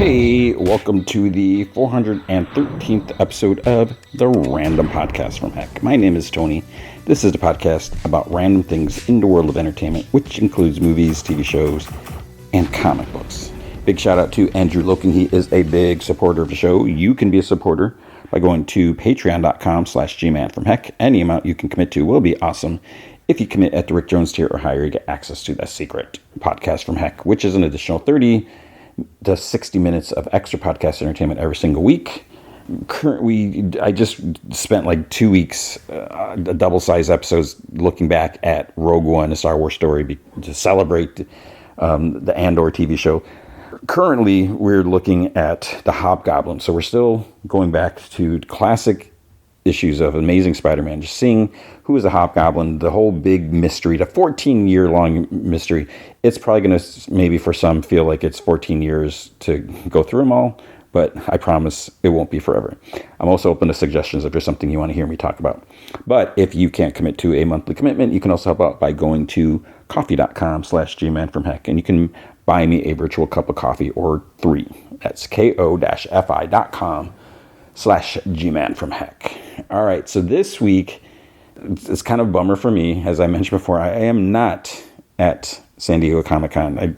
Hey, welcome to the 413th episode of the Random Podcast from Heck. My name is Tony. This is the podcast about random things in the world of entertainment, which includes movies, TV shows, and comic books. Big shout out to Andrew Loken. He is a big supporter of the show. You can be a supporter by going to patreon.com/gmanfromheck. Any amount you can commit to will be awesome. If you commit at the Rick Jones tier or higher, you get access to that secret podcast from Heck, which is an additional 30 to 60 minutes of extra podcast entertainment every single week. I just spent like 2 weeks, double-sized episodes, looking back at Rogue One, a Star Wars story, to celebrate the Andor TV show. Currently, we're looking at the Hobgoblin, so we're still going back to classic issues of Amazing Spider-Man, just seeing who is the Hobgoblin, the whole big mystery, the 14-year-long mystery. It's probably going to, maybe for some, feel like it's 14 years to go through them all, but I promise it won't be forever. I'm also open to suggestions if there's something you want to hear me talk about. But if you can't commit to a monthly commitment, you can also help out by going to coffee.com/gmanfromheck, and you can buy me a virtual cup of coffee or 3. That's ko-fi.com/gmanfromheck. All right, so this week, it's kind of a bummer for me. As I mentioned before, I am not at San Diego Comic-Con. I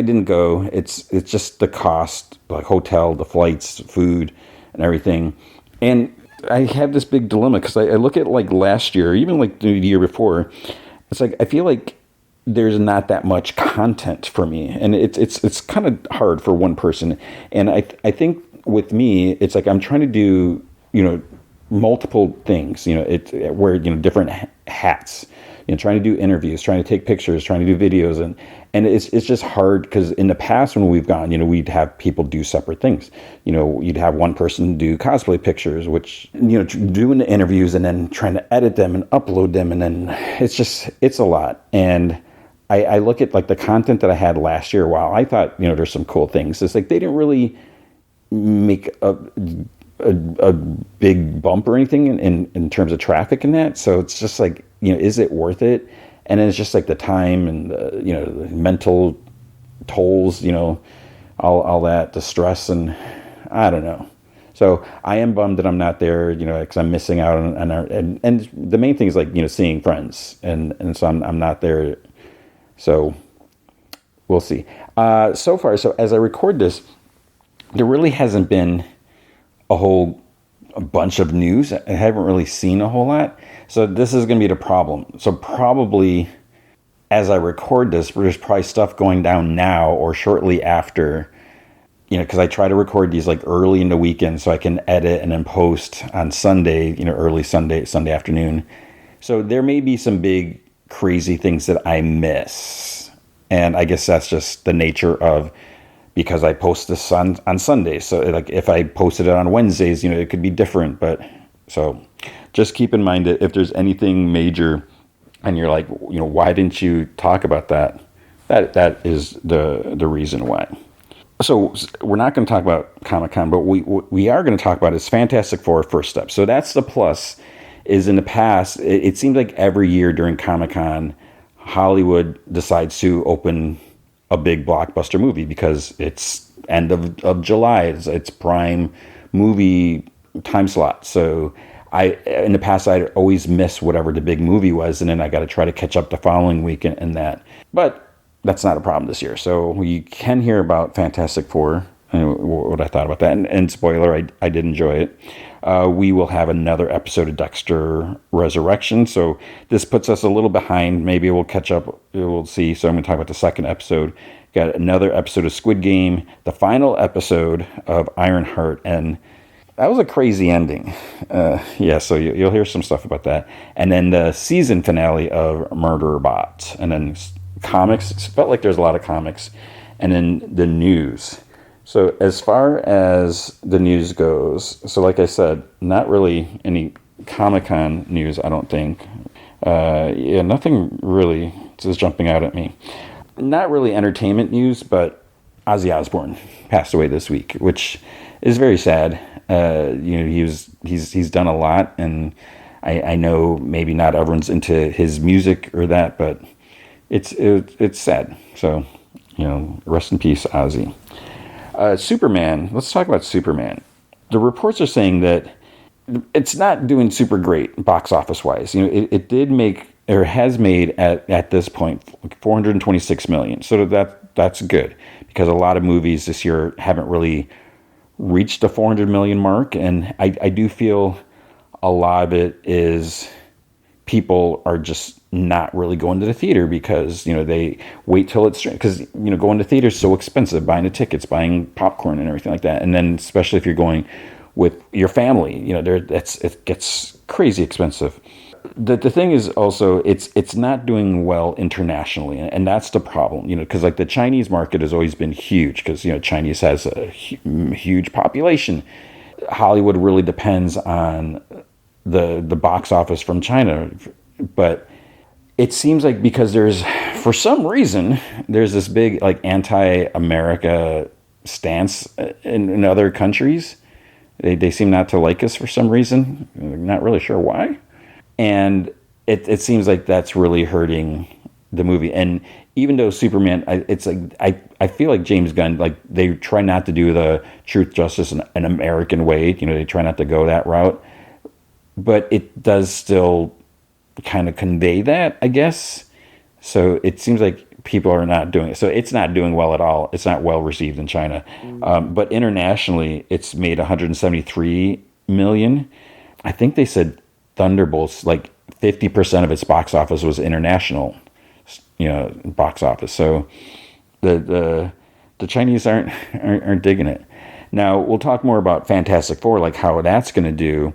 didn't go. It's just the cost, like hotel, the flights, food, and everything. And I have this big dilemma because I look at like last year, even like the year before. It's like I feel like there's not that much content for me, and it's kind of hard for one person. And I think with me, it's like I'm trying to do multiple things. Wear different hats. Trying to do interviews, trying to take pictures, trying to do videos, and it's just hard because in the past when we've gone, we'd have people do separate things. You'd have one person do cosplay pictures, which doing the interviews and then trying to edit them and upload them, and then it's a lot. And I look at like the content that I had last year. While I thought there's some cool things, it's like they didn't really make a big bump or anything in terms of traffic and that. So it's just like, is it worth it? And then it's just like the time and the mental tolls, all that, the stress, and I don't know. So I am bummed that I'm not there, because I'm missing out on and the main thing is like, seeing friends, and so I'm not there. So we'll see. So far, so as I record this, there really hasn't been a bunch of news. I haven't really seen a whole lot. So this is going to be the problem. So probably as I record this, there's probably stuff going down now or shortly after, because I try to record these like early in the weekend so I can edit and then post on Sunday, early Sunday afternoon. So there may be some big crazy things that I miss. And I guess that's just the nature of, because I post this on Sundays. So like if I posted it on Wednesdays, it could be different. But so just keep in mind that if there's anything major and you're like, why didn't you talk about that? That is the reason why. So we're not going to talk about Comic-Con, but we are going to talk about is Fantastic Four First Step. So that's the plus. Is in the past, it seems like every year during Comic-Con, Hollywood decides to open a big blockbuster movie because it's end of July. It's prime movie time slot. So in the past, I'd always miss whatever the big movie was, and then I got to try to catch up the following week and that. But that's not a problem this year. So you can hear about Fantastic Four and what I thought about that. And spoiler, I did enjoy it. We will have another episode of Dexter Resurrection. So this puts us a little behind. Maybe we'll catch up. We'll see. So I'm going to talk about the second episode. Got another episode of Squid Game. The final episode of Ironheart. And that was a crazy ending. So you'll hear some stuff about that. And then the season finale of Murderbot. And then comics. It felt like there's a lot of comics. And then the news. So as far as the news goes, so like I said, not really any Comic-Con news, I don't think. Nothing really is jumping out at me. Not really entertainment news, but Ozzy Osbourne passed away this week, which is very sad. He's done a lot, and I know maybe not everyone's into his music or that, but it's sad. So rest in peace, Ozzy. Superman. Let's talk about Superman. The reports are saying that it's not doing super great box office wise. It did make, or has made at this point, 426 million. So that's good, because a lot of movies this year haven't really reached the 400 million mark, and I do feel a lot of it is people are just not really going to the theater because they wait till it's, because going to theater is so expensive, buying the tickets, buying popcorn and everything like that, and then especially if you're going with your family, it gets crazy expensive. The thing is also it's not doing well internationally, and that's the problem. Because like the Chinese market has always been huge, because Chinese has a huge population. Hollywood really depends on the box office from China, but it seems like because for some reason there's this big like anti-America stance in other countries. They seem not to like us for some reason. I'm not really sure why. And it seems like that's really hurting the movie. And even though Superman, it's like I feel like James Gunn, like they try not to do the truth, justice, and an American way. They try not to go that route. But it does still kind of convey that, I guess. So it seems like people are not doing it. So it's not doing well at all. It's not well received in China. But internationally, it's made 173 million. I think they said Thunderbolts, like 50% of its box office was international, box office. So the Chinese aren't digging it. Now we'll talk more about Fantastic Four, like how that's going to do.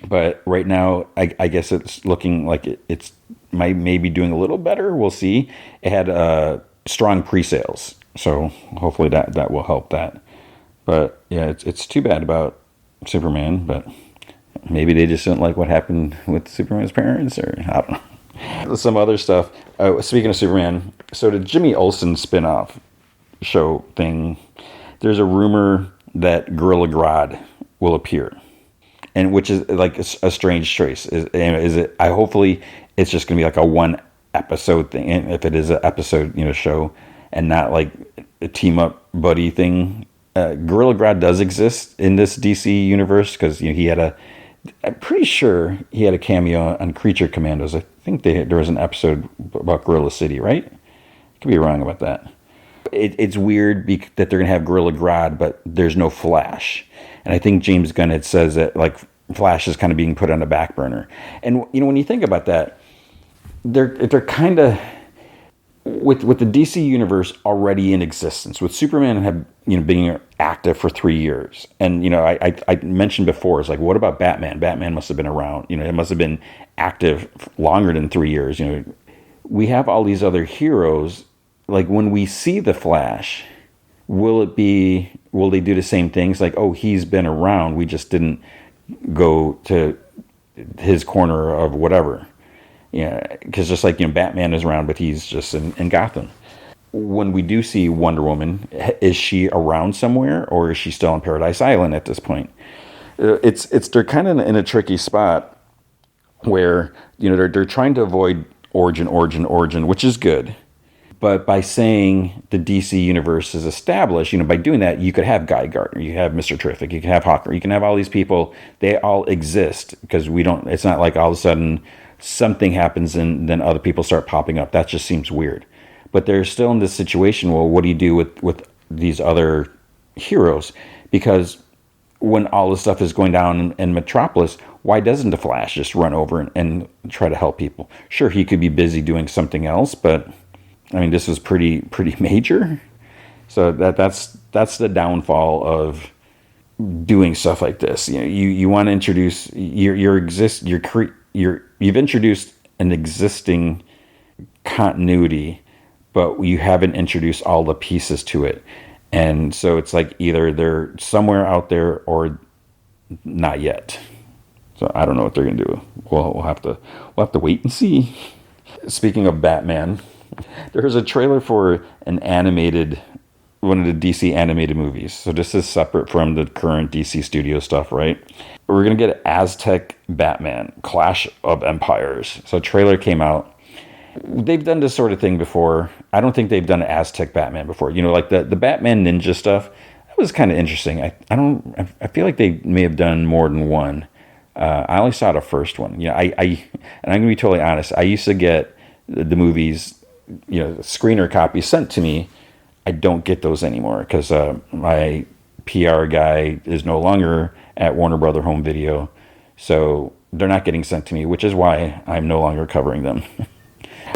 But right now, I guess it's looking like it's maybe doing a little better. We'll see. It had strong pre-sales, so hopefully that will help that. But yeah, it's too bad about Superman, but maybe they just didn't like what happened with Superman's parents, or I don't know. Some other stuff. Speaking of Superman, so the Jimmy Olsen spinoff show thing, there's a rumor that Gorilla Grodd will appear. And which is like a strange choice. Is it? Hopefully it's just gonna be like a one episode thing. And if it is an episode, show, and not like a team up buddy thing. Gorilla Grodd does exist in this DC universe because he had I'm pretty sure he had a cameo on Creature Commandos. I think there was an episode about Gorilla City, right? I could be wrong about that. It's weird that they're gonna have Gorilla Grodd, but there's no Flash. And I think James Gunn had says that like Flash is kind of being put on the back burner. And when you think about that, they're kind of with the DC universe already in existence. With Superman being active for 3 years, and I mentioned before, it's like, what about Batman? Batman must have been around. It must have been active longer than 3 years. We have all these other heroes. Like when we see the Flash, will they do the same things? Like, oh, he's been around, we just didn't go to his corner of whatever. Because just like, Batman is around, but he's just in Gotham. When we do see Wonder Woman, is she around somewhere, or is she still on Paradise Island at this point? They're kind of in a tricky spot where, they're trying to avoid origin, which is good. But by saying the DC universe is established, by doing that, you could have Guy Gardner, you have Mr. Terrific, you can have Hawker, you can have all these people. They all exist because it's not like all of a sudden something happens and then other people start popping up. That just seems weird. But they're still in this situation. Well, what do you do with these other heroes? Because when all this stuff is going down in Metropolis, why doesn't the Flash just run over and try to help people? Sure, he could be busy doing something else, but I mean, this is pretty major. So that's the downfall of doing stuff like this. You want to introduce you've introduced an existing continuity, but you haven't introduced all the pieces to it. And so it's like either they're somewhere out there or not yet. So I don't know what they're gonna do. We'll have to wait and see. Speaking of Batman, there's a trailer for one of the DC animated movies. So this is separate from the current DC studio stuff, right? We're going to get Aztec Batman, Clash of Empires. So a trailer came out. They've done this sort of thing before. I don't think they've done Aztec Batman before. Like the Batman Ninja stuff was kind of interesting. I feel like they may have done more than one. I only saw the first one. And I'm gonna be totally honest. I used to get the movies, screener copies sent to me. I don't get those anymore because my PR guy is no longer at Warner Brother Home Video, so they're not getting sent to me, which is why I'm no longer covering them.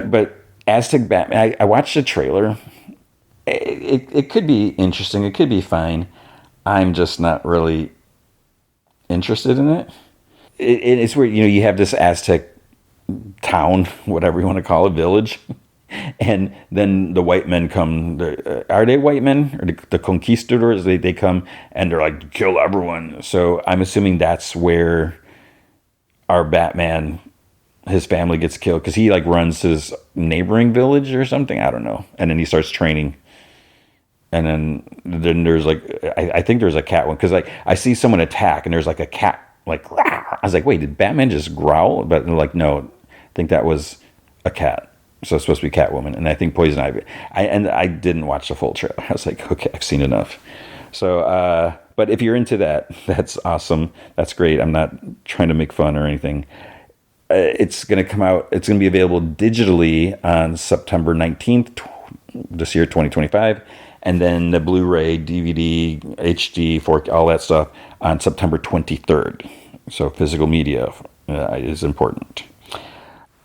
But Aztec Batman, I watched the trailer. It could be interesting. It could be fine. I'm just not really interested in it. It's where you have this Aztec town, whatever you want to call it, village, and then the white men come. Are they white men or the conquistadors? They come and they're like, kill everyone. So I'm assuming that's where our Batman, his family gets killed because he like runs his neighboring village or something. I don't know. And then he starts training. And then there's like, I think there's a cat one because like I see someone attack and there's like a cat like, Rah! I was like, wait, did Batman just growl? But they're like, no, I think that was a cat. So it's supposed to be Catwoman. And I think Poison Ivy. I didn't watch the full trailer. I was like, okay, I've seen enough. So, but if you're into that, that's awesome. That's great. I'm not trying to make fun or anything. It's going to come out. It's going to be available digitally on September 19th, this year, 2025. And then the Blu-ray, DVD, HD, 4K, all that stuff on September 23rd. So physical media is important.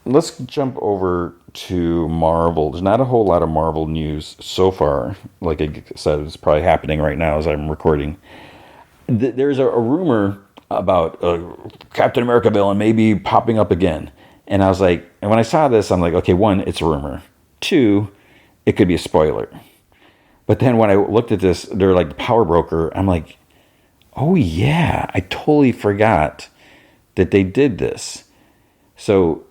Let's jump over to Marvel. There's not a whole lot of Marvel news so far. Like I said, it's probably happening right now as I'm recording. There's a rumor about Captain America villain maybe popping up again. And I was like, and when I saw this, I'm like, okay, one, it's a rumor. Two, it could be a spoiler. But then when I looked at this, they're like the power broker. I'm like, oh yeah, I totally forgot that they did this. So,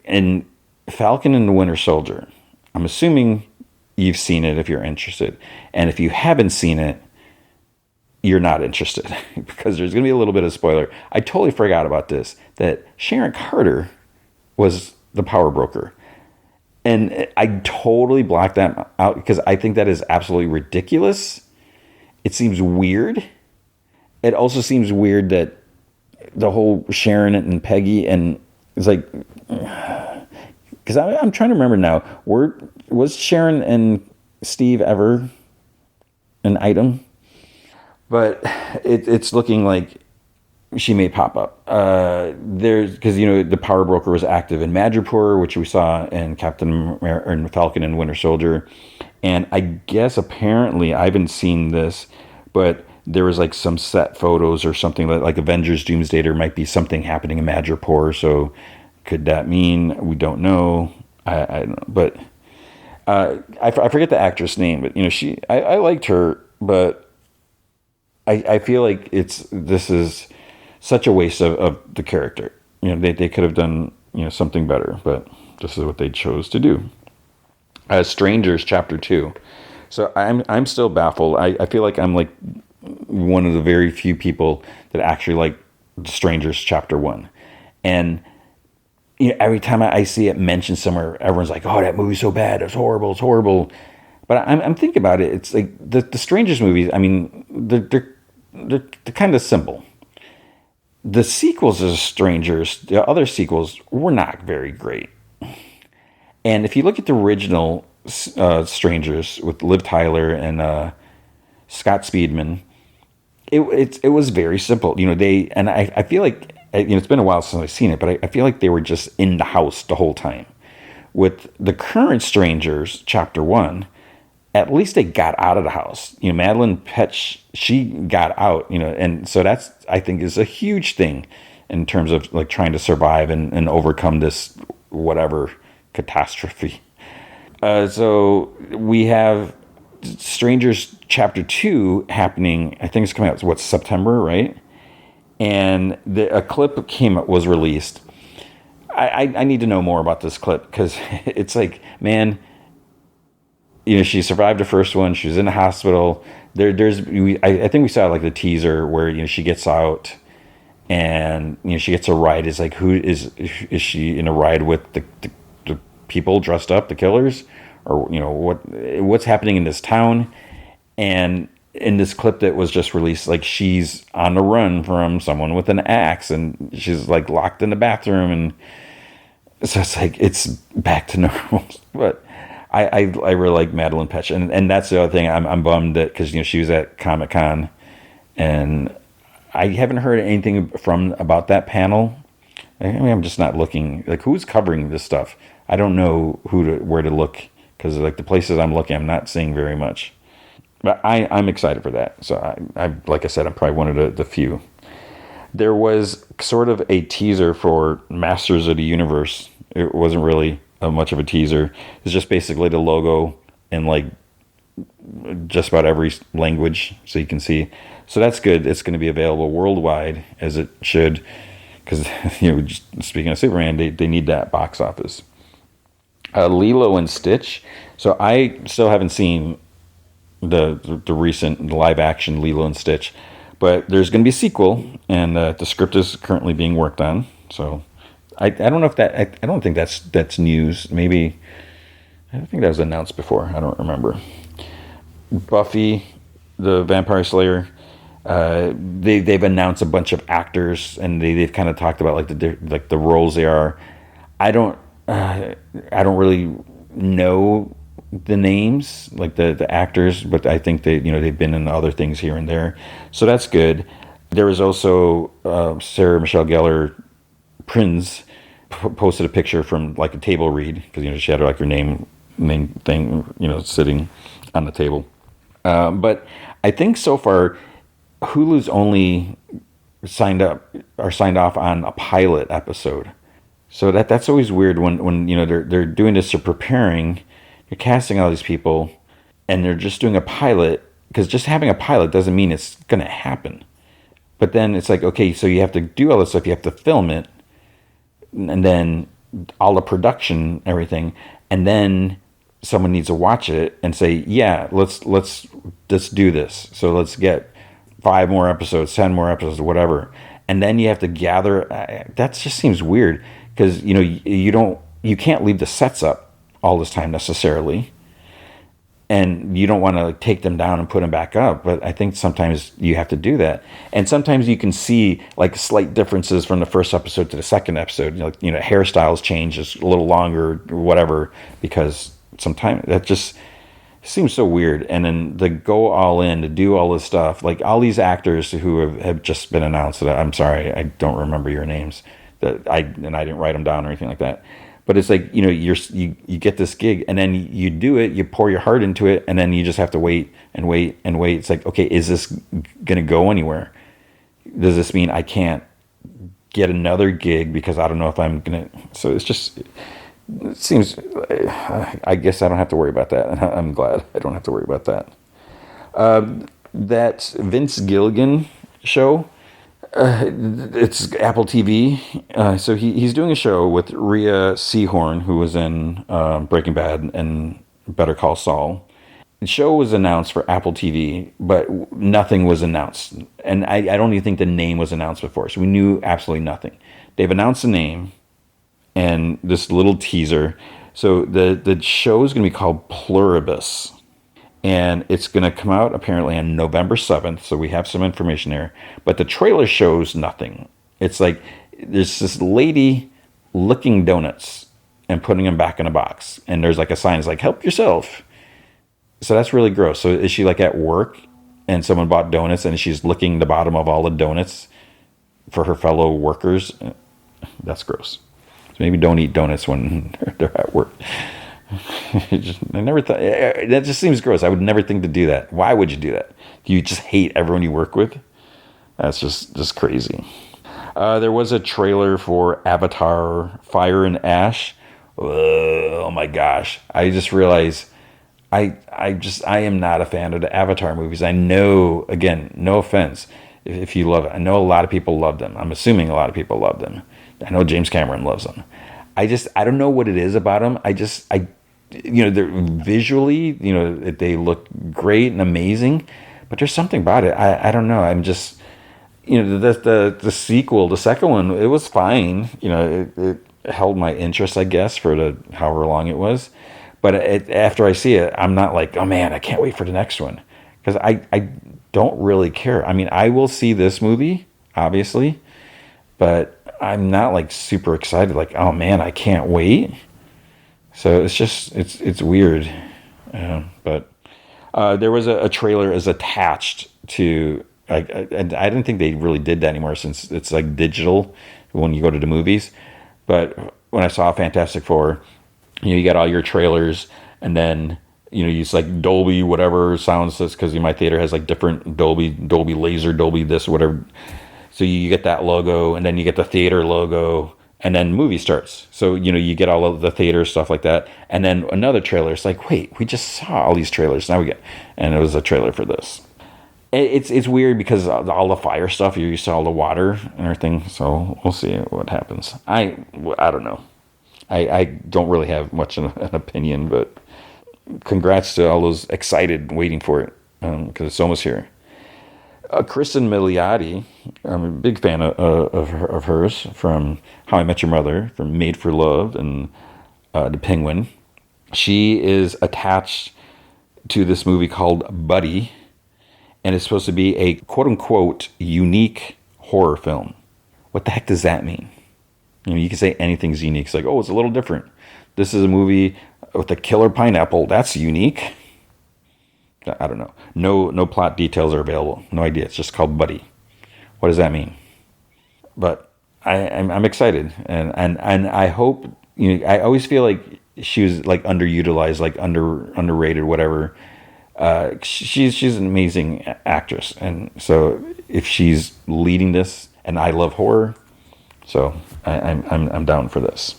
in Falcon and the Winter Soldier, I'm assuming you've seen it if you're interested. And if you haven't seen it, you're not interested because there's going to be a little bit of spoiler. I totally forgot about this, that Sharon Carter was the power broker. And I totally blocked that out because I think that is absolutely ridiculous. It seems weird. It also seems weird that the whole Sharon and Peggy and it's like, because I'm trying to remember now. Was Sharon and Steve ever an item? But it's looking like she may pop up. There's because the power broker was active in Madripoor, which we saw in Falcon and Winter Soldier, and I guess apparently I haven't seen this, but there was like some set photos or something like Avengers Doomsday. There might be something happening in Madripoor. So could that mean we don't know? I don't know, but I forget the actress name, but I liked her, but I feel like this is such a waste of the character. They could have done something better, but this is what they chose to do. Strangers Chapter 2. So I'm still baffled. I feel like I'm like one of the very few people that actually like Strangers Chapter 1. And every time I see it mentioned somewhere, everyone's like, oh, that movie's so bad. It's horrible. It's horrible. But I'm thinking about it. It's like the Strangers movies, I mean, they're kind of simple. The sequels of Strangers, the other sequels, were not very great. And if you look at the original Strangers with Liv Tyler and Scott Speedman, it was very simple. I feel like it's been a while since I've seen it, but I feel like they were just in the house the whole time. With the current Strangers, Chapter 1, at least they got out of the house. Madeline Petch, she got out, and so that's, I think, is a huge thing in terms of like trying to survive and overcome this whatever catastrophe. So we have Strangers Chapter 2 happening, I think it's coming out, September, right? And a clip was released. I need to know more about this clip because it's like, man, she survived the first one. She was in the hospital. I think we saw like the teaser where she gets out and she gets a ride. It's like, who is she in a ride with the people dressed up, the killers, or what's happening in this town? And in this clip that was just released, like she's on the run from someone with an axe, and she's like locked in the bathroom, and so it's like it's back to normal. But I really like Madeline Petch, and that's the other thing. I'm bummed that because she was at Comic-Con, and I haven't heard anything from about that panel. I mean, I'm just not looking. Like, who's covering this stuff? I don't know where to look, because like the places I'm looking, I'm not seeing very much. But I'm excited for that. So I like I said, I'm probably one of the few. There was sort of a teaser for Masters of the Universe. It wasn't really much of a teaser. It's just basically the logo in like just about every language, so you can see. So that's good. It's going to be available worldwide, as it should, because just speaking of Superman, they need that box office. Lilo and Stitch. So I still haven't seen the recent live action Lilo and Stitch, but there's going to be a sequel, and the script is currently being worked on. So I don't know if that I don't think that's news. Maybe I think that was announced before. I don't remember. Buffy, the Vampire Slayer. They've announced a bunch of actors, and they've kind of talked about like the roles they are. I don't really know the names, like the actors, but I think they've been in other things here and there, so that's good. There was also Sarah Michelle Gellar Prinz posted a picture from like a table read, because she had like her name thing sitting on the table. But I think so far Hulu's only signed off on a pilot episode. So that's always weird when they're doing this, they're preparing, you're casting all these people, and they're just doing a pilot, because just having a pilot doesn't mean it's going to happen. But then it's like, okay, so you have to do all this stuff, you have to film it, and then all the production, everything, and then someone needs to watch it and say, yeah, let's do this. So let's get 5 more episodes, 10 more episodes, whatever. And then you have to gather. That just seems weird, because you can't leave the sets up all this time necessarily, and you don't want to take them down and put them back up. But I think sometimes you have to do that, and sometimes you can see like slight differences from the first episode to the second episode. Hairstyles change, just a little longer, or whatever, because sometimes that just seems so weird. And then to go all in to do all this stuff, like all these actors who have just been announced. That I'm sorry, I don't remember your names. I didn't write them down or anything like that. But it's like you get this gig, and then you do it, you pour your heart into it, and then you just have to wait and wait and wait. It's like, okay, is this gonna go anywhere? Does this mean I can't get another gig because I don't know if I'm gonna? So it's just. It seems, I guess I don't have to worry about that. I'm glad I don't have to worry about that. That Vince Gilligan show, it's Apple TV. So he's doing a show with Rhea Seehorn, who was in Breaking Bad and Better Call Saul. The show was announced for Apple TV, but nothing was announced. And I don't even think the name was announced before. So we knew absolutely nothing. They've announced the name and this little teaser. So the show is going to be called Pluribus, and it's going to come out apparently on November 7th. So we have some information there, but the trailer shows nothing. It's like there's this lady licking donuts and putting them back in a box, and there's like a sign that's like, help yourself. So that's really gross. So is she like at work and someone bought donuts and she's licking the bottom of all the donuts for her fellow workers? That's gross. Maybe don't eat donuts when they're at work. I never thought, that just seems gross. I would never think to do that. Why would you do that? Do you just hate everyone you work with? That's just crazy. There was a trailer for Avatar: Fire and Ash. Oh my gosh! I just realized I am not a fan of the Avatar movies. I know, again, no offense if you love it. I know a lot of people love them. I'm assuming a lot of people love them. I know James Cameron loves them. I don't know what it is about them. They're visually, they look great and amazing, but there's something about it. I don't know. I'm just, the sequel, the second one, it was fine. It held my interest, I guess, for however long it was. But after I see it, I'm not like, oh man, I can't wait for the next one. because I don't really care. I mean, I will see this movie, obviously, but I'm not like super excited. Like, oh man, I can't wait. So it's just it's weird. But there was a trailer is attached to. And I didn't think they really did that anymore since it's like digital when you go to the movies. But when I saw Fantastic Four, you got all your trailers, and then you use like Dolby whatever sound system because my theater has like different Dolby Laser, Dolby this whatever. So you get that logo, and then you get the theater logo, and then movie starts. So you get all of the theater stuff like that, and then another trailer. It's like, wait, we just saw all these trailers. Now we get, and it was a trailer for this. It's weird because all the fire stuff. You saw all the water and everything. So we'll see what happens. I don't know. I don't really have much an opinion, but congrats to all those excited waiting for it because it's almost here. Kristen Milioti, I'm a big fan of hers from How I Met Your Mother, from Made for Love, and The Penguin. She is attached to this movie called Buddy, and it's supposed to be a quote-unquote unique horror film. What the heck does that mean? You can say anything's unique. It's like, oh, it's a little different. This is a movie with a killer pineapple. That's unique. I don't know. No plot details are available. No idea. It's just called Buddy. What does that mean? But I'm excited, and I hope I always feel like she was like underutilized, like underrated, whatever. She's an amazing actress, and so if she's leading this, and I love horror, so I'm down for this.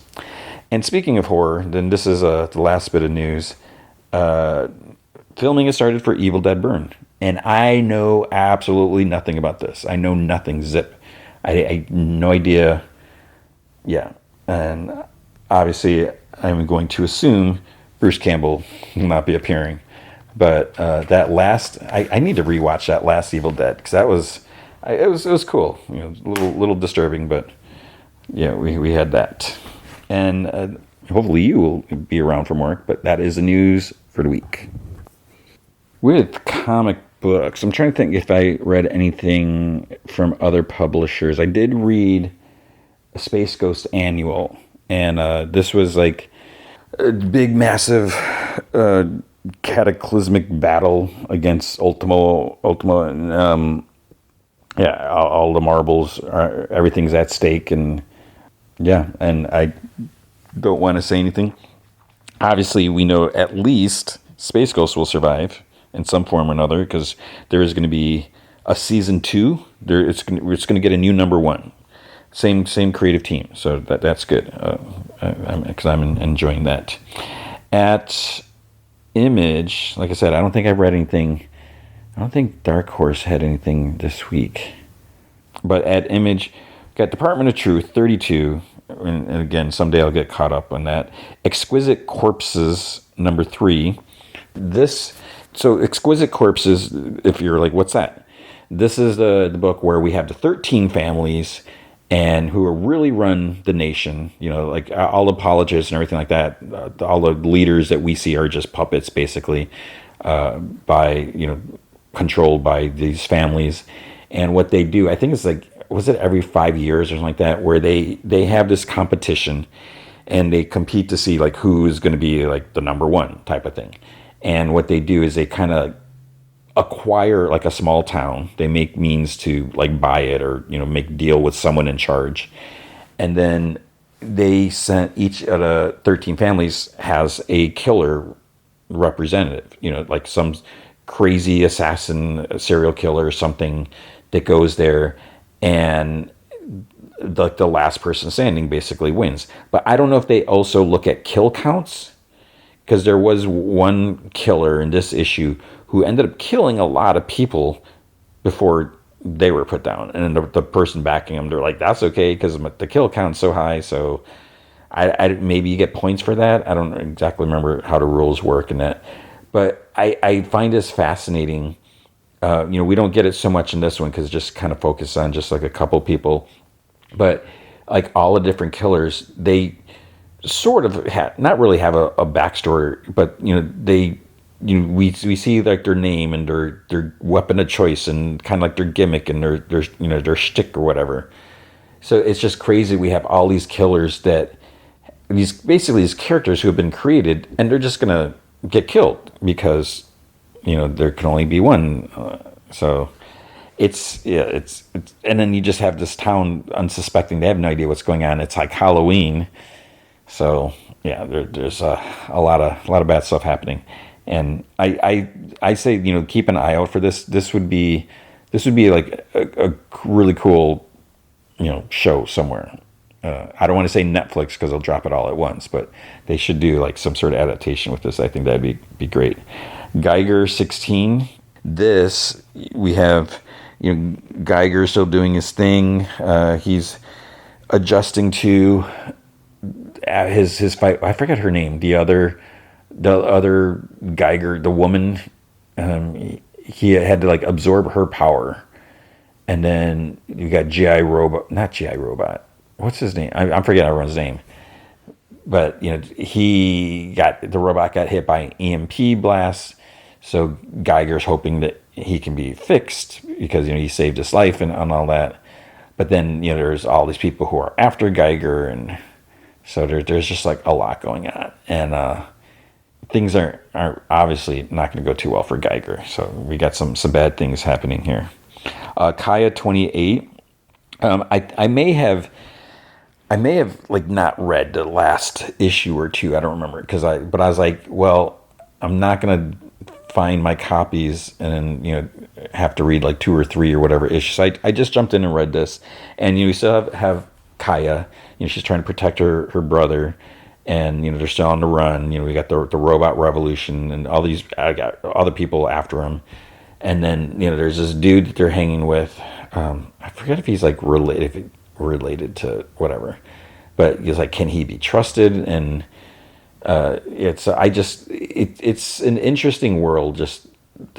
And speaking of horror, then this is the last bit of news. Filming has started for Evil Dead Burn, and I know absolutely nothing about this. I know nothing. Zip. I no idea. Yeah, and obviously I'm going to assume Bruce Campbell will not be appearing. But that last, I need to rewatch that last Evil Dead because it was cool. A little disturbing, but yeah, we had that, and hopefully you will be around for more. But that is the news for the week. With comic books, I'm trying to think if I read anything from other publishers. I did read a Space Ghost Annual, and this was like a big, massive, cataclysmic battle against Ultima, and yeah, all the marbles, everything's at stake, and yeah, and I don't want to say anything. Obviously, we know at least Space Ghost will survive in some form or another because there is going to be a season 2. It's going to get a new number 1. Same creative team, so that's good because I'm enjoying that. At Image, like I said, I don't think I've read anything. I don't think Dark Horse had anything this week. But at Image, got Department of Truth 32, and again, someday I'll get caught up on that. Exquisite Corpses number 3. So Exquisite Corpses, if you're like, what's that? This is the book where we have the 13 families and who are really run the nation, like all apologists and everything like that. All the leaders that we see are just puppets, basically, controlled by these families. And what they do, I think it's like, was it every 5 years or something like that, where they have this competition and they compete to see like who's going to be like the number 1 type of thing. And what they do is they kind of acquire like a small town. They make means to like buy it or make deal with someone in charge, and then they sent each of the 13 families has a killer representative. Like some crazy assassin, serial killer, or something that goes there, and the last person standing basically wins. But I don't know if they also look at kill counts, because there was one killer in this issue who ended up killing a lot of people before they were put down. And the person backing him, they're like, that's okay because the kill count's so high. So I maybe you get points for that. I don't exactly remember how the rules work in that. But I find this fascinating. We don't get it so much in this one because it just kind of focuses on just like a couple people. But like all the different killers, they sort of not really have a backstory, but we see like their name and their weapon of choice and kind of like their gimmick and their shtick or whatever. So it's just crazy. We have all these killers that these characters who have been created, and they're just gonna get killed because there can only be one. So it's and then you just have this town unsuspecting. They have no idea what's going on. It's like Halloween. So yeah, there's a lot of bad stuff happening, and I say keep an eye out for this. This would be like a really cool show somewhere. I don't want to say Netflix because they'll drop it all at once, but they should do like some sort of adaptation with this. I think that'd be great. Geiger 16. This we have Geiger still doing his thing. He's adjusting to his fight. I forget her name. The other Geiger, the woman. He had to like absorb her power, and then you got not GI Robot. What's his name? I'm forgetting everyone's name. But the robot got hit by an EMP blast. So Geiger's hoping that he can be fixed because he saved his life and all that. But then there's all these people who are after Geiger, and so there's just like a lot going on, and things are obviously not going to go too well for Geiger. So we got some bad things happening here. Kaya 28. I may have like not read the last issue or two. I don't remember but I was like, well, I'm not going to find my copies and then have to read like 2 or 3 or whatever issues. So I just jumped in and read this, and we still have Kaya. She's trying to protect her brother, and they're still on the run. We got the robot revolution and all these other people after him, and then there's this dude that they're hanging with. I forget if he's like related to whatever, but he's like, can he be trusted? And it's an interesting world, just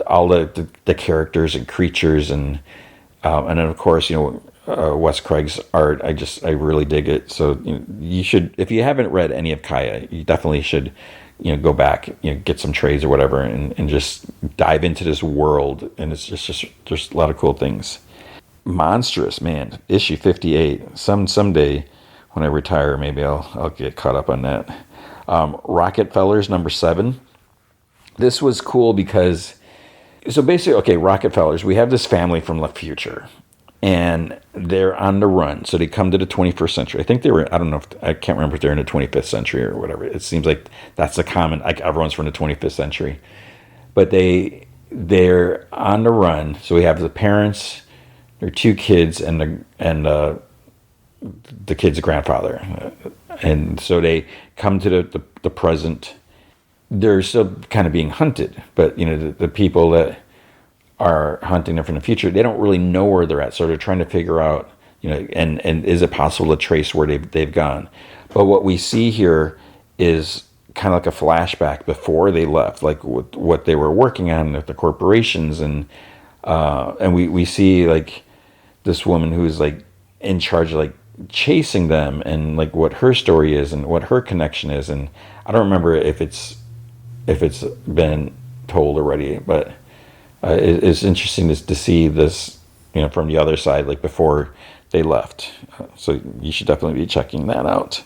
all the characters and creatures, and then of course Wes Craig's art. I really dig it. So you should, if you haven't read any of Kaya, you definitely should go back, get some trades or whatever, and just dive into this world. And it's just there's a lot of cool things. Monstrous, man, issue 58. Someday when I retire, maybe I'll get caught up on that. Rockefellers number 7. This was cool because, so basically, okay, Rockefellers, we have this family from the future, and they're on the run. So they come to the 21st century. I think they were, I don't know, I can't remember if they're in the 25th century or whatever. It seems like that's a common, like everyone's from the 25th century. But they're on the run. So we have the parents, their 2 kids, and the kid's grandfather. And so they come to the present. They're still kind of being hunted, but the people that are hunting them from the future, they don't really know where they're at. So they're trying to figure out, and is it possible to trace where they've gone? But what we see here is kind of like a flashback before they left, like what they were working on with the corporations, and we see like this woman who's like in charge of like chasing them, and like what her story is and what her connection is. And I don't remember if it's been told already, but it's interesting to see this from the other side, like before they left. So you should definitely be checking that out.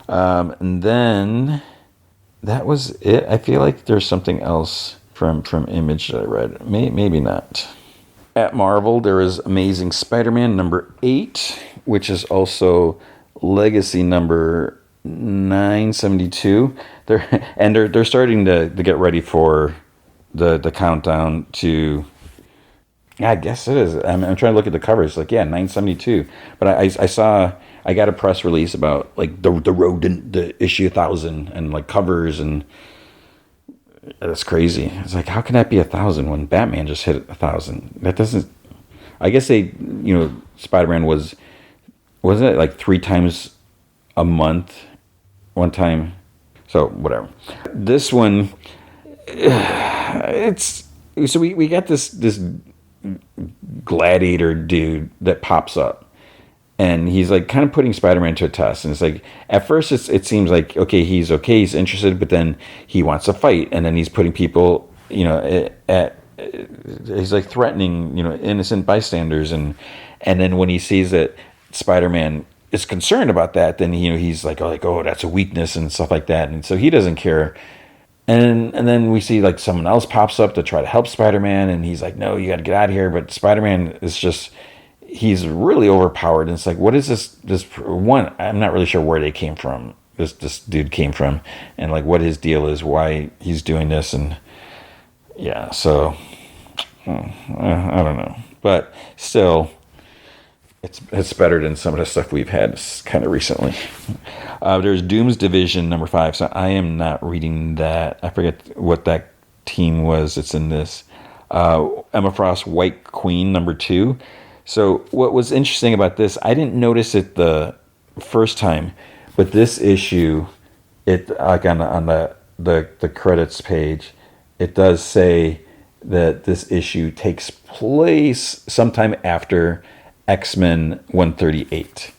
And then that was it. I feel like there's something else from Image that I read. Maybe not. At Marvel, there is Amazing Spider-Man number 8, which is also Legacy number 972. They're starting to get ready for the countdown to. I guess it is. I'm trying to look at the covers. Like 972. But I got a press release about like the road to the issue 1000 and like covers, and that's crazy. It's like, how can that be 1,000 when Batman just hit 1,000? That doesn't. I guess Spider-Man wasn't it like 3 times a month, one time. So whatever. This one, it's so we got this gladiator dude that pops up, and he's like kind of putting Spider-Man to a test. And it's like, at first it seems like, he's interested, but then he wants to fight, and then he's putting people he's like threatening, innocent bystanders, and then when he sees that Spider-Man is concerned about that, then he's like, oh, that's a weakness and stuff like that, and so he doesn't care. And then we see like someone else pops up to try to help Spider-Man, and he's like, no, you got to get out of here. But Spider-Man is just, he's really overpowered. And it's like, what is this one? I'm not really sure where they came from. This dude came from, and like what his deal is, why he's doing this, and yeah. So I don't know, but still, it's better than some of the stuff we've had kind of recently. There's Doom's Division #5. So I am not reading that. I forget what that team was. It's in this. Emma Frost White Queen #2. So what was interesting about this, I didn't notice it the first time, but this issue, it like on the credits page, it does say that this issue takes place sometime after X-Men 138.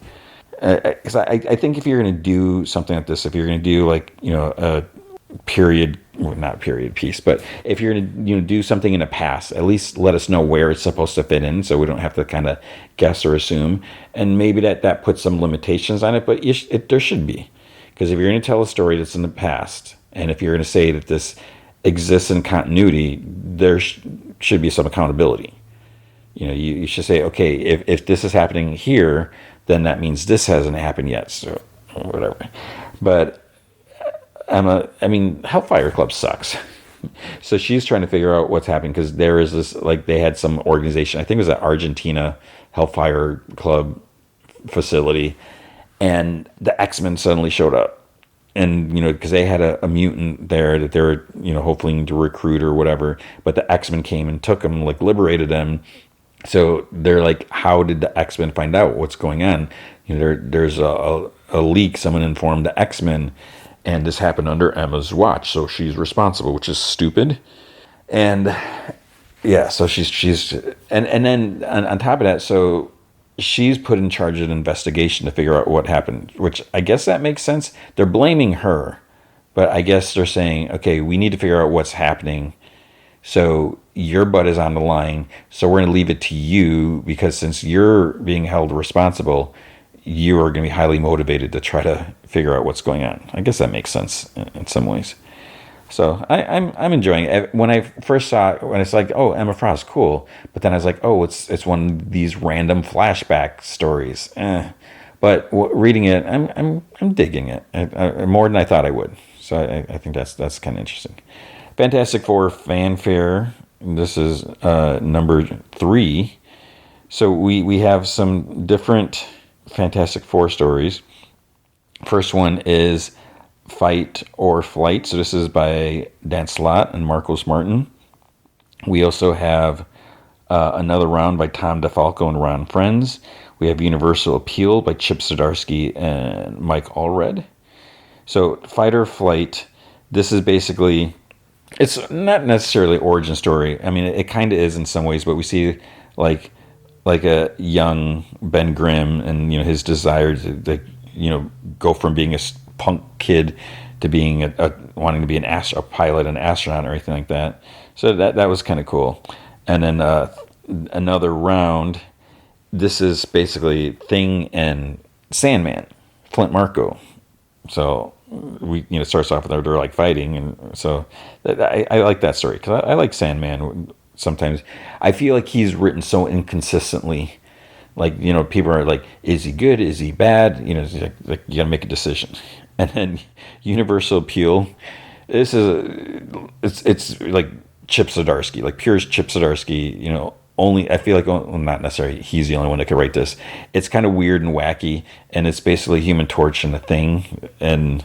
Because I think if you're going to do something like this, if you're going to do like a period, well, not period piece, but if you're going to do something in the past, at least let us know where it's supposed to fit in, so we don't have to kind of guess or assume. And maybe that puts some limitations on it, but there should be, because if you're going to tell a story that's in the past, and if you're going to say that this exists in continuity, there should be some accountability. You should say, okay, if this is happening here, then that means this hasn't happened yet, so whatever. But Hellfire Club sucks. So she's trying to figure out what's happening, because there is this, like, they had some organization, I think it was at Argentina Hellfire Club facility, and the X-Men suddenly showed up. And, because they had a mutant there that they were, hoping to recruit or whatever, but the X-Men came and took them, like, liberated them. So they're like, how did the X-Men find out what's going on? There's a leak. Someone informed the X-Men, and this happened under Emma's watch, so she's responsible, which is stupid. And yeah, so she's and then on top of that, so she's put in charge of an investigation to figure out what happened, which I guess that makes sense. They're blaming her, but I guess they're saying, okay, we need to figure out what's happening. So your butt is on the line, so we're going to leave it to you, because since you're being held responsible, you are going to be highly motivated to try to figure out what's going on. I guess that makes sense in some ways. So I'm enjoying it. When I first saw it, when it's like, oh, Emma Frost, cool. But then I was like, oh, it's one of these random flashback stories. But reading it, I'm digging it more than I thought I would. So I think that's kind of interesting. Fantastic Four Fanfare. This is #3. So we have some different Fantastic Four stories. First one is Fight or Flight. So this is by Dan Slott and Marcos Martin. We also have another round by Tom DeFalco and Ron Frenz. We have Universal Appeal by Chip Zdarsky and Mike Allred. So Fight or Flight, this is basically, it's not necessarily origin story. I mean, it kind of is in some ways, but we see like a young Ben Grimm and his desire to go from being a punk kid to being wanting to be a pilot, an astronaut, or anything like that. So that was kind of cool. And then another round. This is basically Thing and Sandman, Flint Marko. So it starts off with they're like fighting, and so I like that story, because I like Sandman. Sometimes I feel like he's written so inconsistently. Like, people are like, is he good? Is he bad? Like you got to make a decision. And then Universal Appeal. This is it's like Chip Zdarsky, like pure Chip Zdarsky. Only I feel like, well, not necessarily he's the only one that could write this. It's kind of weird and wacky, and it's basically Human Torch and the Thing, and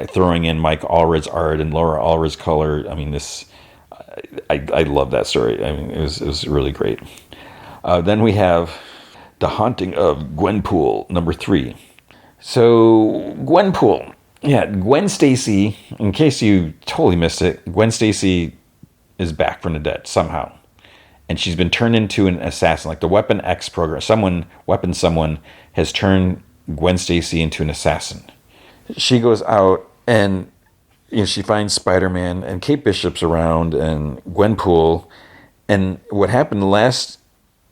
throwing in Mike Allred's art and Laura Allred's color. I mean, I love that story. I mean, it was really great. Then we have The Haunting of Gwenpool, #3. So Gwenpool, yeah, Gwen Stacy. In case you totally missed it, Gwen Stacy is back from the dead somehow. And she's been turned into an assassin, like the Weapon X program. Someone has turned Gwen Stacy into an assassin. She goes out and she finds Spider-Man and Kate Bishop's around and Gwenpool. And what happened last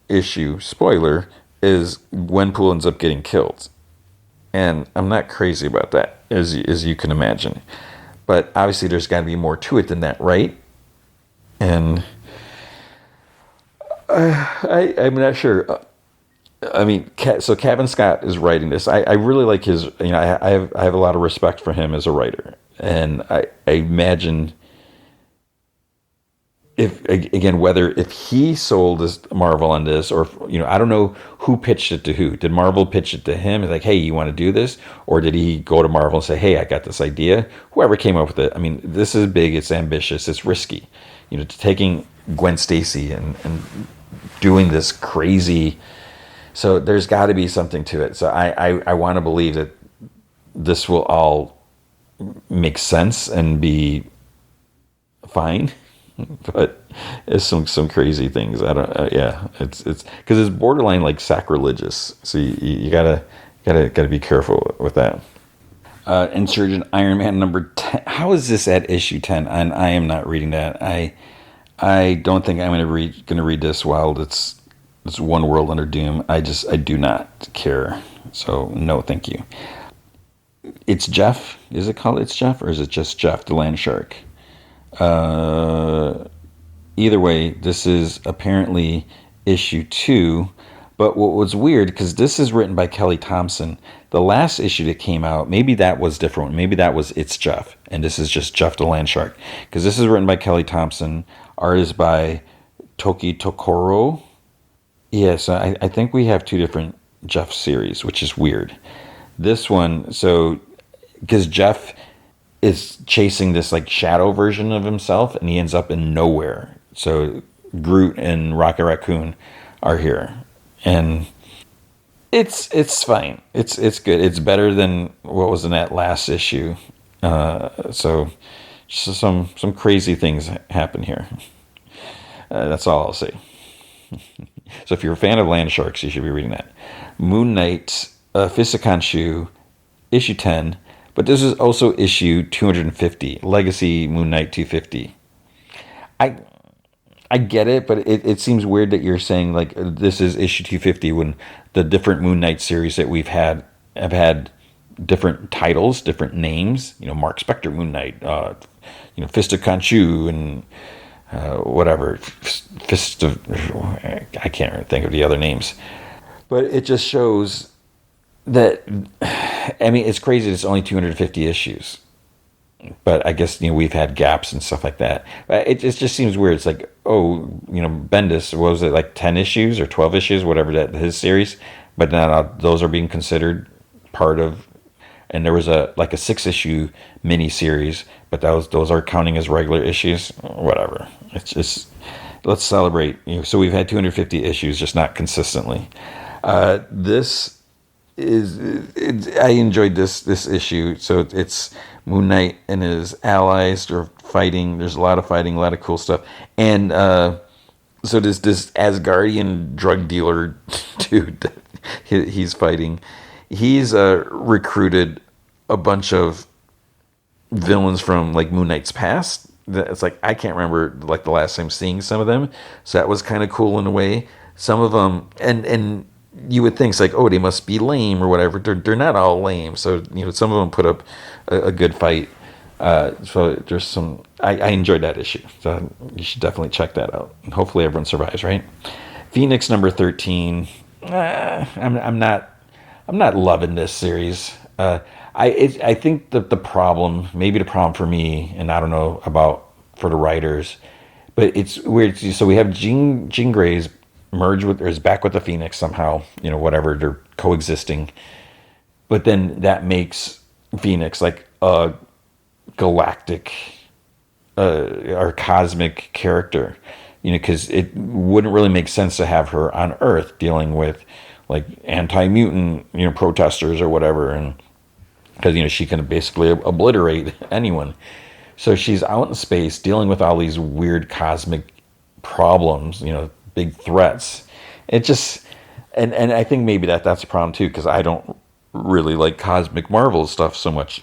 issue, spoiler, is Gwenpool ends up getting killed. And I'm not crazy about that, as you can imagine. But obviously, there's got to be more to it than that, right? And I'm not sure. I mean, so Kevin Scott is writing this. I really like his. I have a lot of respect for him as a writer, and I imagine if again whether if he sold his Marvel on this, or I don't know who pitched it to who. Did Marvel pitch it to him? Like, hey, you want to do this, or did he go to Marvel and say, hey, I got this idea? Whoever came up with it. I mean, this is big. It's ambitious. It's risky. Taking Gwen Stacy and doing this crazy. So there's got to be something to it. So I want to believe that this will all make sense and be fine. But it's some crazy things. I don't. Yeah, it's because it's borderline like sacrilegious. So you gotta be careful with that. Insurgent Iron Man number 10. How is this at issue 10? And I am not reading that. I don't think I'm gonna read this while it's One World Under Doom. I do not care. So no, thank you. It's Jeff. Is it called It's Jeff, or is it just Jeff the Land Shark? Either way, this is apparently issue 2. But what was weird, because this is written by Kelly Thompson, the last issue that came out, maybe that was different. Maybe that was It's Jeff, and this is just Jeff the Land Shark. Because this is written by Kelly Thompson, art is by Toki Tokoro. Yeah, so I think we have 2 different Jeff series, which is weird. This one, so, because Jeff is chasing this like shadow version of himself, and he ends up in nowhere. So Groot and Rocket Raccoon are here, and it's fine. It's good. It's better than what was in that last issue. So just some crazy things happen here. That's all I'll say. So if you're a fan of Land Sharks, you should be reading that. Moon Knight, Fistakanshu, issue 10. But this is also issue 250, Legacy Moon Knight 250. I get it, but it seems weird that you're saying like this is issue 250 when the different Moon Knight series that we've had have had different titles, different names. Mark Spector Moon Knight, Fist of Khonshu, and whatever Fist of, I can't think of the other names, but it just shows that. I mean, it's crazy. It's only 250 issues. But I guess, we've had gaps and stuff like that. It just seems weird. It's like, Bendis, what was it, like 10 issues or 12 issues, whatever his series. But now those are being considered part of, and there was a 6-issue mini series, but those are counting as regular issues. Whatever. It's just, let's celebrate. So we've had 250 issues, just not consistently. This I enjoyed this issue. So it's Moon Knight and his allies are fighting. There's a lot of fighting, a lot of cool stuff. And so this Asgardian drug dealer dude, he's fighting. He's recruited a bunch of villains from like Moon Knight's past. It's like I can't remember like the last time seeing some of them. So that was kind of cool in a way. Some of them and you would think it's like, oh, they must be lame or whatever. They're not all lame. So some of them put up a good fight. So there's some. I enjoyed that issue. So you should definitely check that out. And hopefully everyone survives, right? Phoenix number 13. I'm not loving this series. I think that the problem for me, and I don't know about for the writers, but it's weird. So we have Jean Grey's merged with, or is back with the Phoenix somehow, whatever, they're coexisting. But then that makes Phoenix like a galactic or cosmic character, because it wouldn't really make sense to have her on Earth dealing with like anti-mutant, protesters or whatever. And because, she can basically obliterate anyone. So she's out in space dealing with all these weird cosmic problems, big threats. It just, and I think maybe that's a problem too, because I don't really like cosmic Marvel stuff so much.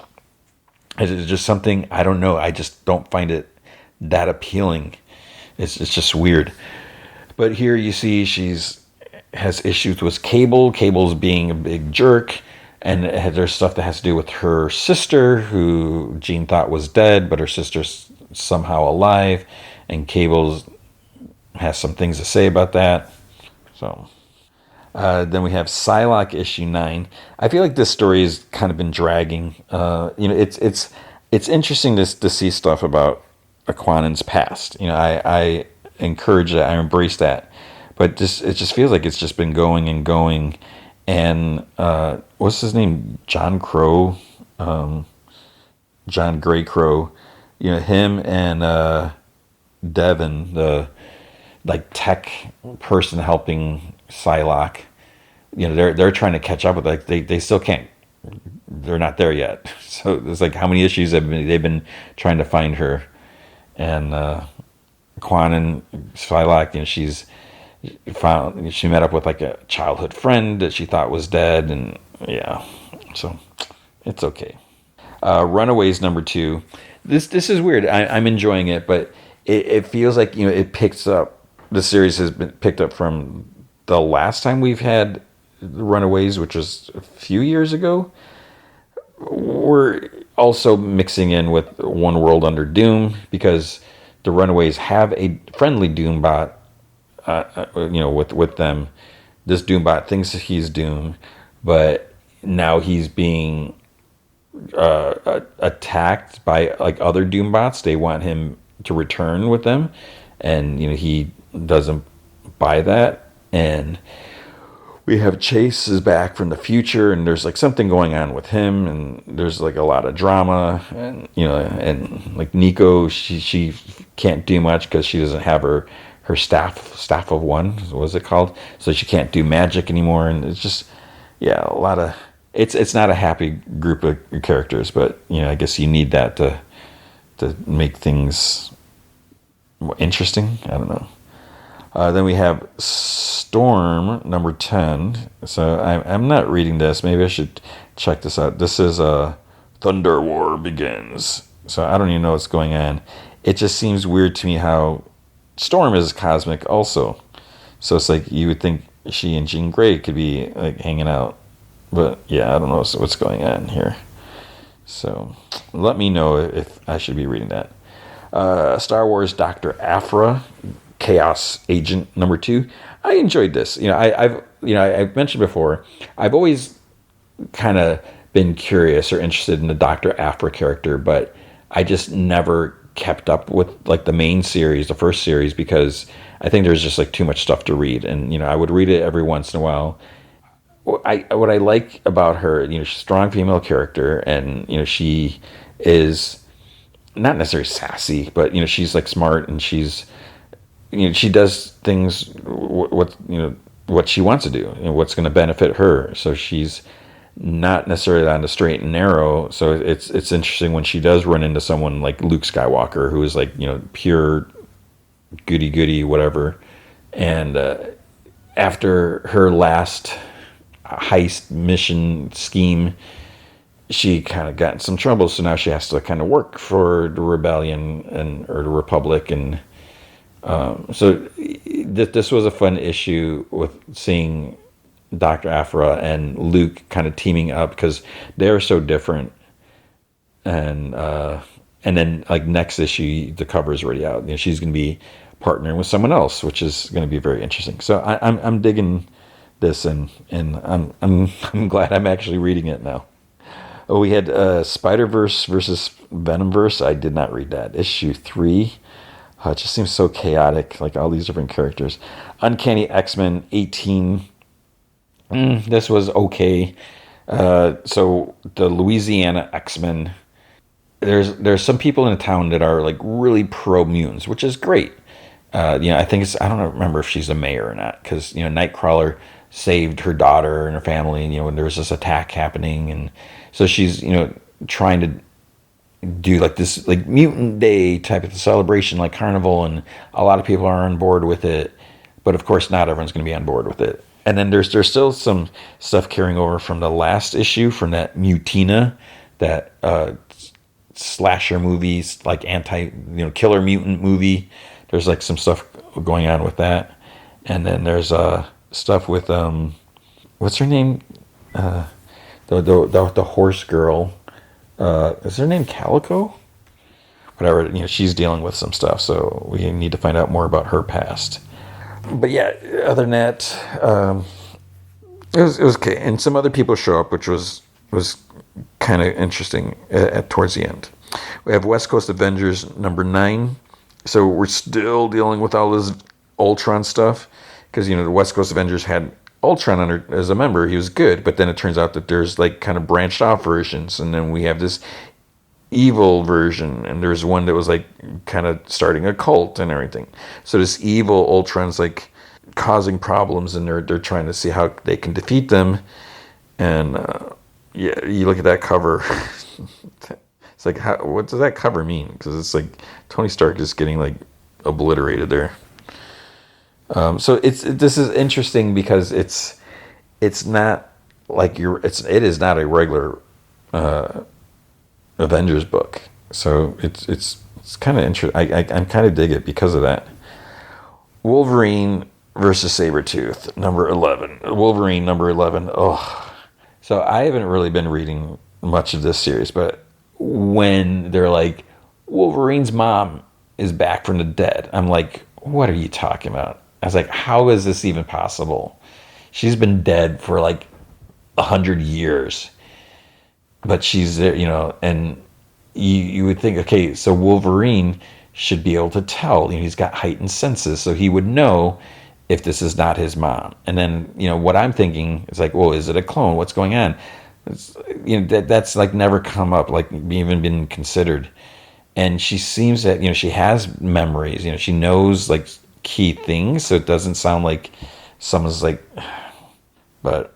It's just something, I don't know. I just don't find it that appealing. It's just weird. But here you see she's has issues with Cable. Cable's being a big jerk, and there's stuff that has to do with her sister, who Jean thought was dead, but her sister's somehow alive, and Cable's has some things to say about that. So then we have Psylocke issue 9. I feel like this story has kind of been dragging. It's interesting to see stuff about Aquanan's past. I encourage that. I embrace that. But it just feels like it's just been going and going. And what's his name? John Crow, John Gray Crow. Him and Devin, the like tech person helping Psylocke. They're trying to catch up with, like, they still can't. They're not there yet. So it's like, how many issues they've been trying to find her, and Quan Psylocke, she met up with like a childhood friend that she thought was dead, and yeah, so it's okay. Runaways number 2. This is weird. I'm enjoying it, but it feels like it picks up. The series has been picked up from the last time we've had Runaways, which was a few years ago. We're also mixing in with One World Under Doom, because the Runaways have a friendly Doombot, with them. This Doombot thinks he's Doom, but now he's being attacked by like other Doombots. They want him to return with them, and he doesn't buy that. And we have Chase is back from the future, and there's like something going on with him, and there's like a lot of drama, and and like Nico, she can't do much because she doesn't have her staff of one, what was it called? So she can't do magic anymore, and it's just a lot of it's not a happy group of characters, but I guess you need that to make things more interesting. I don't know. Then we have Storm number 10. So I'm not reading this. Maybe I should check this out. This is Thunder War Begins. So I don't even know what's going on. It just seems weird to me how Storm is cosmic also. So it's like you would think she and Jean Grey could be like hanging out. But yeah, I don't know what's going on here. So let me know if I should be reading that. Star Wars Dr. Aphra, Chaos Agent number 2. I enjoyed this. I've mentioned before, I've always kind of been curious or interested in the Dr. Aphra character, but I just never kept up with like the main series, the first series, because I think there's just like too much stuff to read, and I would read it every once in a while. What I like about her, she's a strong female character, and she is not necessarily sassy, but she's like smart, and she's she does things what she wants to do and what's going to benefit her. So she's not necessarily on the straight and narrow. So it's interesting when she does run into someone like Luke Skywalker, who is like pure goody whatever, and after her last heist mission scheme, she kind of got in some trouble. So now she has to kind of work for the rebellion or the Republic, and so this was a fun issue with seeing Dr. Aphra and Luke kind of teaming up, because they're so different. And then like next issue, the cover is already out. She's going to be partnering with someone else, which is going to be very interesting. So I'm digging this, and I'm glad I'm actually reading it now. Oh, we had Spider-Verse versus Venomverse. I did not read that. Issue 3. It just seems so chaotic, like all these different characters. Uncanny X-Men 18. This was okay. So the Louisiana X-Men. There's some people in the town that are like really pro mutants, which is great. I think I don't remember if she's a mayor or not, because Nightcrawler saved her daughter and her family. When there was this attack happening, and so she's trying to do like this like mutant day type of celebration, like carnival, and a lot of people are on board with it, but of course not everyone's going to be on board with it. And then there's still some stuff carrying over from the last issue, from that Mutina that slasher movies, like killer mutant movie. There's like some stuff going on with that, and then there's stuff with what's her name? The horse girl. Is her name Calico? Whatever. She's dealing with some stuff, so we need to find out more about her past. But yeah, other than that, it was okay. And some other people show up, which was kind of interesting towards the end. We have West Coast Avengers #9. So we're still dealing with all this Ultron stuff because the West Coast Avengers had Ultron as a member. He was good, but then it turns out that there's like kind of branched off versions, and then we have this evil version, and there's one that was like kind of starting a cult and everything. So this evil Ultron's like causing problems, and they're trying to see how they can defeat them. And yeah, you look at that cover. It's like, what does that cover mean? Because it's like Tony Stark just getting like obliterated there. So this is interesting because it's not like it is not a regular Avengers book. So it's kind of interesting. I'm kind of dig it because of that. Wolverine versus Sabretooth, number 11. Wolverine, number 11. Oh, so I haven't really been reading much of this series, but when they're like, Wolverine's mom is back from the dead, I'm like, what are you talking about? I was like, how is this even possible? She's been dead for like 100 years, but she's there, and you would think, okay, so Wolverine should be able to tell, he's got heightened senses, so he would know if this is not his mom. And then, what I'm thinking is like, well, is it a clone? What's going on? That's like never come up, like even been considered. And she seems that she has memories. She knows like key things, so it doesn't sound like someone's like. But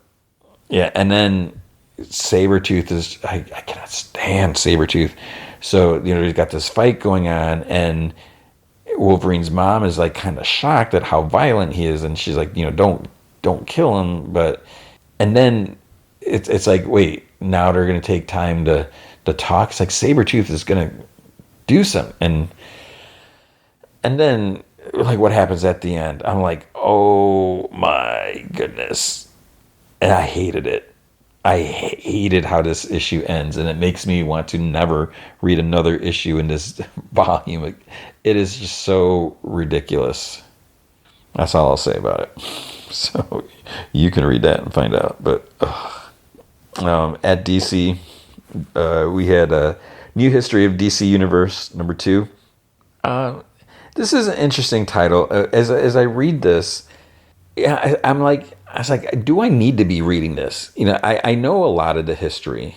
yeah, and then Sabretooth is I cannot stand Sabretooth. So he's got this fight going on, and Wolverine's mom is like kind of shocked at how violent he is, and she's like, don't kill him. And then it's like, wait, now they're going to take time to talk. It's like Sabretooth is going to do something. And then, like, what happens at the end? I'm like, oh my goodness. And I hated it. I hated how this issue ends, and it makes me want to never read another issue in this volume. It is just so ridiculous. That's all I'll say about it. So you can read that and find out. But at DC, we had a New History of DC Universe #2. This is an interesting title. As I read this, yeah, I was like, do I need to be reading this? I know a lot of the history,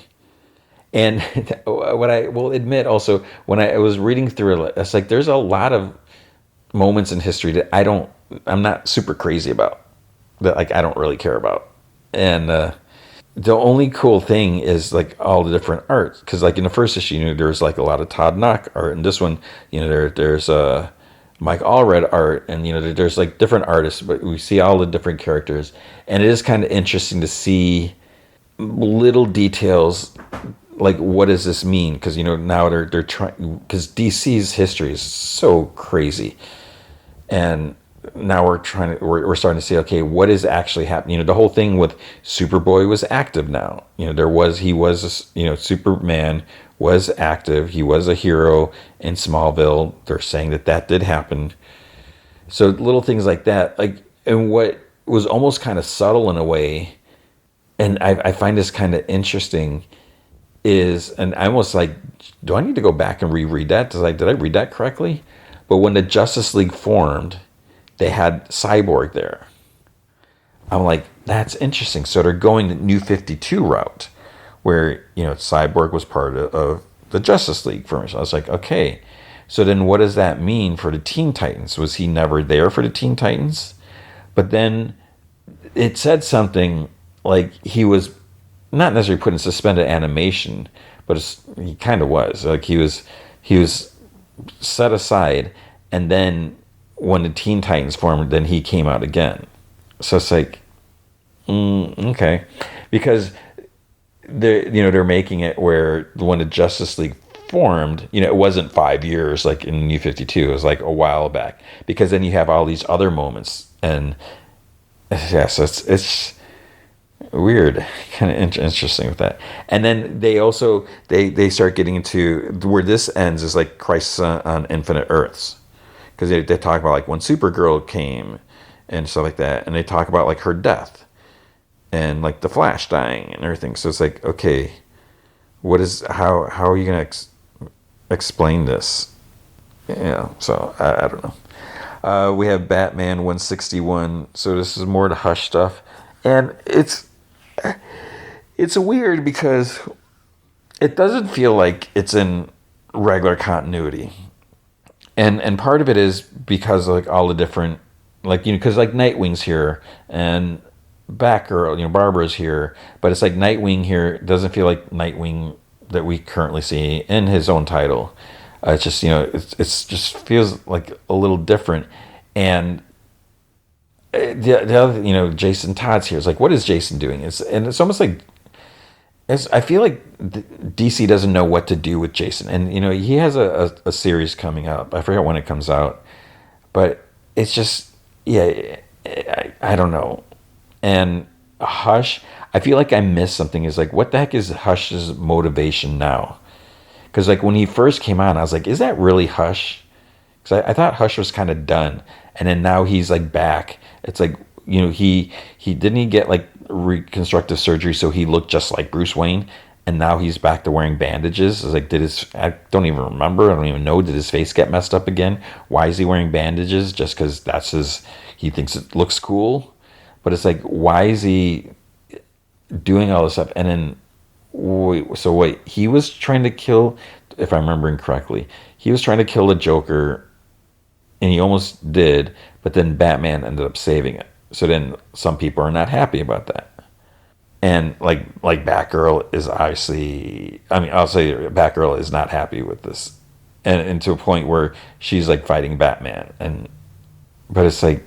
and what I will admit also, when I was reading through it, it's like there's a lot of moments in history that I'm not super crazy about, that like I don't really care about, and the only cool thing is like all the different art, because like in the first issue, there's like a lot of Todd Knock art, and this one, there's Mike Allred art, and there's like different artists, but we see all the different characters, and it is kind of interesting to see little details, like what does this mean? Because now they're trying, because DC's history is so crazy, and now we're starting to see, okay, what is actually happening? The whole thing with Superboy was active now. Superman was active. He was a hero in Smallville. They're saying that did happen. So little things like that, like, and what was almost kind of subtle in a way, and I find this kind of interesting, is, and I almost like, do I need to go back and reread that? Did I read that correctly? But when the Justice League formed, they had Cyborg there. I'm like, that's interesting. So they're going the New 52 route, where Cyborg was part of the Justice League first. I was like, okay, so then what does that mean for the Teen Titans? Was he never there for the Teen Titans? But then it said something like he was not necessarily put in suspended animation, but he kind of was. Like he was set aside, and then when the Teen Titans formed, then he came out again. So it's like, okay, because they're making it where when the Justice League formed, it wasn't 5 years like in New 52. It was like a while back, because then you have all these other moments, and yeah, so it's weird, kind of interesting with that. And then they also they start getting into where this ends is like Crisis on Infinite Earths, because they talk about like when Supergirl came and stuff like that, and they talk about like her death and like the Flash dying and everything. So it's like, okay, how are you gonna explain this? So I don't know. We have Batman 161. So this is more the Hush stuff, and it's weird because it doesn't feel like it's in regular continuity, and part of it is because like all the different, like, because like Nightwing's here and Batgirl, Barbara's here, but it's like Nightwing here doesn't feel like Nightwing that we currently see in his own title. It's just, it's just feels like a little different. And the other, Jason Todd's here. It's like, what is Jason doing? It's almost like, I feel like DC doesn't know what to do with Jason. And, he has a series coming up. I forget when it comes out. But it's just, yeah, I don't know. And Hush, I feel like I missed something. Is like, what the heck is Hush's motivation now? Because like when he first came on, I was like, is that really Hush? Because I thought Hush was kind of done, and then now he's like back. It's like, he didn't he get like reconstructive surgery, so he looked just like Bruce Wayne, and now he's back to wearing bandages. It's like, I don't even remember. I don't even know. Did his face get messed up again? Why is he wearing bandages? Just because he thinks it looks cool? But it's like, why is he doing all this stuff? And then, wait, he was trying to kill, if I'm remembering correctly, he was trying to kill the Joker, and he almost did, but then Batman ended up saving it. So then some people are not happy about that. And like Batgirl is obviously, I'll say Batgirl is not happy with this. And to a point where she's like fighting Batman. But it's like,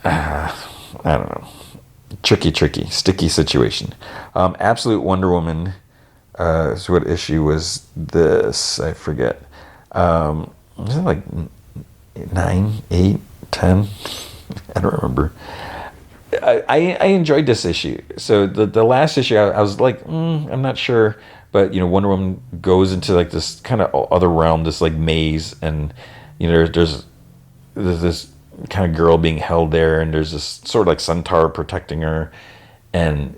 I don't know. Tricky, sticky situation. Absolute Wonder Woman. So what issue was this? I forget. Was it like 9, 8, 10? I don't remember. I enjoyed this issue. So the last issue, I was like, I'm not sure. But, Wonder Woman goes into like this kind of other realm, this like maze. And, there's this kind of girl being held there, and there's this sort of like centaur protecting her, and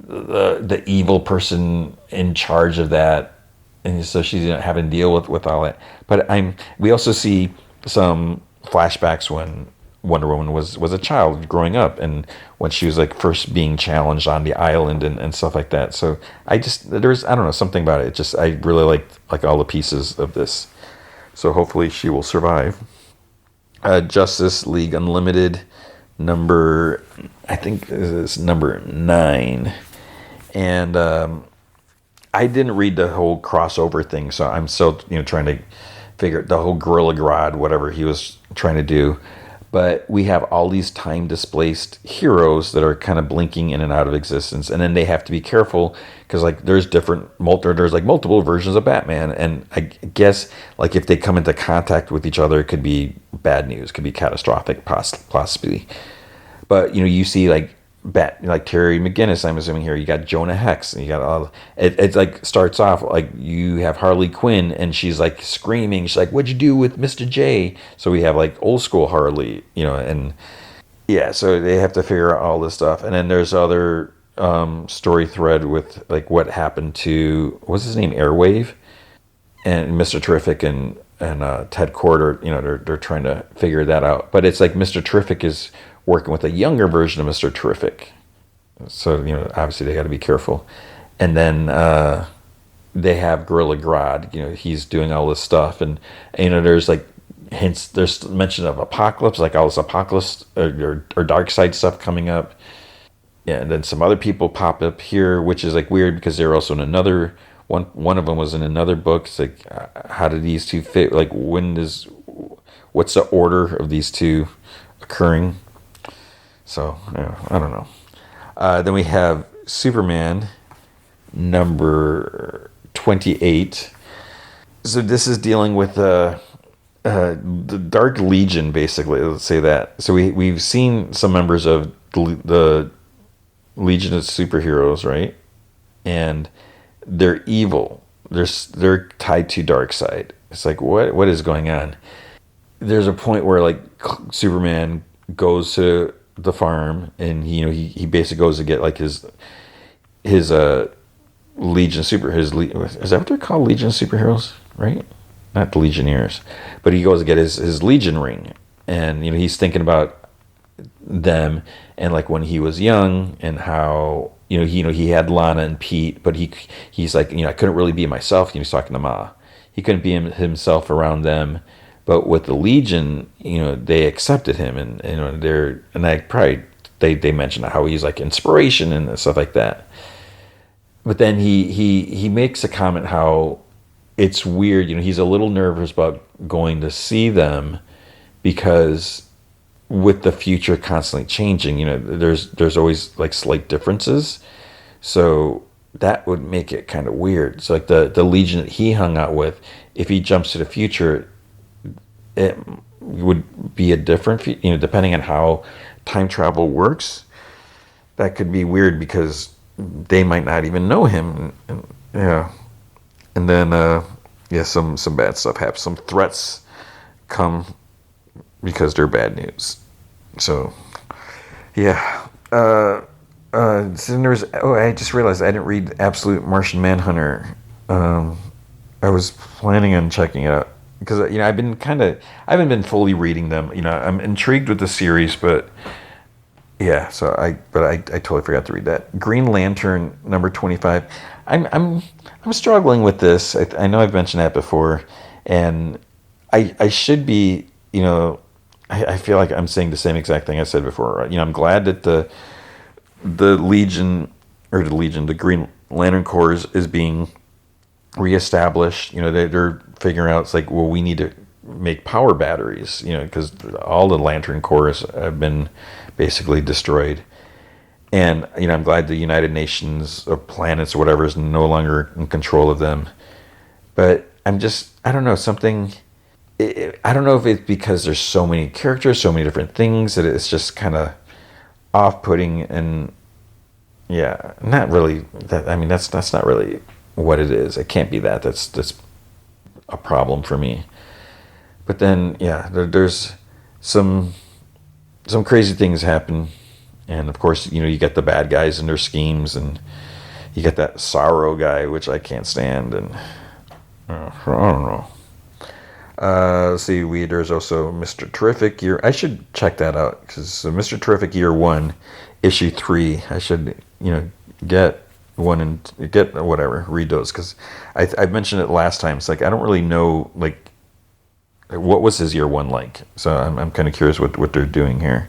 the evil person in charge of that, and so she's having to deal with all that. But we also see some flashbacks when Wonder Woman was a child growing up, and when she was like first being challenged on the island and stuff like that. So I don't know, something about it. I really like all the pieces of this. So hopefully she will survive. Justice League Unlimited number, I think is number 9, and I didn't read the whole crossover thing, so I'm still trying to figure the whole Gorilla Grodd, whatever he was trying to do. But we have all these time displaced heroes that are kind of blinking in and out of existence, and then they have to be careful because like there's like multiple versions of Batman, and I guess like if they come into contact with each other, it could be bad news, could be catastrophic, possibly. But you see like Terry McGinnis, I'm assuming here. You got Jonah Hex, and you got all. It like starts off like you have Harley Quinn, and she's like screaming. She's like, "What'd you do with Mr. J?" So we have like old school Harley, and yeah. So they have to figure out all this stuff, and then there's other story thread with like what happened to, what's his name, Airwave, and Mr. Terrific and Ted Cord they're trying to figure that out. But it's like Mr. Terrific is working with a younger version of Mr. Terrific. So, obviously they got to be careful. And then they have Gorilla Grodd, he's doing all this stuff. And there's like hints, there's mention of Apocalypse, like all this Apocalypse or Dark Side stuff coming up. Yeah, and then some other people pop up here, which is like weird because they're also in another one. One of them was in another book. It's like, how do these two fit? Like, what's the order of these two occurring? So, I don't know. Then we have Superman number 28. So this is dealing with the Dark Legion, basically. Let's say that. So we've seen some members of the Legion of Superheroes, right? And they're evil. They're tied to dark side. It's like what is going on? There's a point where like Superman goes to the farm and he basically goes to get like his Legion of Super his is that what they're called, Legion of Superheroes, right? Not the Legionnaires, but he goes to get his Legion ring, and he's thinking about them and like when he was young and how he had Lana and Pete, but he's like I couldn't really be myself. He's talking to Ma. He couldn't be himself around them, but with the Legion, they accepted him, and I probably they mentioned how he's like inspiration and stuff like that. But then he makes a comment how it's weird. He's a little nervous about going to see them because with the future constantly changing, there's always like slight differences. So that would make it kind of weird. So like the Legion that he hung out with, if he jumps to the future, it would be a different, depending on how time travel works. That could be weird because they might not even know him. Yeah. And then, some bad stuff happens. Some threats come because they're bad news. So, yeah. I just realized I didn't read Absolute Martian Manhunter. I was planning on checking it out because I haven't been fully reading them. I'm intrigued with the series, but yeah. So I totally forgot to read that. Green Lantern #25. I'm struggling with this. I know I've mentioned that before, and I should be. I feel like I'm saying the same exact thing I said before. Right? I'm glad that the Green Lantern Corps is being reestablished. They're figuring out, it's like, well, we need to make power batteries, because all the Lantern Corps have been basically destroyed. And, I'm glad the United Nations or planets or whatever is no longer in control of them. But I don't know, I don't know if it's because there's so many characters, so many different things, that it's just kind of off-putting, and yeah, not really that. I mean, that's not really what it is. It can't be that. That's a problem for me. But then, yeah, there's some crazy things happen, and of course, you get the bad guys and their schemes, and you get that Sorrow guy, which I can't stand, and I don't know. Let's see, there's also Mr. Terrific Year. I should check that out, because Mr. Terrific Year 1, Issue 3. I should, get one and get whatever, read those, because I mentioned it last time. It's like I don't really know, like, what was his Year 1 like. So I'm kind of curious what they're doing here.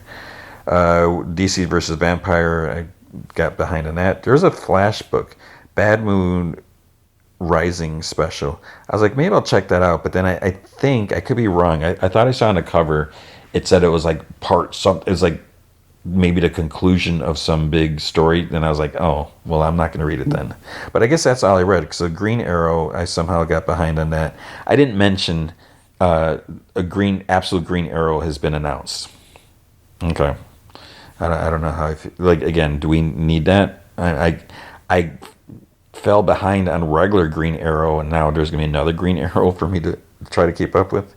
DC versus Vampire, I got behind on that. There's a Flash book, Bad Moon Rising special. I was like, maybe I'll check that out, but then I think I could be wrong. I thought I saw on the cover it said it was like it was like maybe the conclusion of some big story. Then I was like, oh well, I'm not going to read it then. But I guess that's all I read. So Green Arrow, I somehow got behind on that. I didn't mention Absolute Green Arrow has been announced. Okay, I don't know how I feel. Like, again, do we need that? I fell behind on regular Green Arrow, and now there's going to be another Green Arrow for me to try to keep up with.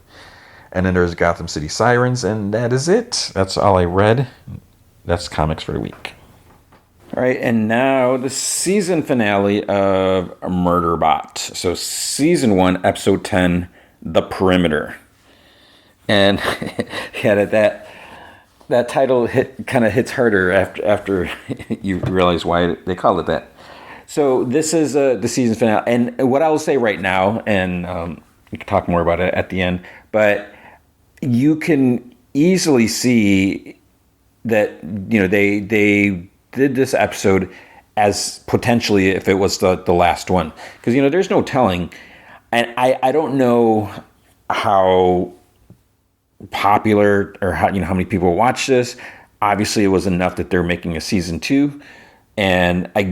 And then there's Gotham City Sirens, and that is it. That's all I read. That's comics for the week. All right, and now the season finale of Murderbot. So season 1, episode 10, The Perimeter. And yeah, that title kind of hits harder after you realize why they call it that. So this is the season finale, and what I will say right now, and we can talk more about it at the end, but you can easily see that they did this episode as potentially if it was the last one, because there's no telling, and I don't know how popular or how many people watch this. Obviously, it was enough that they're making a season 2. And I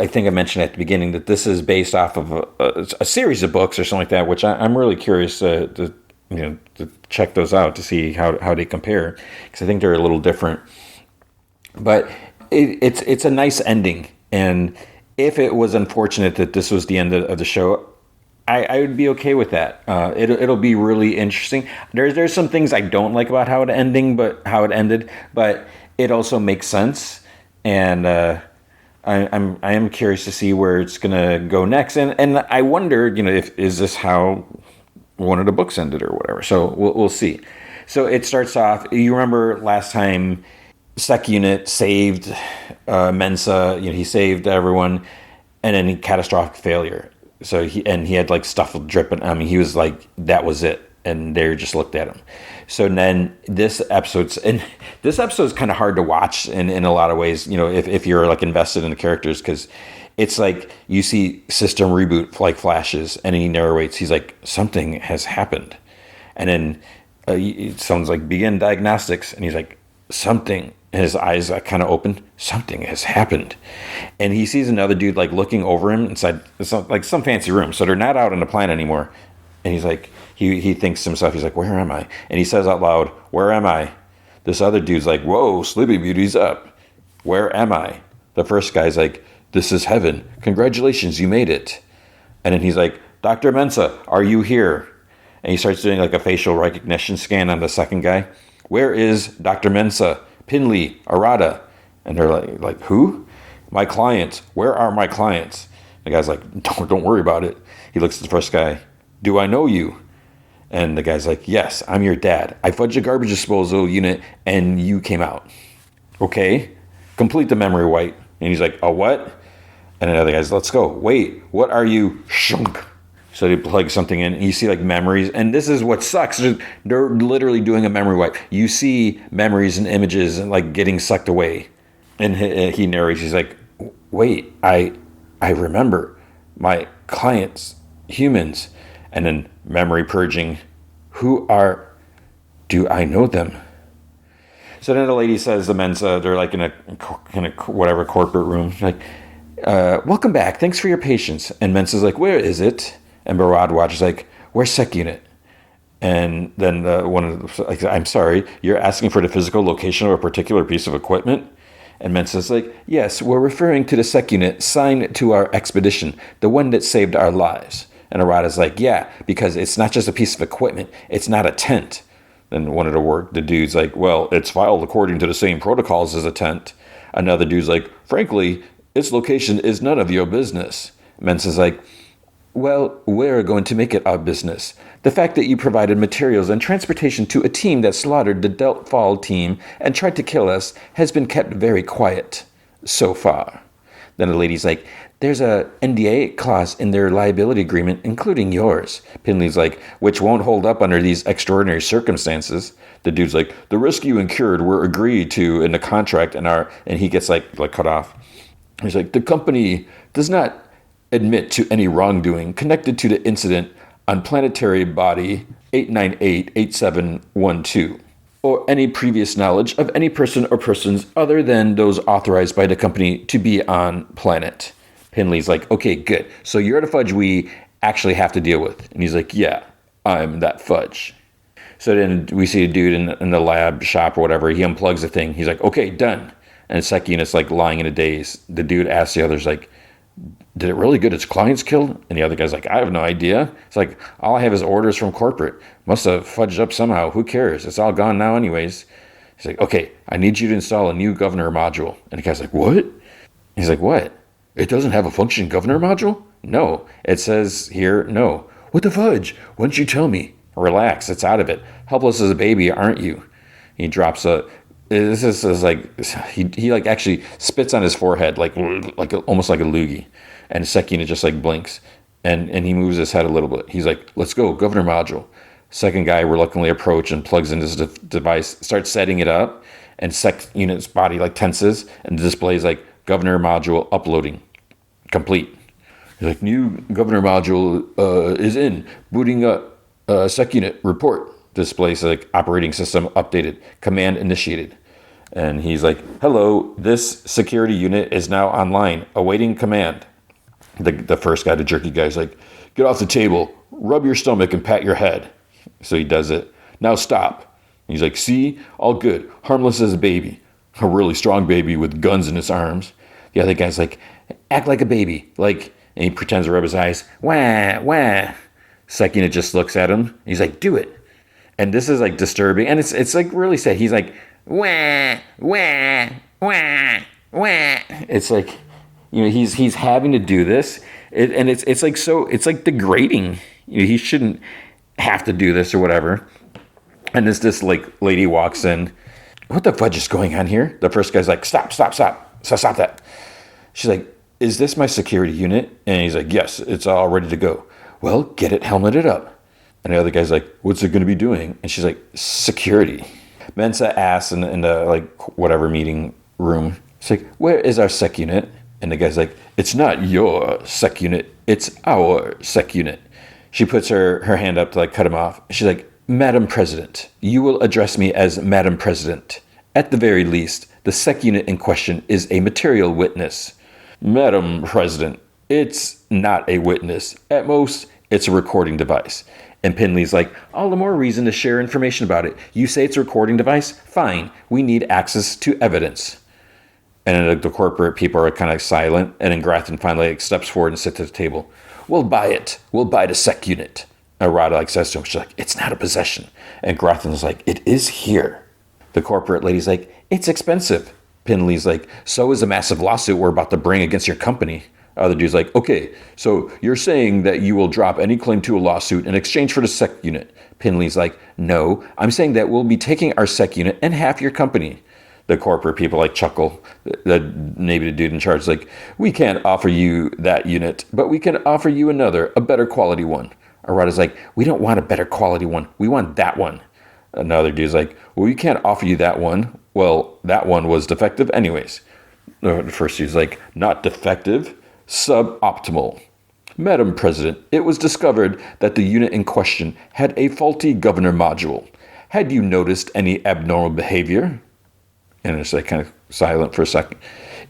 think I mentioned at the beginning that this is based off of a series of books or something like that, which I'm really curious to check those out to see how they compare, because I think they're a little different. But it's a nice ending, and if it was unfortunate that this was the end of the show, I would be okay with that. It'll be really interesting. There's some things I don't like about how it ended, but it also makes sense, and I am curious to see where it's gonna go next, and I wonder, if is this how one of the books ended or whatever. So we'll see. So it starts off. You remember last time, Sec Unit saved Mensa. He saved everyone, and then catastrophic failure. So he had like stuff dripping. I mean, he was like, that was it, and they just looked at him. So then this episode's kind of hard to watch in a lot of ways. If you're like invested in the characters, because it's like you see system reboot like flashes, and he narrates. He's like, something has happened, and then it sounds like begin diagnostics, and he's like, something. And his eyes kind of opened. Something has happened, and he sees another dude like looking over him inside some fancy room. So they're not out on the planet anymore. And he's like, he thinks to himself, he's like, where am I? And he says out loud, where am I? This other dude's like, whoa, Sleepy Beauty's up. Where am I? The first guy's like, this is heaven. Congratulations, you made it. And then he's like, Dr. Mensa, are you here? And he starts doing like a facial recognition scan on the second guy. Where is Dr. Mensa? Pinley, Arata. And they're like, who? My clients. Where are my clients? The guy's like, don't worry about it. He looks at the first guy. Do I know you? And the guy's like, yes, I'm your dad. I fudged a garbage disposal unit and you came out. Okay. Complete the memory wipe. And he's like, a what? And another guy's, let's go. Wait, what are you? Shunk. So they plug something in, and you see like memories. And this is what sucks. They're literally doing a memory wipe. You see memories and images and like getting sucked away. And he narrates, he's like, wait, I remember my clients, humans. And then memory purging. Do I know them? So then the lady says, the Mensa, they're like in a whatever corporate room. Like, welcome back. Thanks for your patience. And Mensa's like, where is it? And Baradwaj is like, where's Sec Unit? And then I'm sorry, you're asking for the physical location of a particular piece of equipment? And Mensa's like, yes, we're referring to the Sec Unit signed to our expedition, the one that saved our lives. And Arata's like, yeah, because it's not just a piece of equipment. It's not a tent. Then one of the dude's like, well, it's filed according to the same protocols as a tent. Another dude's like, frankly, its location is none of your business. Mensa's like, well, we're going to make it our business. The fact that you provided materials and transportation to a team that slaughtered the Delt Fall team and tried to kill us has been kept very quiet so far. Then the lady's like, there's a NDA clause in their liability agreement, including yours. Pinley's like, which won't hold up under these extraordinary circumstances. The dude's like, the risk you incurred were agreed to in the contract and he gets like cut off. He's like, the company does not admit to any wrongdoing connected to the incident on planetary body 8988712, or any previous knowledge of any person or persons other than those authorized by the company to be on planet. Pinley's like, okay, good. So you're the fudge we actually have to deal with. And he's like, yeah, I'm that fudge. So then we see a dude in the lab shop or whatever. He unplugs the thing. He's like, okay, done. And Sec Unit's like lying in a daze. The dude asks the others like, did it really get its clients killed? And the other guy's like, I have no idea. It's like, all I have is orders from corporate. Must have fudged up somehow. Who cares? It's all gone now anyways. He's like, okay, I need you to install a new governor module. And the guy's like, what? He's like, what? It doesn't have a functioning governor module? No. It says here, no. What the fudge? Why don't you tell me? Relax, it's out of it. Helpless as a baby, aren't you? He drops this is like, he like actually spits on his forehead, like almost like a loogie. And Sec Unit just like blinks. And he moves his head a little bit. He's like, let's go, governor module. Second guy reluctantly approaches and plugs into his device, starts setting it up. And Sec Unit's body like tenses. And the display is like, governor module uploading. Complete. He's like, new governor module is in. Booting up. Sec Unit report. Displays like operating system updated. Command initiated. And he's like, hello, this security unit is now online, awaiting command. The first guy, the jerky guy's like, get off the table, rub your stomach and pat your head. So he does it. Now stop. And he's like, see, all good, harmless as a baby. A really strong baby with guns in its arms. The other guy's like, act like a baby. Like, and he pretends to rub his eyes. Wah, wah. Second unit just looks at him. He's like, do it. And this is like disturbing. And it's like really sad. He's like, wah, wah, wah, wah. It's like, he's having to do this. And it's like, so it's like degrading. He shouldn't have to do this or whatever. And this like lady walks in. What the fudge is going on here? The first guy's like, stop that. She's like, is this my security unit? And he's like, yes, it's all ready to go. Well, get it helmeted up. And the other guy's like, what's it going to be doing? And she's like, security. Mensa asks in the like whatever meeting room, she's like, where is our sec unit? And the guy's like, it's not your sec unit, it's our sec unit. She puts her hand up to like cut him off. She's like, Madam President, you will address me as Madam President. At the very least, the sec unit in question is a material witness. Madam President, it's not a witness. At most, it's a recording device. And Pinley's like, all the more reason to share information about it. You say it's a recording device? Fine. We need access to evidence. And then the corporate people are kind of silent. And then Grafton finally steps forward and sits at the table. We'll buy it. We'll buy the sec unit. And Rada says to him, she's like, it's not a possession. And Grafton's like, it is here. The corporate lady's like, it's expensive. Pinley's like, so is a massive lawsuit we're about to bring against your company. Other dude's like, okay, so you're saying that you will drop any claim to a lawsuit in exchange for the sec unit. Pinley's like, no, I'm saying that we'll be taking our sec unit and half your company. The corporate people like chuckle. Maybe the dude in charge is like, we can't offer you that unit, but we can offer you another, a better quality one. Arata's like, we don't want a better quality one. We want that one. Another dude's like, well, we can't offer you that one. Well, that one was defective anyways. The first dude's like, not defective, suboptimal. Madam President, it was discovered that the unit in question had a faulty governor module. Had you noticed any abnormal behavior? And it's like kind of silent for a second.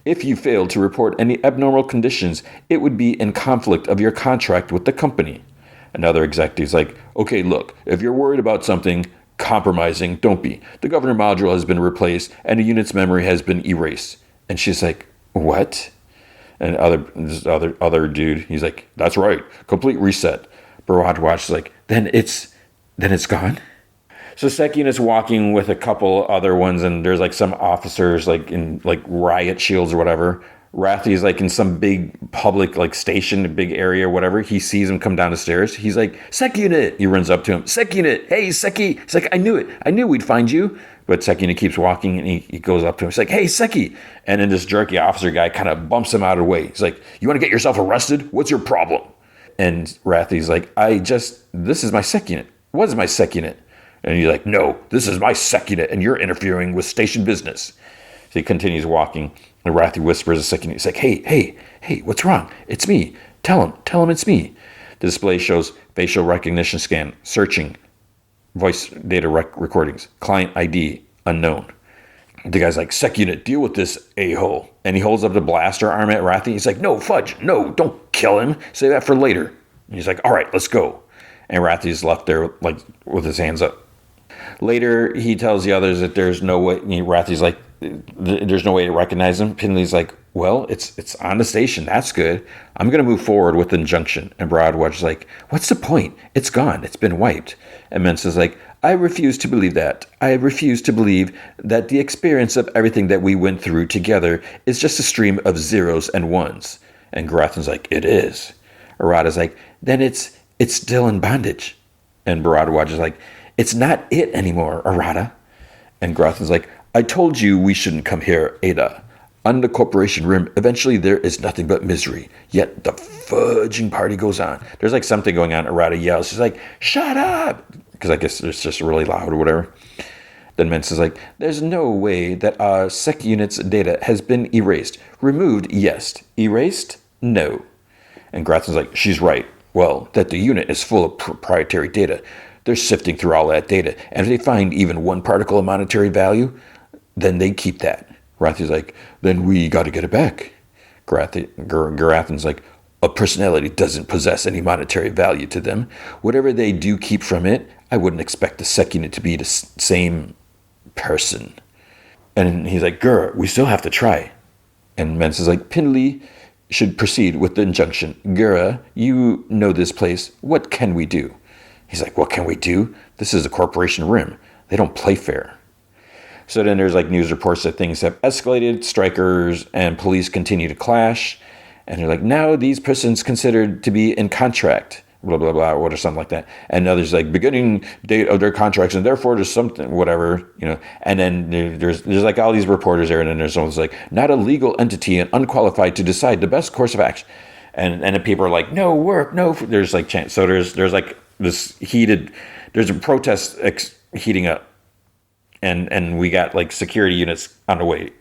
If you failed to report any abnormal conditions, it would be in conflict of your contract with the company. Another executive's like, okay, look, if you're worried about something compromising, don't be. The governor module has been replaced and the unit's memory has been erased. And she's like, what? And this other dude, he's like, that's right, complete reset. Baradwaj is like, then it's gone? So Sekian is walking with a couple other ones, and there's like some officers like in like riot shields or whatever. Rathi's like in some big public like station, a big area or whatever. He sees him come down the stairs. He's like, Sec Unit! He runs up to him. Sec Unit! Hey, Seki! He's like, I knew it. I knew we'd find you. But Sec Unit keeps walking, and he goes up to him. He's like, hey, Seki! And then this jerky officer guy kind of bumps him out of the way. He's like, you want to get yourself arrested? What's your problem? And Rathi's like, this is my Sec Unit. What is my Sec Unit? And he's like, no, this is my Sec Unit, and you're interfering with station business. So he continues walking, and Rathi whispers a second. He's like, hey, what's wrong? It's me. Tell him it's me. The display shows facial recognition scan, searching, voice data recordings, client ID, unknown. The guy's like, Sec Unit, deal with this a-hole. And he holds up the blaster arm at Rathi. He's like, no, fudge, no, don't kill him. Save that for later. And he's like, all right, let's go. And Rathi's left there like with his hands up. Later, he tells the others that there's no way. Rathi's like, there's no way to recognize him. Pinley's like, well, it's on the station. That's good. I'm going to move forward with the injunction. And Broadwatch's like, what's the point? It's gone. It's been wiped. And Mensa's like, I refuse to believe that. I refuse to believe that the experience of everything that we went through together is just a stream of zeros and ones. And Grafton's like, it is. Arata's like, then it's still in bondage. And Broadwatch is like, it's not it anymore, Arata. And Grafton's like, I told you we shouldn't come here, Ada. On the corporation rim, eventually there is nothing but misery. Yet the fudging party goes on. There's like something going on. Arata yells. She's like, shut up. Because I guess it's just really loud or whatever. Then Mensa's like, there's no way that our Sec Unit's data has been erased. Removed, yes. Erased? No. And Grafton's like, she's right. Well, that the unit is full of proprietary data. They're sifting through all that data. And if they find even one particle of monetary value, then they keep that. Rathi's like, then we got to get it back. Garathan's like, a personality doesn't possess any monetary value to them. Whatever they do keep from it, I wouldn't expect the second unit to be the same person. And he's like, Gur, we still have to try. And Mens is like, Pinley should proceed with the injunction. Gura, you know this place. What can we do? He's like, what can we do? This is a corporation rim. They don't play fair. So then there's like news reports that things have escalated. Strikers and police continue to clash. And they're like, now these persons considered to be in contract, blah, blah, blah, or something like that. And others like beginning date of their contracts, and therefore there's something, whatever, And then there's like all these reporters there, and then there's someone's like, not a legal entity and unqualified to decide the best course of action. And the people are like, no work, no. There's like chance. So there's like this there's a protest heating up, and we got like security units on the way.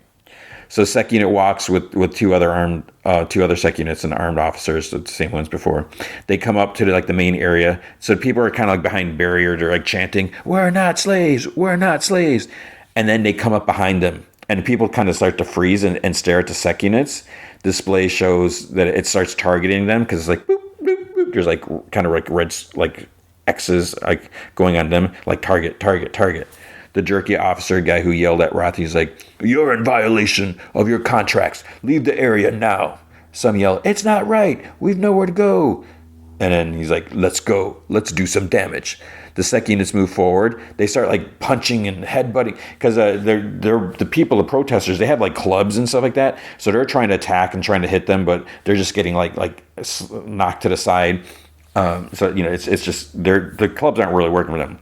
So Sec Unit walks with two other Sec Units and armed officers, the same ones before. They come up to the main area. So people are kind of like behind barrier. They're like chanting, "We're not slaves! We're not slaves!" And then they come up behind them, and people kind of start to freeze and stare at the Sec Units. Display shows that it starts targeting them because it's like boop, boop, boop. There's like kind of like red like X's like going on them, like target, target, target. The jerky officer guy who yelled at Roth, he's like, you're in violation of your contracts. Leave the area now. Some yell, it's not right. We've nowhere to go. And then he's like, let's go. Let's do some damage. The Sec Units move forward. They start like punching and headbutting because they're the people, the protesters, they have like clubs and stuff like that. So they're trying to attack and trying to hit them, but they're just getting like knocked to the side. So, it's just the clubs aren't really working with them.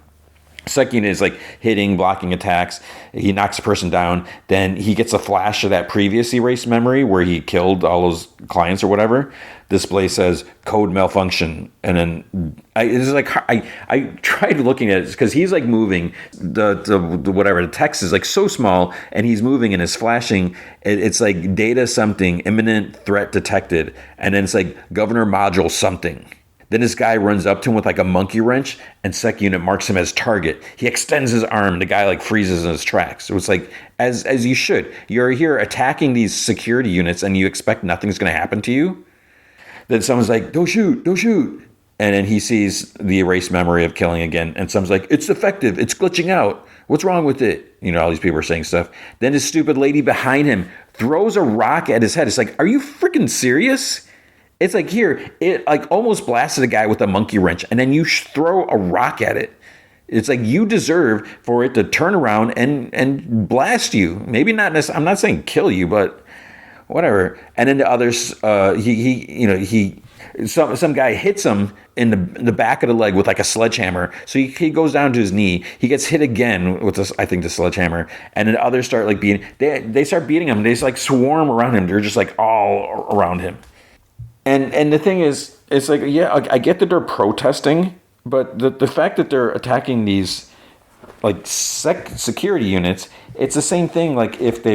Sec Unit is like hitting, blocking attacks. He knocks a person down. Then he gets a flash of that previous erased memory where he killed all those clients or whatever. Display says code malfunction. And then I tried looking at it because he's like moving the whatever. The text is like so small and he's moving and it's flashing. It's like data something, imminent threat detected. And then it's like governor module something. Then this guy runs up to him with like a monkey wrench and Sec Unit marks him as target. He extends his arm and the guy like freezes in his tracks. So it's like, as you should. You're here attacking these security units and you expect nothing's going to happen to you. Then someone's like, don't shoot, don't shoot. And then he sees the erased memory of killing again. And someone's like, it's defective, it's glitching out. What's wrong with it? All these people are saying stuff. Then this stupid lady behind him throws a rock at his head. It's like, are you freaking serious? It's like here, it like almost blasted a guy with a monkey wrench, and then you throw a rock at it. It's like you deserve for it to turn around and blast you. Maybe not necessarily, I'm not saying kill you, but whatever. And then the others, some guy hits him in the back of the leg with like a sledgehammer. So he goes down to his knee. He gets hit again with this, I think, the sledgehammer. And then others start like beating. They start beating him. They just like swarm around him. They're just like all around him. And the thing is, it's like, yeah, I get that they're protesting, but the fact that they're attacking these like security units, it's the same thing. Like if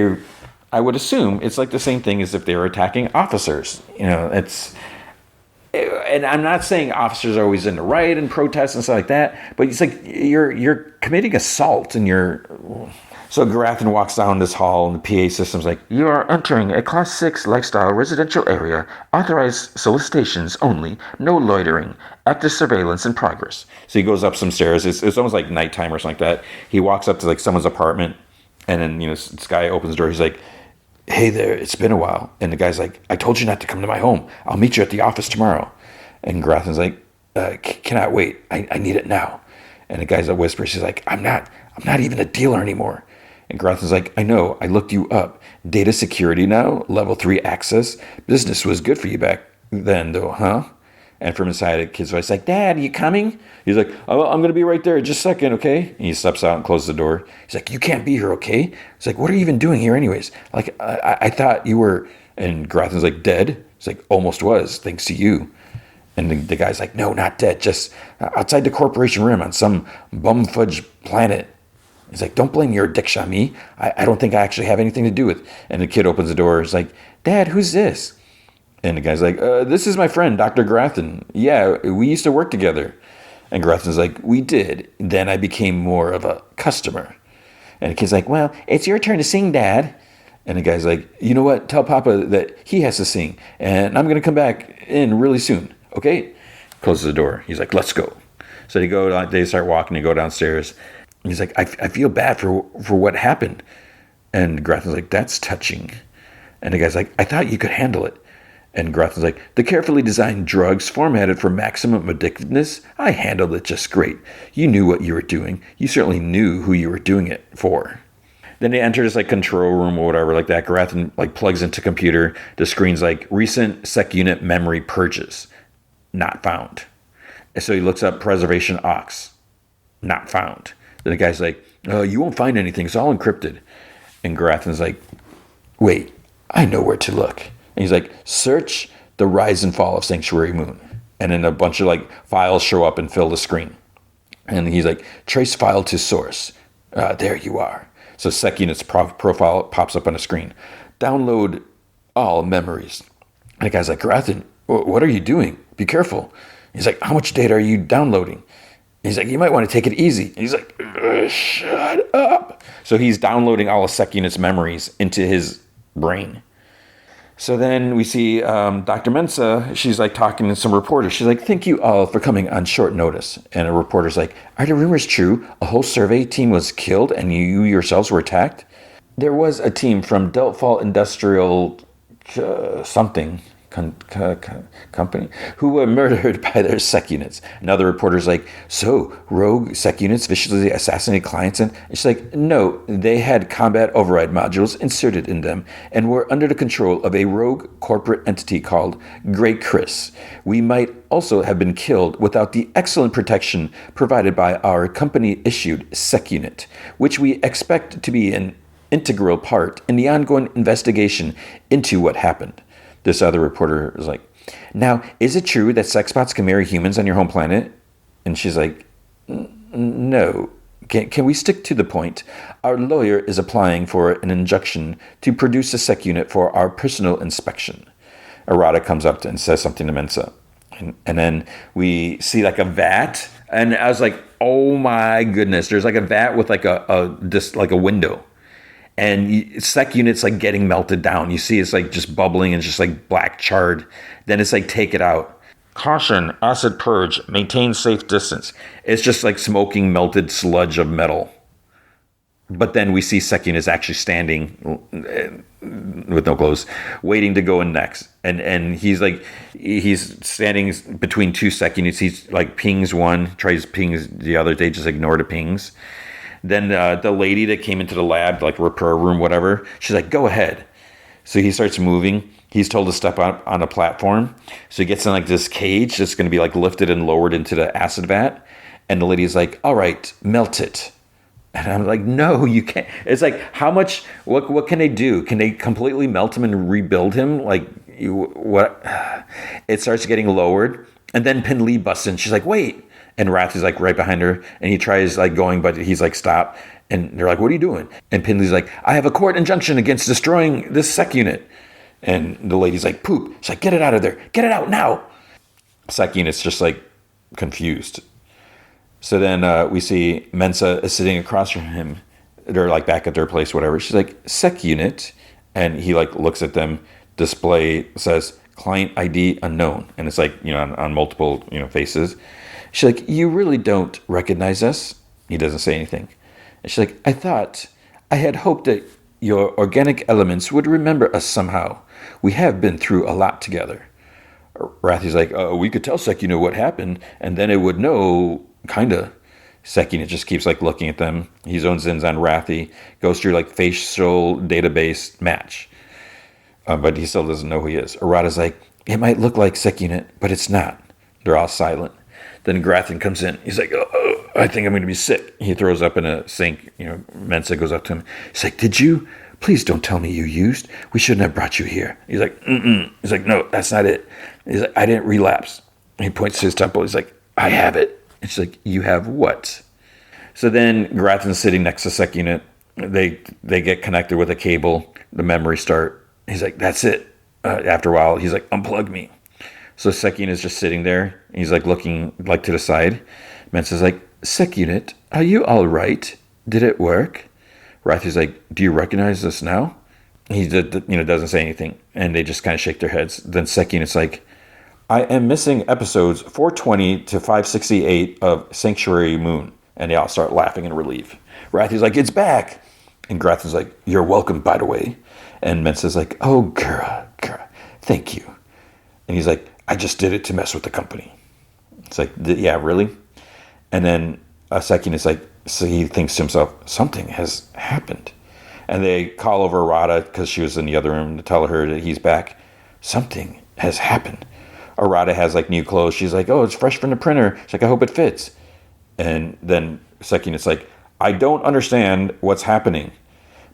I would assume it's like the same thing as if they were attacking officers. And I'm not saying officers are always in the right and protests and stuff like that, but it's like you're committing assault and you're. So Garathan walks down this hall and the PA system's like, you are entering a Class 6 lifestyle residential area. Authorized solicitations only. No loitering. Active surveillance in progress. So he goes up some stairs. It's almost like nighttime or something like that. He walks up to like someone's apartment and then, this guy opens the door. He's like, hey there, it's been a while. And the guy's like, I told you not to come to my home. I'll meet you at the office tomorrow. And Garathan's like, cannot wait. I need it now. And the guy's a whisper. She's like, I'm not even a dealer anymore. And Garathan's like, I know, I looked you up. Data security now, level 3 access. Business was good for you back then, though, huh? And from inside, a kid's voice like, Dad, are you coming? He's like, oh, I'm going to be right there in just a second, okay? And he steps out and closes the door. He's like, you can't be here, okay? He's like, what are you even doing here anyways? Like, I thought you were... And Garathan's like, dead? He's like, almost was, thanks to you. And the guy's like, no, not dead, just outside the corporation rim on some bum-fudge planet. He's like, don't blame your addiction on me. I don't think I actually have anything to do with it. And the kid opens the door. He's like, Dad, who's this? And the guy's like, this is my friend, Dr. Garathan. Yeah, we used to work together. And Garathan's like, we did. Then I became more of a customer. And the kid's like, well, it's your turn to sing, Dad. And the guy's like, you know what? Tell Papa that he has to sing. And I'm going to come back in really soon. Okay? Closes the door. He's like, let's go. So they start walking. They go downstairs. He's like, I feel bad for what happened. And Grafton's like, that's touching. And the guy's like, I thought you could handle it. And Grafton's like, the carefully designed drugs formatted for maximum addictiveness, I handled it just great. You knew what you were doing. You certainly knew who you were doing it for. Then they enter this like control room or whatever like that. Grafton like plugs into computer. The screen's like recent sec unit memory purges. Not found. And so he looks up preservation aux. Not found. Then the guy's like, you won't find anything. It's all encrypted. And Grafton's like, wait, I know where to look. And he's like, search the rise and fall of Sanctuary Moon. And then a bunch of like files show up and fill the screen. And he's like, trace file to source. There you are. So sec unit's profile pops up on the screen. Download all memories. And the guy's like, Grafton, what are you doing? Be careful. He's like, how much data are you downloading? He's like, you might want to take it easy. And he's like, shut up. So he's downloading all of sec unit's memories into his brain. So then we see Dr. Mensah. She's like talking to some reporters. She's like, thank you all for coming on short notice. And a reporter's like, are the rumors true? A whole survey team was killed and you yourselves were attacked? There was a team from Delphi Industrial something company who were murdered by their sec units. Another reporter's like, so rogue sec units viciously assassinated clients? And she's like, no, they had combat override modules inserted in them and were under the control of a rogue corporate entity called Grey Chris. We might also have been killed without the excellent protection provided by our company issued sec unit, which we expect to be an integral part in the ongoing investigation into what happened. This other reporter is like, now, is it true that sex bots can marry humans on your home planet? And she's like, no. Can we stick to the point? Our lawyer is applying for an injunction to produce a sec unit for our personal inspection. Errata comes up and says something to Mensah. And then we see like a vat. And I was like, oh my goodness. There's like a vat with like a window. And sec unit's like getting melted down. You see it's like just bubbling and just like black charred. Then it's like, take it out. Caution, acid purge, maintain safe distance. It's just like smoking melted sludge of metal. But then we see sec unit's actually standing with no clothes, waiting to go in next. And he's standing between two sec units. He's like pings one, tries pings the other. They just ignore the pings. Then the lady that came into the lab, like repair room, whatever, she's like, go ahead. So he starts moving. He's told to step up on a platform. So he gets in like this cage that's going to be like lifted and lowered into the acid vat. And the lady's like, all right, melt it. And I'm like, no, you can't. It's like, how much, what can they do? Can they completely melt him and rebuild him? Like, what? It starts getting lowered. And then Pin Lee busts in. She's like, wait. And Rath is like right behind her, and he tries like going, but he's like, stop. And they're like, what are you doing? And Pinley's like, I have a court injunction against destroying this sec unit. And the lady's like, poop. She's like, get it out of there. Get it out now. Sec unit's just like confused. So then we see Mensah is sitting across from him. They're like back at their place, whatever. She's like, sec unit. And he like looks at them. Display says client ID unknown. And it's like, on multiple, faces. She's like, you really don't recognize us? He doesn't say anything. And she's like, I had hoped that your organic elements would remember us somehow. We have been through a lot together. Rathy's like, we could tell Sec Unit what happened, and then it would know, kinda. Sec Unit just keeps like looking at them. He zones in on Rathy, goes through like facial database match. But he still doesn't know who he is. Arata's like, it might look like Sec Unit, but it's not. They're all silent. Then Grafton comes in. He's like, I think I'm going to be sick. He throws up in a sink. Mensah goes up to him. He's like, did you? Please don't tell me you used. We shouldn't have brought you here. He's like, He's like, no, that's not it. He's like, I didn't relapse. He points to his temple. He's like, I have it. And she's like, you have what? So then Grafton's sitting next to Sec Unit. They get connected with a cable. The memories start. He's like, that's it. After a while, he's like, unplug me. So Sec Unit is just sitting there. He's like looking like to the side. Mensah's like, Sec Unit, are you all right? Did it work? Rathy's like, do you recognize this now? He doesn't say anything, and they just kind of shake their heads. Then Sec Unit's like, I am missing episodes 420 to 568 of Sanctuary Moon. And they all start laughing in relief. Rathy's like, it's back. And Grathen's like, you're welcome, by the way. And Mensa's like, oh, Gura, thank you. And he's like, I just did it to mess with the company. It's like, yeah, really? And then a second, it's like, so he thinks to himself, something has happened. And they call over Arata, because she was in the other room, to tell her that he's back. Something has happened. Arata has like new clothes. She's like, oh, it's fresh from the printer. She's like, I hope it fits. And then second, it's like, I don't understand what's happening.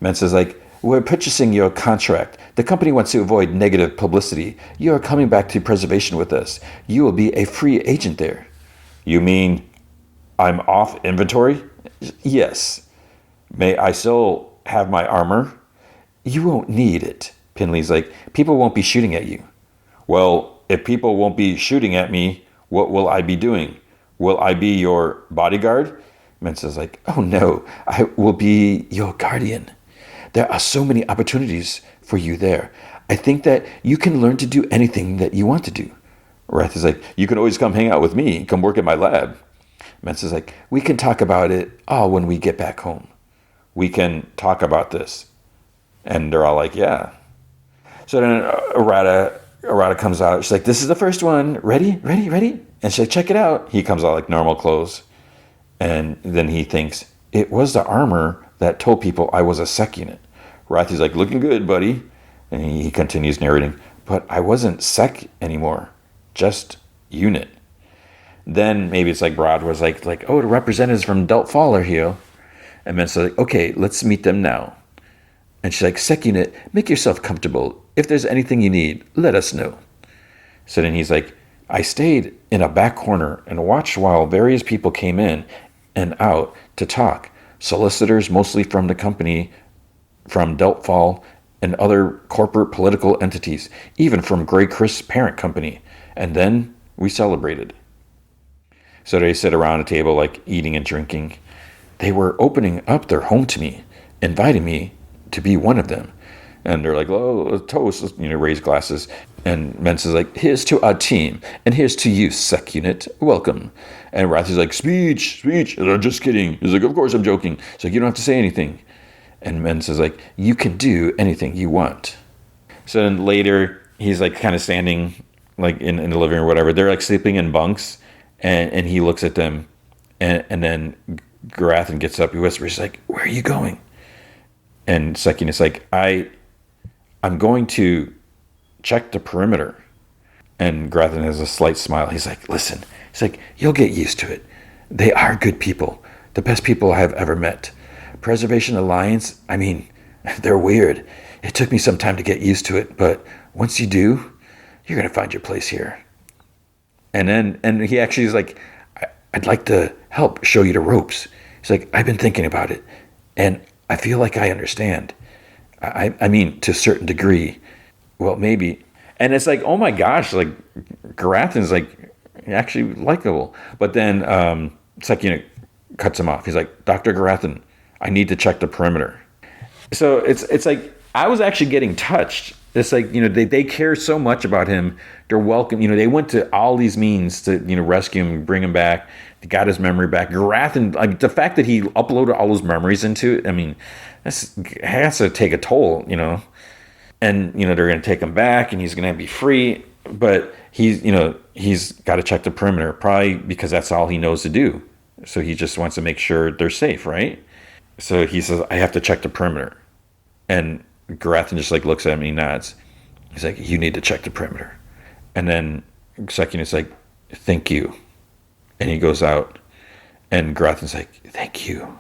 Mensa's like, we're purchasing your contract. The company wants to avoid negative publicity. You are coming back to preservation with us. You will be a free agent there. You mean I'm off inventory? Yes. May I still have my armor? You won't need it. Pinley's like, people won't be shooting at you. Well, if people won't be shooting at me, what will I be doing? Will I be your bodyguard? Mensa's like, oh no, I will be your guardian. There are so many opportunities for you there. I think that you can learn to do anything that you want to do. Wrath is like, you can always come hang out with me. Come work at my lab. Mensa's like, we can talk about it all when we get back home. We can talk about this. And they're all like, yeah. So then Arata comes out. She's like, this is the first one. Ready? And she's like, check it out. He comes out like normal clothes. And then he thinks, it was the armor that told people I was a sec unit. Rathy's like, looking good, buddy. And he continues narrating, but I wasn't sec anymore, just unit. Then maybe it's like Brad was like, oh, the representatives from Delt Fall are here. And Mensa's like, okay, let's meet them now. And she's like, sec unit, make yourself comfortable. If there's anything you need, let us know. So then he's like, I stayed in a back corner and watched while various people came in and out to talk. Solicitors, mostly from the company, from Delt Fall, and other corporate political entities, even from Grey Chris's parent company. And then we celebrated. So they sit around a table, like eating and drinking. They were opening up their home to me, inviting me to be one of them. And they're like, oh, toast, raise glasses. And Mensa's like, here's to our team, and here's to you, sec unit. Welcome. And Rathy's like, speech. I'm just kidding. He's like, of course I'm joking. He's like, you don't have to say anything. And Mensa's like, you can do anything you want. So then later, he's like kind of standing like in the living room or whatever. They're like sleeping in bunks, and he looks at them, and then Garathan gets up. He whispers, he's like, where are you going? And sec unit's like, I'm going to check the perimeter. And Grathan has a slight smile. He's like, listen. He's like, you'll get used to it. They are good people. The best people I have ever met. Preservation Alliance, I mean, they're weird. It took me some time to get used to it, but once you do, you're going to find your place here. And he actually is like, I'd like to help show you the ropes. He's like, I've been thinking about it, and I feel like I understand. I mean, to a certain degree. Well, maybe. And it's like, oh my gosh, like, Garathan's like actually likable. But then Sec Unit cuts him off. He's like, Dr. Garathan, I need to check the perimeter. So it's like, I was actually getting touched. It's like, they care so much about him. They're welcome. They went to all these means to, rescue him, bring him back. They got his memory back. Garathan, like, the fact that he uploaded all those memories into it, I mean, that has to take a toll, And, they're going to take him back and he's going to be free. But he's got to check the perimeter, probably because that's all he knows to do. So he just wants to make sure they're safe, right? So he says, I have to check the perimeter. And Garathan just like looks at him and he nods. He's like, you need to check the perimeter. And then Sec Unit's like, thank you. And he goes out. And Garathan's like, thank you.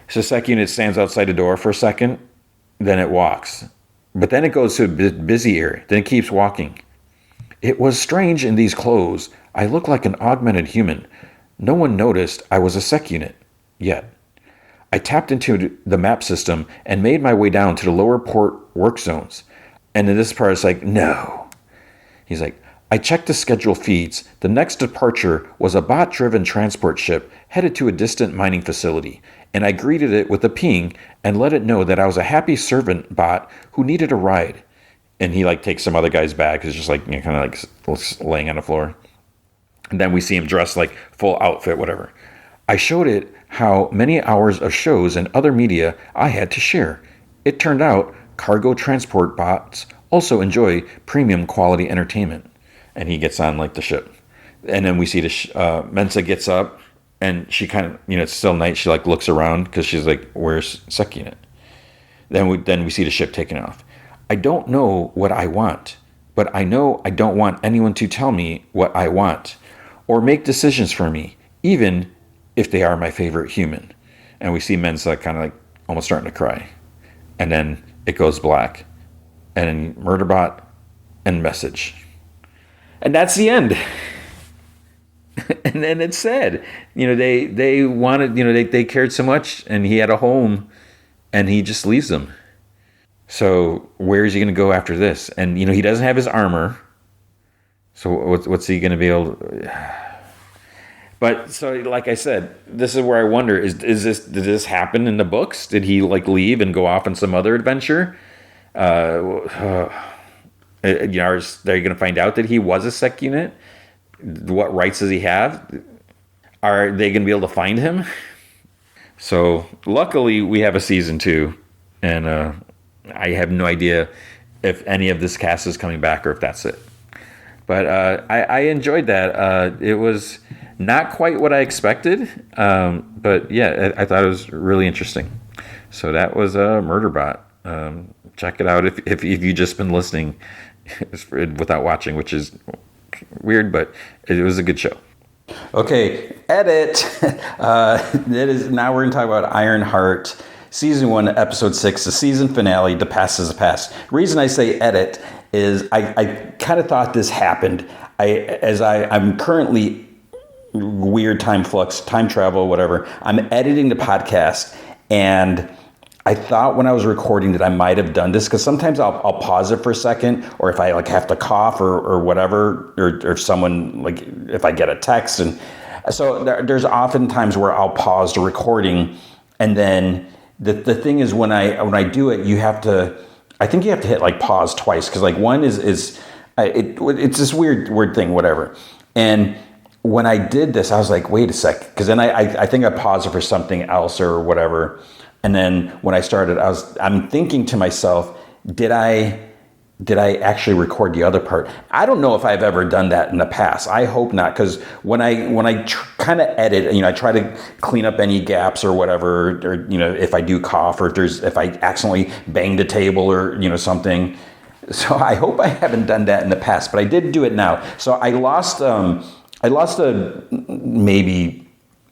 So Sec Unit stands outside the door for a second. Then it walks. But then it goes to a busy area. Then it keeps walking. It was strange in these clothes. I look like an augmented human. No one noticed I was a Sec Unit yet. I tapped into the map system and made my way down to the lower port work zones. And in this part, it's like, no. He's like, I checked the schedule feeds. The next departure was a bot-driven transport ship headed to a distant mining facility. and I greeted it with a ping and let it know that I was a happy servant bot who needed a ride. And he like takes some other guy's bag. It's just like, you know, kind of like laying on the floor. And then we see him dressed like full outfit, whatever. I showed it how many hours of shows and other media I had to share. It turned out cargo transport bots also enjoy premium quality entertainment. And he gets on like the ship. And then we see Mensa gets up and she kind of, you know, it's still night. She like looks around because she's like, where's Secunit? Then we see the ship taking off. I don't know what I want, but I know I don't want anyone to tell me what I want or make decisions for me, even if they are my favorite human. And we see Mensa kind of like almost starting to cry. And then it goes black. And then Murderbot and message. And that's the end. And then it's sad. You know, they wanted, you know, they cared so much and he had a home and he just leaves them. So where is he going to go after this? And, you know, he doesn't have his armor. So what's he going to be able to... But so, like I said, this is where I wonder, did this happen in the books? Did he like leave and go off on some other adventure? You know, are you going to find out that he was a sec unit? What rights does he have? Are they going to be able to find him? So luckily we have a season 2 and I have no idea if any of this cast is coming back or if that's it. But I enjoyed that. It was not quite what I expected, but yeah, I thought it was really interesting. So that was Murderbot. Check it out if you've just been listening without watching, which is weird, but it was a good show. Okay, edit. It is now we're going to talk about Ironheart. Season 1, Episode 6, the season finale, The Past is the Past. The reason I say edit is I kind of thought this happened. I'm currently weird time flux, time travel, whatever. I'm editing the podcast, and I thought when I was recording that I might have done this because sometimes I'll pause it for a second, or if I like have to cough or whatever, or if someone like if I get a text, and so there's often times where I'll pause the recording, and then. The thing is when I do it, I think you have to hit like pause twice because like one is it's this weird thing, whatever. And when I did this, I was like, wait a sec, because then I think I paused it for something else or whatever. And then when I started, I'm thinking to myself, did I actually record the other part? I don't know if I've ever done that in the past. I hope not, because when I kind of edit, you know, I try to clean up any gaps or whatever, or you know, if I do cough or if I accidentally bang the table or you know something. So I hope I haven't done that in the past, but I did do it now. So I lost maybe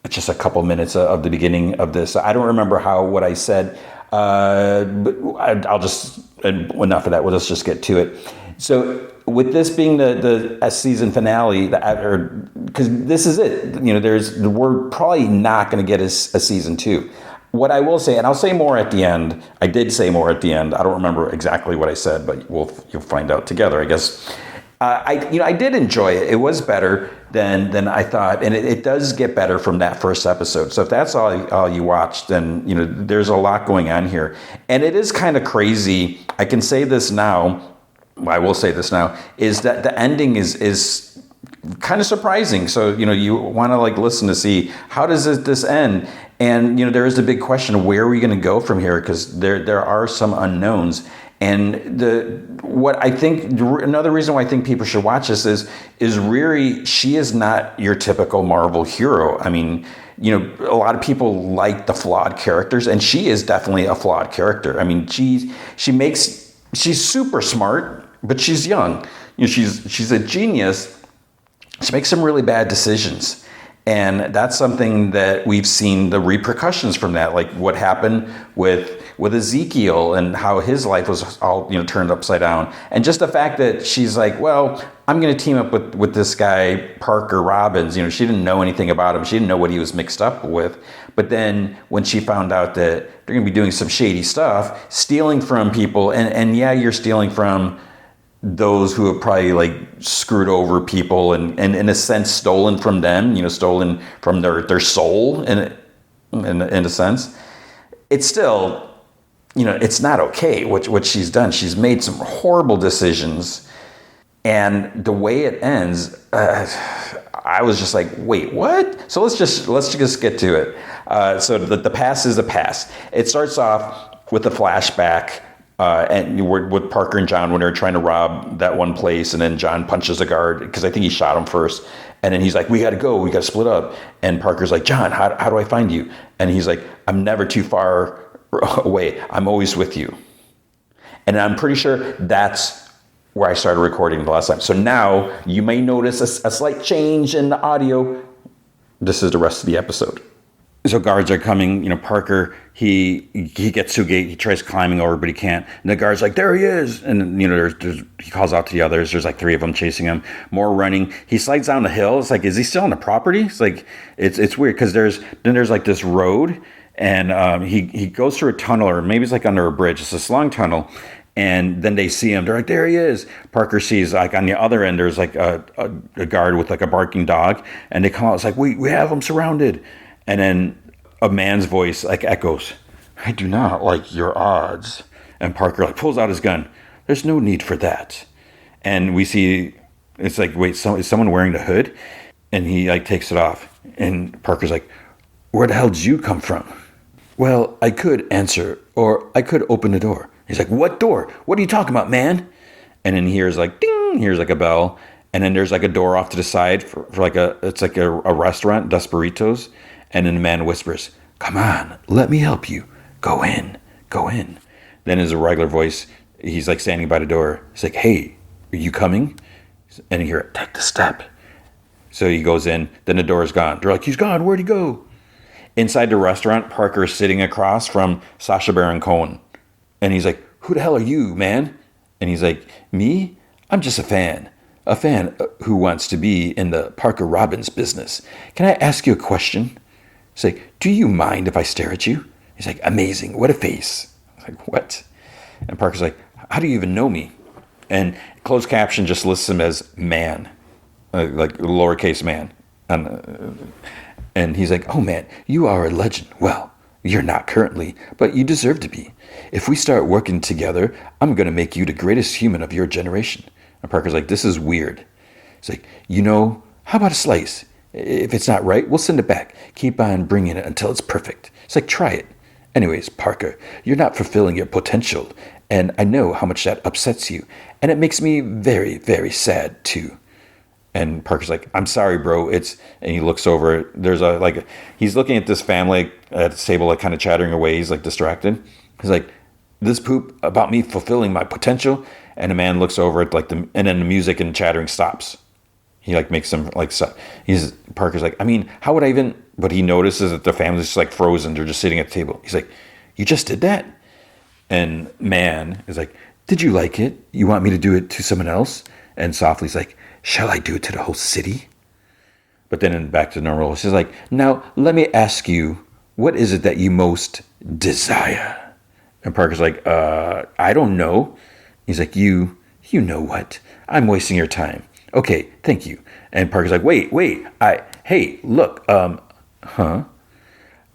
just a couple minutes of the beginning of this. I don't remember what I said. But I'll just, enough of that. Let's just get to it. So with this being the season finale, because this is it, you know, we're probably not going to get a season 2. What I will say, and I'll say more at the end. I did say more at the end. I don't remember exactly what I said, but you'll find out together, I guess. I did enjoy it. It was better than I thought, and it does get better from that first episode. So if that's all you watched, then you know there's a lot going on here, and it is kind of crazy. I can say this now. I will say this now is that the ending is kind of surprising. So you know you want to like listen to see how does this end, and you know there is the big question: where are we going to go from here? Because there are some unknowns. And what I think another reason why I think people should watch this is Riri. She is not your typical Marvel hero. I mean, you know, a lot of people like the flawed characters, and she is definitely a flawed character. I mean, she's super smart, but she's young. You know, she's a genius. She makes some really bad decisions. And that's something that we've seen the repercussions from that, like what happened with Ezekiel and how his life was all, you know, turned upside down. And just the fact that she's like, well, I'm going to team up with this guy, Parker Robbins. You know, she didn't know anything about him. She didn't know what he was mixed up with. But then when she found out that they're going to be doing some shady stuff, stealing from people, and yeah, you're stealing from those who have probably like screwed over people and in a sense stolen from them, you know, stolen from their soul. And in a sense. It's still, it's not okay what she's done. She's made some horrible decisions, and the way it ends, I was just like, wait, what? So let's just get to it. So the past is the past. It starts off with a flashback, and we're with Parker and John when they're trying to rob that one place, and then John punches a guard because I think he shot him first, and then he's like, we got to go, we got to split up, and Parker's like, John, how do I find you? And he's like, I'm never too far away, I'm always with you. And I'm pretty sure that's where I started recording the last time. So now you may notice a slight change in the audio. This is the rest of the episode. So guards are coming. Parker, he gets to a gate. He tries climbing over, but he can't. And the guard's like, there he is. And, he calls out to the others. There's like 3 of them chasing him. More running. He slides down the hill. It's like, is he still on the property? It's like, it's weird because there's like this road. And he goes through a tunnel, or maybe it's like under a bridge. It's this long tunnel. And then they see him. They're like, there he is. Parker sees, like, on the other end, there's like a guard with like a barking dog. And they come out. It's like, we have him surrounded. And then a man's voice like echoes, I do not like your odds. And Parker like pulls out his gun. There's no need for that. And we see, it's like, wait, is someone wearing the hood? And he like takes it off. And Parker's like, where the hell did you come from? Well, I could answer, or I could open the door. He's like, what door? What are you talking about, man? And then here's like, ding, here's like a bell. And then there's like a door off to the side for like it's like a restaurant, Dos Burritos. And then the man whispers, come on, let me help you. Go in, go in. Then there's a regular voice. He's like standing by the door. He's like, hey, are you coming? And you hear, take the step. So he goes in, then the door is gone. They're like, he's gone, where'd he go? Inside the restaurant, Parker is sitting across from Sacha Baron Cohen. And he's like, who the hell are you, man? And he's like, me? I'm just a fan who wants to be in the Parker Robbins business. Can I ask you a question? He's like, do you mind if I stare at you? He's like, amazing, what a face. I'm like, what? And Parker's like, how do you even know me? And closed caption just lists him as man, like lowercase man. And he's like, oh man, you are a legend. Well, you're not currently, but you deserve to be. If we start working together, I'm going to make you the greatest human of your generation. And Parker's like, this is weird. He's like, how about a slice? If it's not right, we'll send it back. Keep on bringing it until it's perfect. It's like, try it. Anyways, Parker, you're not fulfilling your potential. And I know how much that upsets you. And it makes me very, very sad too. And Parker's like, I'm sorry, bro. And he looks over. There's he's looking at this family at the table, like kind of chattering away. He's like distracted. He's like, this poop about me fulfilling my potential. And the man looks over at and then the music and chattering stops. He like makes some like, Parker's like, I mean, how would I even, but he notices that the family's just like frozen. They're just sitting at the table. He's like, you just did that? And man is like, did you like it? You want me to do it to someone else? And softly he's like, shall I do it to the whole city? But then back to normal. She's like, now let me ask you, what is it that you most desire? And Parker's like, I don't know. He's like, you know what? I'm wasting your time. Okay, thank you. And Parker's like, wait, hey, look,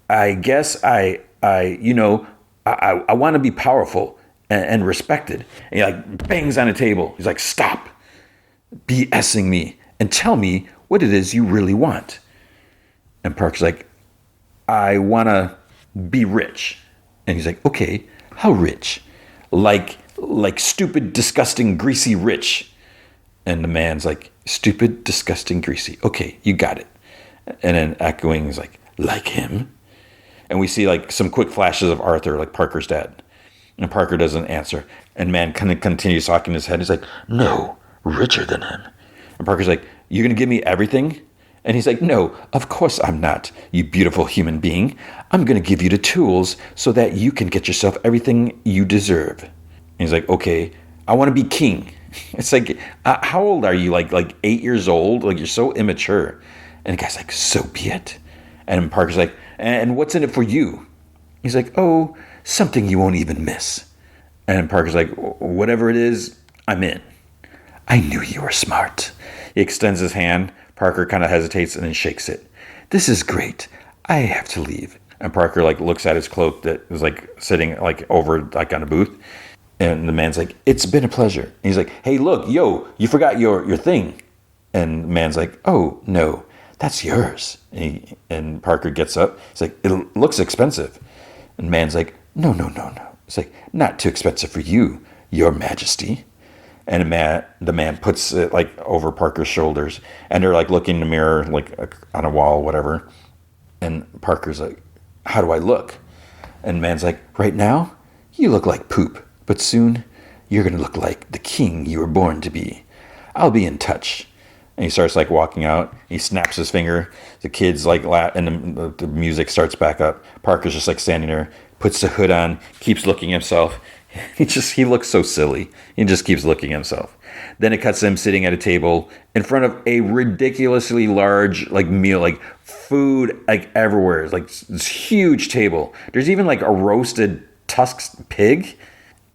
I guess I want to be powerful and respected. And he like bangs on the table. He's like, stop BSing me and tell me what it is you really want. And Parker's like, I want to be rich. And he's like, okay, how rich? Like stupid, disgusting, greasy rich. And the man's like, stupid, disgusting, greasy. Okay, you got it. And then echoing is like him. And we see like some quick flashes of Arthur, like Parker's dad. And Parker doesn't answer. And man kind of continues talking in his head. He's like, no, richer than him. And Parker's like, you're going to give me everything? And he's like, no, of course I'm not, you beautiful human being. I'm going to give you the tools so that you can get yourself everything you deserve. And he's like, okay, I want to be king. It's like, how old are you? Like 8 years old? Like, you're so immature. And the guy's like, so be it. And Parker's like, and what's in it for you? He's like, oh, something you won't even miss. And Parker's like, whatever it is, I'm in. I knew you were smart. He extends his hand. Parker kind of hesitates and then shakes it. This is great. I have to leave. And Parker like looks at his cloak that was like sitting like over like on a booth. And the man's like, it's been a pleasure. And he's like, hey, look, yo, you forgot your thing. And the man's like, oh, no, that's yours. And Parker gets up. He's like, it looks expensive. And the man's like, no. It's like, not too expensive for you, your majesty. And the man puts it like over Parker's shoulders. And they're like looking in the mirror, like on a wall, whatever. And Parker's like, how do I look? And the man's like, right now, you look like poop. But soon, you're going to look like the king you were born to be. I'll be in touch. And he starts like walking out. He snaps his finger. The kids like laugh, and the music starts back up. Parker's just like standing there, puts the hood on, keeps looking at himself. He looks so silly. He just keeps looking at himself. Then it cuts to him sitting at a table in front of a ridiculously large like meal, like food like everywhere. It's like this huge table. There's even like a roasted tusked pig.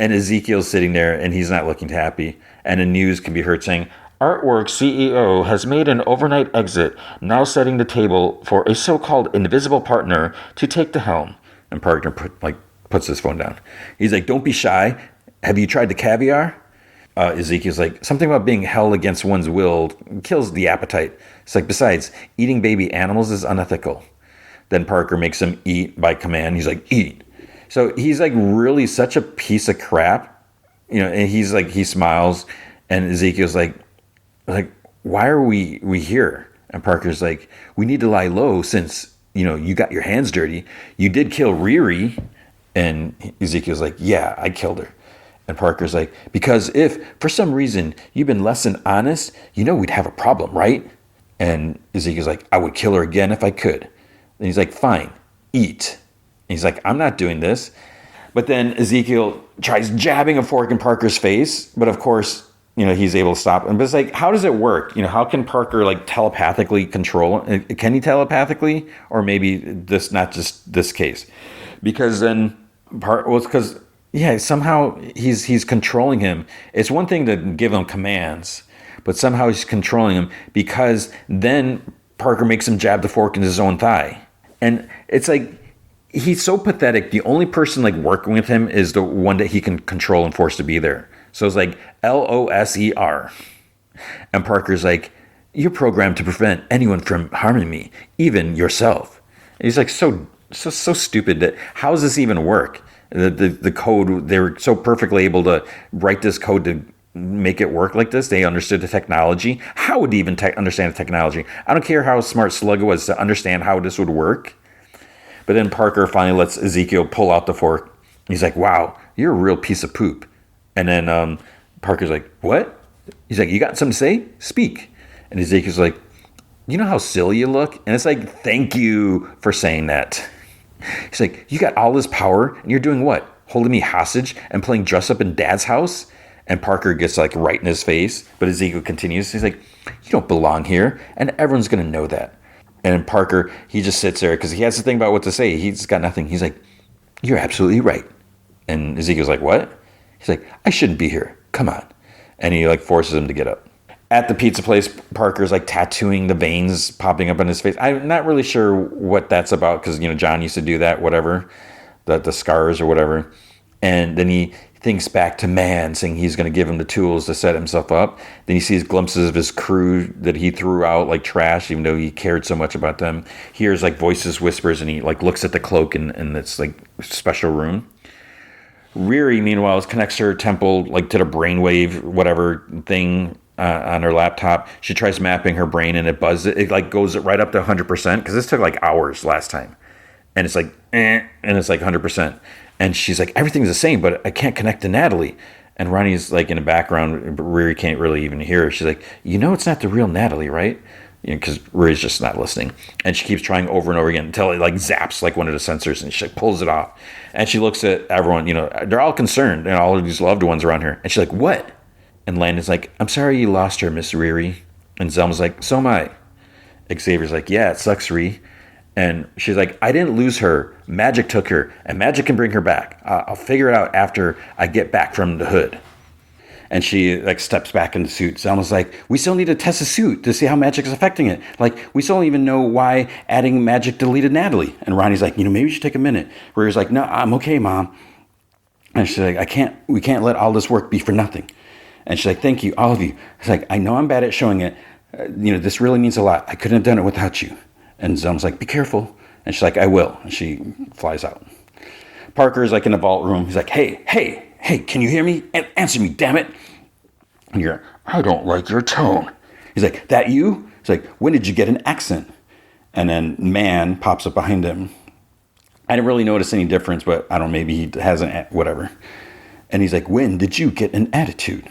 And Ezekiel's sitting there, and he's not looking happy. And the news can be heard saying, Artwork CEO has made an overnight exit, now setting the table for a so-called invisible partner to take the helm. And partner puts his phone down. He's like, don't be shy. Have you tried the caviar? Ezekiel's like, something about being held against one's will kills the appetite. It's like, besides, eating baby animals is unethical. Then Parker makes him eat by command. He's like, eat. So he's like really such a piece of crap, and he's like, he smiles, and Ezekiel's like, why are we here? And Parker's like, we need to lie low since, you got your hands dirty. You did kill Riri. And Ezekiel's like, yeah, I killed her. And Parker's like, because if for some reason you've been less than honest, we'd have a problem, right? And Ezekiel's like, I would kill her again if I could. And he's like, fine, eat. And he's like, I'm not doing this. But then Ezekiel tries jabbing a fork in Parker's face. But of course, he's able to stop him. But it's like, how does it work? How can Parker like telepathically control? Can he telepathically? Or maybe this, not just this case. Because then, it's because, somehow he's controlling him. It's one thing to give him commands. But somehow he's controlling him. Because then Parker makes him jab the fork in his own thigh. And it's like, he's so pathetic. The only person like working with him is the one that he can control and force to be there. So it's like LOSER. And Parker's like, you're programmed to prevent anyone from harming me, even yourself. And he's like, so stupid that how does this even work? The code, they were so perfectly able to write this code to make it work like this. They understood the technology. How would he even understand the technology? I don't care how smart Sluggo was to understand how this would work. But then Parker finally lets Ezekiel pull out the fork. He's like, wow, you're a real piece of poop. And then Parker's like, what? He's like, you got something to say? Speak. And Ezekiel's like, you know how silly you look? And it's like, thank you for saying that. He's like, you got all this power, and you're doing what? Holding me hostage and playing dress up in Dad's house? And Parker gets like right in his face. But Ezekiel continues. He's like, you don't belong here, and everyone's going to know that. And Parker, he just sits there because he has to think about what to say. He's got nothing. He's like, you're absolutely right. And Ezekiel's like, what? He's like, I shouldn't be here. Come on. And he like forces him to get up. At the pizza place, Parker's like tattooing the veins popping up on his face. I'm not really sure what that's about because, John used to do that, whatever, the scars or whatever. And then he thinks back to Man, saying he's going to give him the tools to set himself up. Then he sees glimpses of his crew that he threw out like trash, even though he cared so much about them. Hears like voices, whispers, and he like looks at the cloak in this like special room. Riri, meanwhile, connects her temple like to the brainwave whatever thing on her laptop. She tries mapping her brain and it buzzes. It like goes right up to 100% because this took like hours last time. And it's like, and it's like 100%. And she's like, everything's the same, but I can't connect to Natalie. And Ronnie's like in the background. Riri can't really even hear her. She's like, it's not the real Natalie, right? Because Riri's just not listening. And she keeps trying over and over again until it like zaps like one of the sensors and she like pulls it off. And she looks at everyone, they're all concerned and all of these loved ones around her. And she's like, what? And Landon's like, I'm sorry you lost her, Miss Riri. And Zelma's like, so am I. Xavier's like, yeah, it sucks, Riri. And she's like, I didn't lose her. Magic took her, and magic can bring her back. I'll figure it out after I get back from the hood. And she like steps back in the suit. Zelma's like, we still need to test the suit to see how magic is affecting it. Like, we still don't even know why adding magic deleted Natalie. And Ronnie's like, maybe we should take a minute. Riri's like, no, I'm okay, Mom. And she's like, we can't let all this work be for nothing. And she's like, thank you, all of you. It's like, I know I'm bad at showing it. This really means a lot. I couldn't have done it without you. And Zelma's like, be careful. And she's like, I will. And she flies out. Parker's like in the vault room. He's like, hey, can you hear me? Answer me, damn it. And you're, I don't like your tone. He's like, that you? He's like, when did you get an accent? And then man pops up behind him. I didn't really notice any difference, but I don't know, maybe he has whatever. And he's like, when did you get an attitude?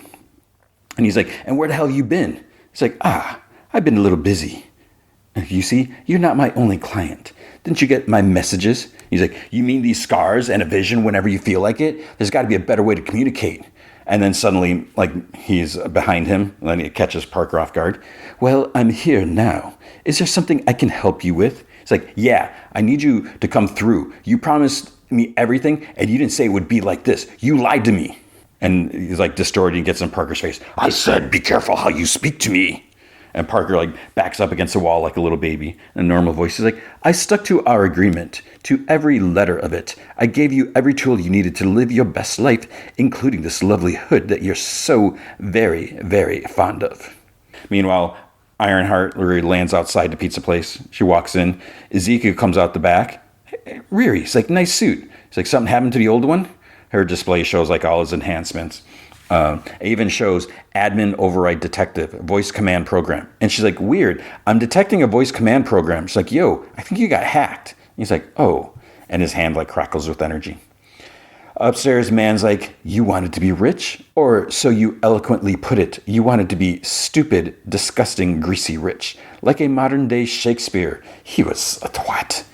And he's like, and where the hell have you been? He's like, I've been a little busy. You see, you're not my only client. Didn't you get my messages? He's like, you mean these scars and a vision whenever you feel like it? There's got to be a better way to communicate. And then suddenly, like, he's behind him, and then he catches Parker off guard. Well, I'm here now. Is there something I can help you with? It's like, yeah, I need you to come through. You promised me everything, and you didn't say it would be like this. You lied to me. And he's like distorted and gets in Parker's face. I said, be careful how you speak to me. And Parker like backs up against the wall like a little baby. In a normal voice, he's like, I stuck to our agreement, to every letter of it. I gave you every tool you needed to live your best life, including this lovely hood that you're so very, very fond of. Meanwhile, Ironheart Riri lands outside the pizza place. She walks in. Ezekiel comes out the back. Hey, Riri, he's like, nice suit. He's like, something happened to the old one? Her display shows like all his enhancements. It even shows admin override detective, voice command program. And she's like, weird, I'm detecting a voice command program. She's like, yo, I think you got hacked. He's like, oh. And his hand like crackles with energy. Upstairs, man's like, you wanted to be rich? Or so you eloquently put it, you wanted to be stupid, disgusting, greasy rich. Like a modern day Shakespeare. He was a twat.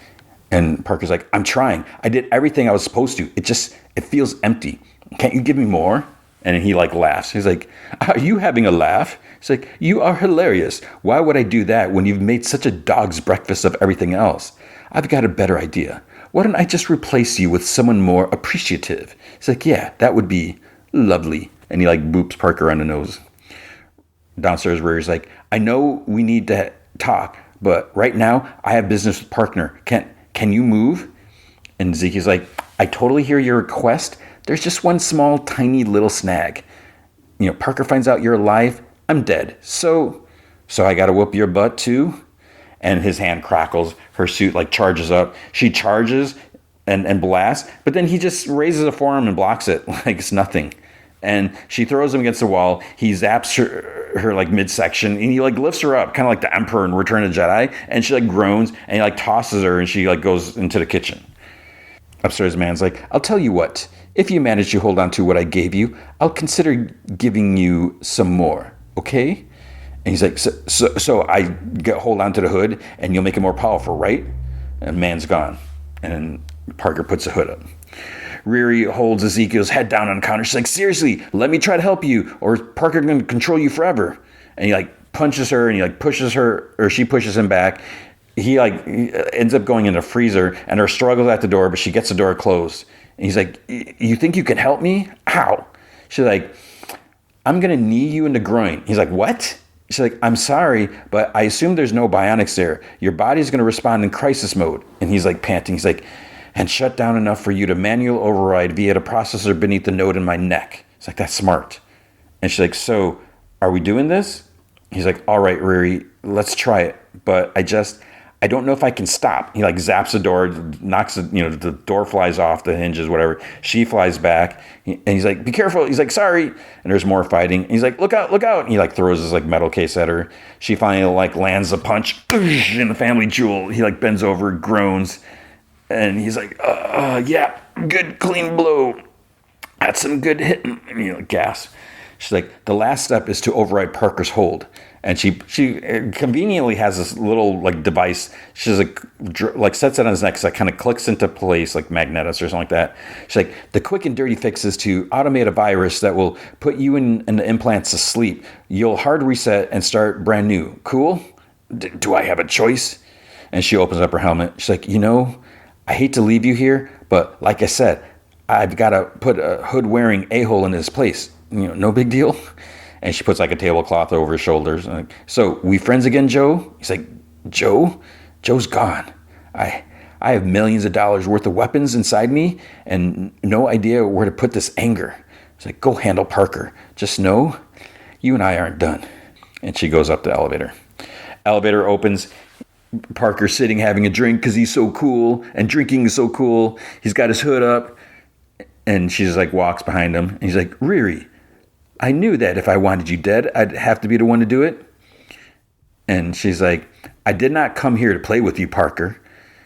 And Parker's like, I'm trying. I did everything I was supposed to. It feels empty. Can't you give me more? And he like laughs. He's like, are you having a laugh? He's like, you are hilarious. Why would I do that when you've made such a dog's breakfast of everything else? I've got a better idea. Why don't I just replace you with someone more appreciative? He's like, yeah, that would be lovely. And he like boops Parker on the nose. Downstairs, Riri's like, I know we need to talk, but right now I have business with partner. Can you move? And Zeke's like, I totally hear your request. There's just one small, tiny little snag. Parker finds out you're alive. I'm dead. So I got to whoop your butt too? And his hand crackles. Her suit like charges up. She charges and blasts, but then he just raises a forearm and blocks it like it's nothing. And she throws him against the wall. He zaps her like midsection, and he like lifts her up, kind of like the Emperor in Return of the Jedi. And she like groans, and he like tosses her, and she like goes into the kitchen. Upstairs, man's like, I'll tell you what. If you manage to hold on to what I gave you, I'll consider giving you some more. Okay? And he's like, so I hold on to the hood, and you'll make it more powerful, right? And man's gone. And then Parker puts the hood up. Riri holds Ezekiel's head down on the counter. She's like, seriously, let me try to help you, or Parker's going to control you forever. And he like punches her, and he like pushes her, or she pushes him back. He ends up going in the freezer, and her struggles at the door, but she gets the door closed. And he's like, you think you can help me? Ow. She's like, I'm going to knee you in the groin. He's like, what? She's like, I'm sorry, but I assume there's no bionics there. Your body's going to respond in crisis mode. And he's like panting. He's like, and shut down enough for you to manual override via the processor beneath the node in my neck. It's like, that's smart. And she's like, so are we doing this? He's like, all right, Riri, let's try it. But I don't know if I can stop. He like zaps the door, knocks it, the door flies off the hinges, whatever. She flies back, and he's like, be careful. He's like, sorry. And there's more fighting. And he's like, look out. And he like throws his like metal case at her. She finally like lands a punch in the family jewel. He like bends over, groans, and he's like, yeah, good clean blow. That's some good hitting. And gasp. She's like, the last step is to override Parker's hold. And she conveniently has this little like device. She's like sets it on his neck, so it kind of clicks into place like magnetics or something like that. She's like, the quick and dirty fix is to automate a virus that will put you and the implants to sleep. You'll hard reset and start brand new. Cool? Do I have a choice? And she opens up her helmet. She's like, I hate to leave you here, but like I said, I've got to put a hood-wearing a-hole in his place. no big deal. And she puts like a tablecloth over his shoulders. And like, so we friends again, Joe? He's like, Joe? Joe's gone. I have millions of dollars worth of weapons inside me and no idea where to put this anger. He's like, go handle Parker. Just know you and I aren't done. And she goes up the elevator. Elevator opens. Parker's sitting having a drink because he's so cool, and drinking is so cool. He's got his hood up, and she just like walks behind him. And he's like, Riri, I knew that if I wanted you dead, I'd have to be the one to do it. And she's like, I did not come here to play with you, Parker.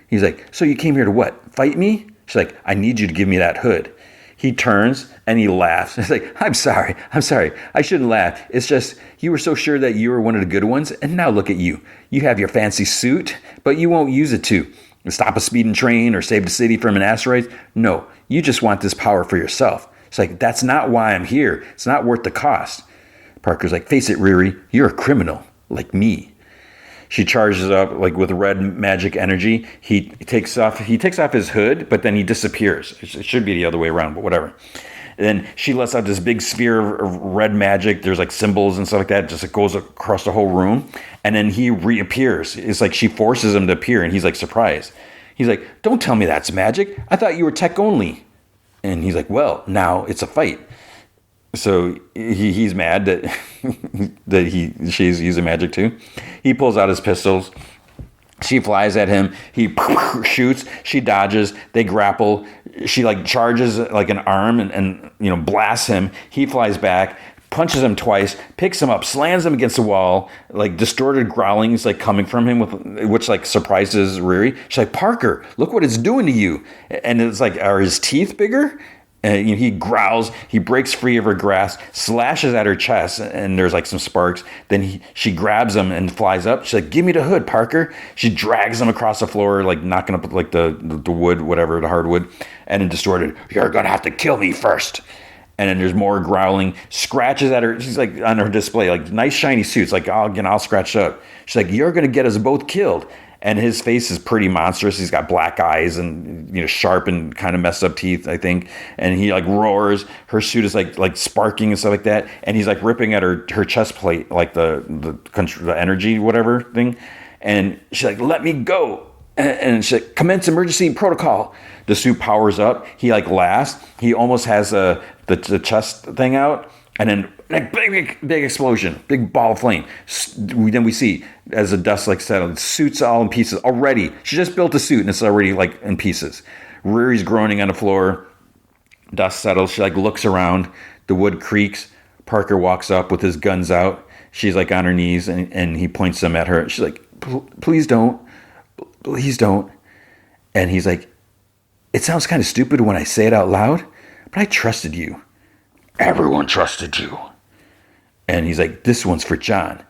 He's like, so you came here to what? Fight me? She's like, I need you to give me that hood. He turns and he laughs. He's like, I'm sorry. I shouldn't laugh. It's just, you were so sure that you were one of the good ones. And now look at you. You have your fancy suit, but you won't use it to stop a speeding train or save the city from an asteroid. No, you just want this power for yourself. It's like, that's not why I'm here. It's not worth the cost. Parker's like, face it, Riri, you're a criminal like me. She charges up like with red magic energy. He takes off his hood, but then he disappears. It should be the other way around, but whatever. And then she lets out this big sphere of red magic. There's like symbols and stuff like that. Just it goes across the whole room. And then he reappears. It's like she forces him to appear, and he's like surprised. He's like, don't tell me that's magic. I thought you were tech only. And he's like, well, now it's a fight. So he's mad that she's using magic too. He pulls out his pistols. She flies at him. He shoots. She dodges. They grapple. She like charges like an arm and blasts him. He flies back, punches him twice, picks him up, slams him against the wall. Like distorted growlings like coming from him, which like surprises Riri. She's like, Parker, look what it's doing to you. And it's like, are his teeth bigger? And he growls, he breaks free of her grasp, slashes at her chest, and there's like some sparks. Then she grabs him and flies up. She's like, give me the hood, Parker. She drags him across the floor, like knocking up like the wood, whatever, the hardwood. And then distorted, you're going to have to kill me first. And then there's more growling, scratches at her. She's like on her display, like nice shiny suits, like, I'll scratch up. She's like, you're going to get us both killed. And his face is pretty monstrous. He's got black eyes and sharp and kind of messed up teeth, I think. And he like roars. Her suit is like sparking and stuff like that. And he's like ripping at her chest plate, like the energy whatever thing. And she's like, "Let me go." And she's like, "Commence emergency protocol." The suit powers up. He like laughs. He almost has the chest thing out. And then like big explosion, big ball of flame. Then we see as the dust like settled, suit's all in pieces already. She just built a suit and it's already like in pieces. Riri's groaning on the floor. Dust settles. She like looks around. The wood creaks. Parker walks up with his guns out. She's like on her knees and he points them at her. She's like, please don't. Please don't. And he's like, it sounds kind of stupid when I say it out loud, but I trusted you. Everyone trusted you. And he's like, this one's for John.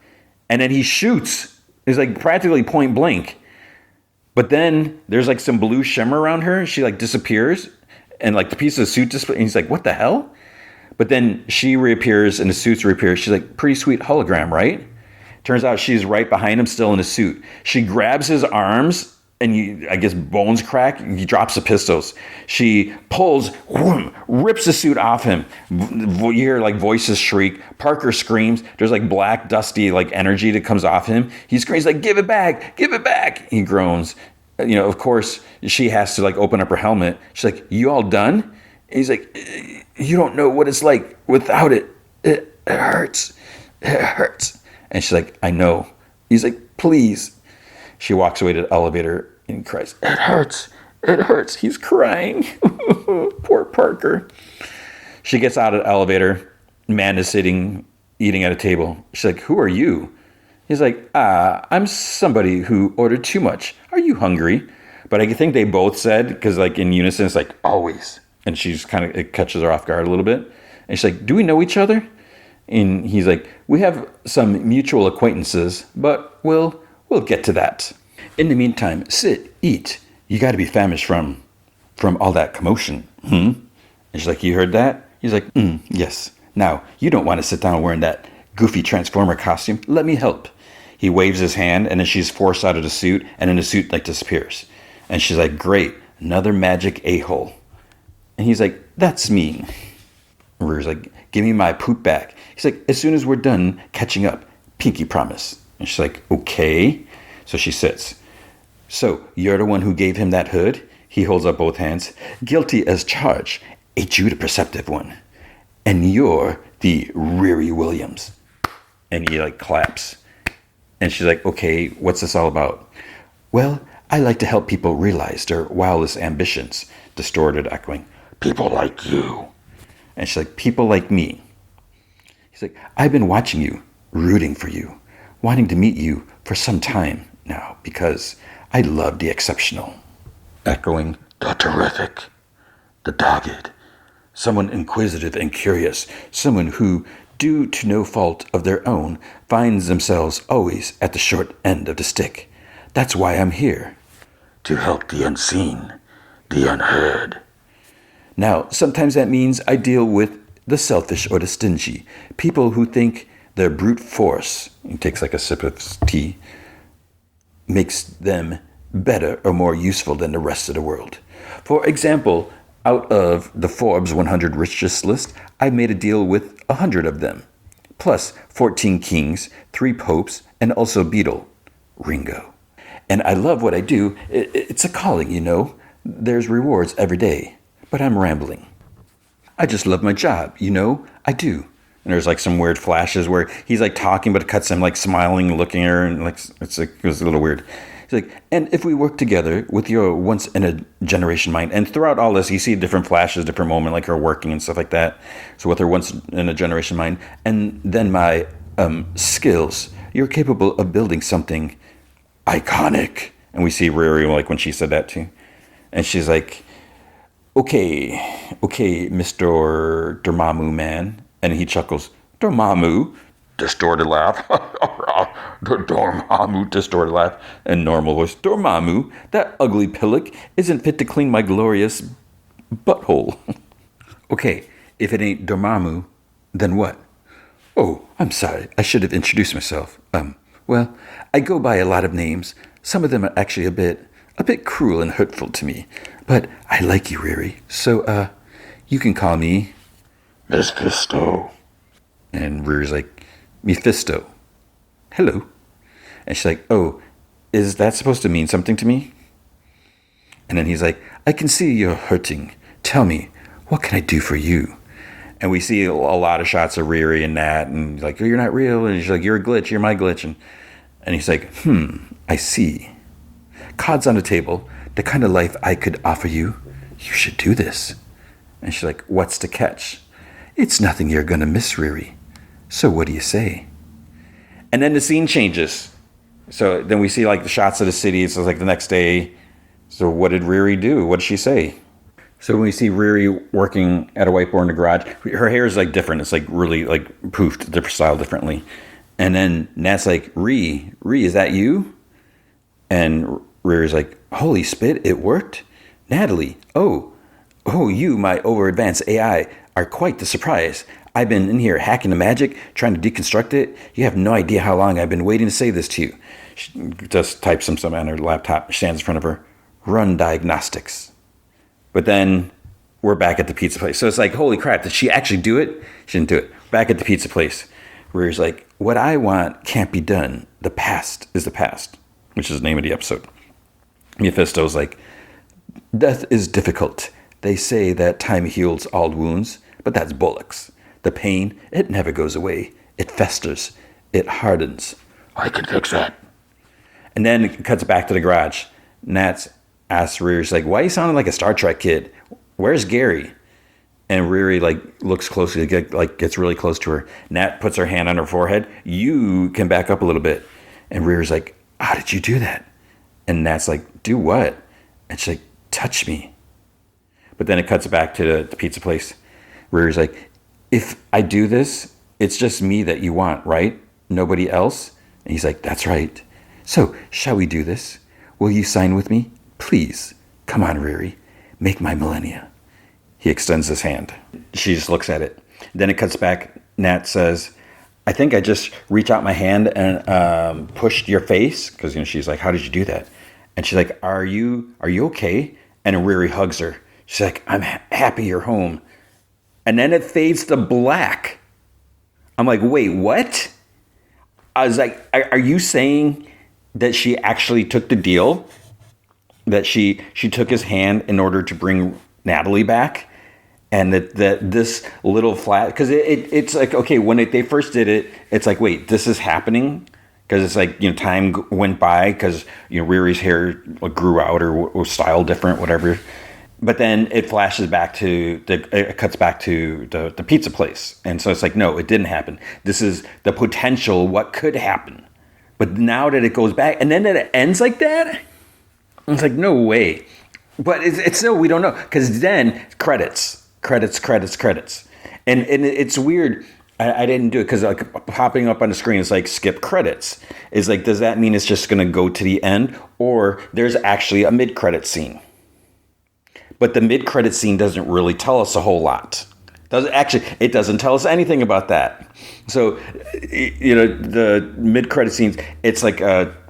And then he shoots. It's like practically point blank. But then there's like some blue shimmer around her. She like disappears. And like the piece of the suit disappears. And he's like, what the hell? But then she reappears and the suit reappears. She's like, pretty sweet hologram, right? Turns out she's right behind him still in a suit. She grabs his arms. And I guess bones crack. He drops the pistols. She pulls, whoom, rips the suit off him. You hear like voices shriek. Parker screams. There's like black, dusty like energy that comes off him. He screams like, "Give it back! Give it back!" He groans. Of course, she has to like open up her helmet. She's like, "You all done?" And he's like, "You don't know what it's like without it. It hurts. It hurts." And she's like, "I know." He's like, "Please." She walks away to the elevator and cries, "It hurts. It hurts." He's crying. Poor Parker. She gets out of the elevator. Man is sitting, eating at a table. She's like, "Who are you?" He's like, "I'm somebody who ordered too much. Are you hungry?" But I think they both said, because like in unison, it's like, "Always." And she's kind of, it catches her off guard a little bit. And she's like, "Do we know each other?" And he's like, "We have some mutual acquaintances, but we'll get to that. In the meantime, sit, eat. You got to be famished from all that commotion." And she's like, "You heard that?" He's like, "Yes. Now, you don't want to sit down wearing that goofy Transformer costume. Let me help." He waves his hand, and then she's forced out of the suit, and then the suit like disappears. And she's like, "Great, another magic a-hole." And he's like, "That's mean." Riri's like, Give me my poop back. He's like, as soon as we're done catching up, pinky promise. And she's like, okay. So she sits. So you're the one who gave him that hood? He holds up both hands. Guilty as charged. Ain't you the perceptive one? And you're the Riri Williams. And he like claps. And she's like, okay, what's this all about? Well, I like to help people realize their wildest ambitions. Distorted, echoing, people like you. And she's like, people like me. He's like, I've been watching you, rooting for you, wanting to meet you for some time now because I love the exceptional. Echoing, the terrific, the dogged. Someone inquisitive and curious, someone who, due to no fault of their own, finds themselves always at the short end of the stick. That's why I'm here. To help the unseen, the unheard. Now, sometimes that means I deal with the selfish or the stingy, people who think their brute force, he takes like a sip of tea, makes them better or more useful than the rest of the world. For example, out of the Forbes 100 richest list, I made a deal with 100 of them, plus 14 kings, 3 popes, and also Beetle, Ringo. And I love what I do. It's a calling, you know. There's rewards every day. But I'm rambling. I just love my job, you know? I do. And there's like some weird flashes where he's like talking, but it cuts him like smiling, looking at her, and like it was a little weird. He's like, and if we work together with your once in a generation mind, and throughout all this, you see different flashes, different moments, like her working and stuff like that. So with her once in a generation mind, and then my skills, you're capable of building something iconic. And we see Riri like when she said that too, and she's like, okay, Mr. Dormammu man. And he chuckles, Dormammu, distorted laugh. Dormammu, distorted laugh. And normal voice, Dormammu, that ugly pillock isn't fit to clean my glorious butthole. Okay, if it ain't Dormammu, then what? Oh, I'm sorry, I should have introduced myself. Well, I go by a lot of names. Some of them are actually a bit cruel and hurtful to me. But I like you, Riri. So, you can call me Mephisto. And Riri's like, Mephisto. Hello. And she's like, oh, is that supposed to mean something to me? And then he's like, I can see you're hurting. Tell me, what can I do for you? And we see a lot of shots of Riri and Nat, and like, oh, you're not real. And she's like, you're a glitch, you're my glitch. And he's like, I see. Cards on the table, the kind of life I could offer you. You should do this. And she's like, what's the catch? It's nothing you're going to miss, Riri. So what do you say? And then the scene changes. So then we see like the shots of the city. So it's like the next day. So what did Riri do? What did she say? So when we see Riri working at a whiteboard in the garage, her hair is like different. It's like really like poofed, different style differently. And then Nat's like, Riri, is that you? And Riri's like, holy spit, it worked? Natalie, oh, you, my over-advanced AI, are quite the surprise. I've been in here hacking the magic, trying to deconstruct it. You have no idea how long I've been waiting to say this to you. She just types some on her laptop, stands in front of her. Run diagnostics. But then we're back at the pizza place. So it's like, holy crap, did she actually do it? She didn't do it. Back at the pizza place, where he's like, what I want can't be done. The past is the past, which is the name of the episode. Mephisto's like, death is difficult. They say that time heals all wounds, but that's bollocks. The pain, it never goes away. It festers. It hardens. I can fix that. And then it cuts back to the garage. Nat asks Riri, like, why are you sounding like a Star Trek kid? Where's Gary? And Riri like looks closely, gets really close to her. Nat puts her hand on her forehead. You can back up a little bit. And Riri's like, how did you do that? And Nat's like, do what? And she's like, touch me. But then it cuts back to the pizza place. Riri's like, if I do this, it's just me that you want, right? Nobody else? And he's like, that's right. So, shall we do this? Will you sign with me? Please. Come on, Riri. Make my millennia. He extends his hand. She just looks at it. Then it cuts back. Nat says, I think I just reached out my hand and pushed your face. Because she's like, how did you do that? And she's like, are you okay? And Riri hugs her. She's like, I'm happy you're home. And then it fades to black. I'm like, wait, what? I was like, are you saying that she actually took the deal? That she took his hand in order to bring Natalie back? And that this little flat, because it's like, okay, when they first did it, it's like, wait, this is happening? Because it's like, time went by because, Riri's hair grew out or was styled different, whatever. But then it flashes back it cuts back to the pizza place. And so it's like, no, it didn't happen. This is the potential, what could happen. But now that it goes back, and then that it ends like that, it's like, no way. But it's still, we don't know. Because then credits. And it's weird. I didn't do it because like popping up on the screen is like skip credits. Is like, does that mean it's just going to go to the end, or there's actually a mid-credit scene? But the mid-credit scene doesn't really tell us a whole lot. It doesn't tell us anything about that. So, the mid-credit scenes, it's like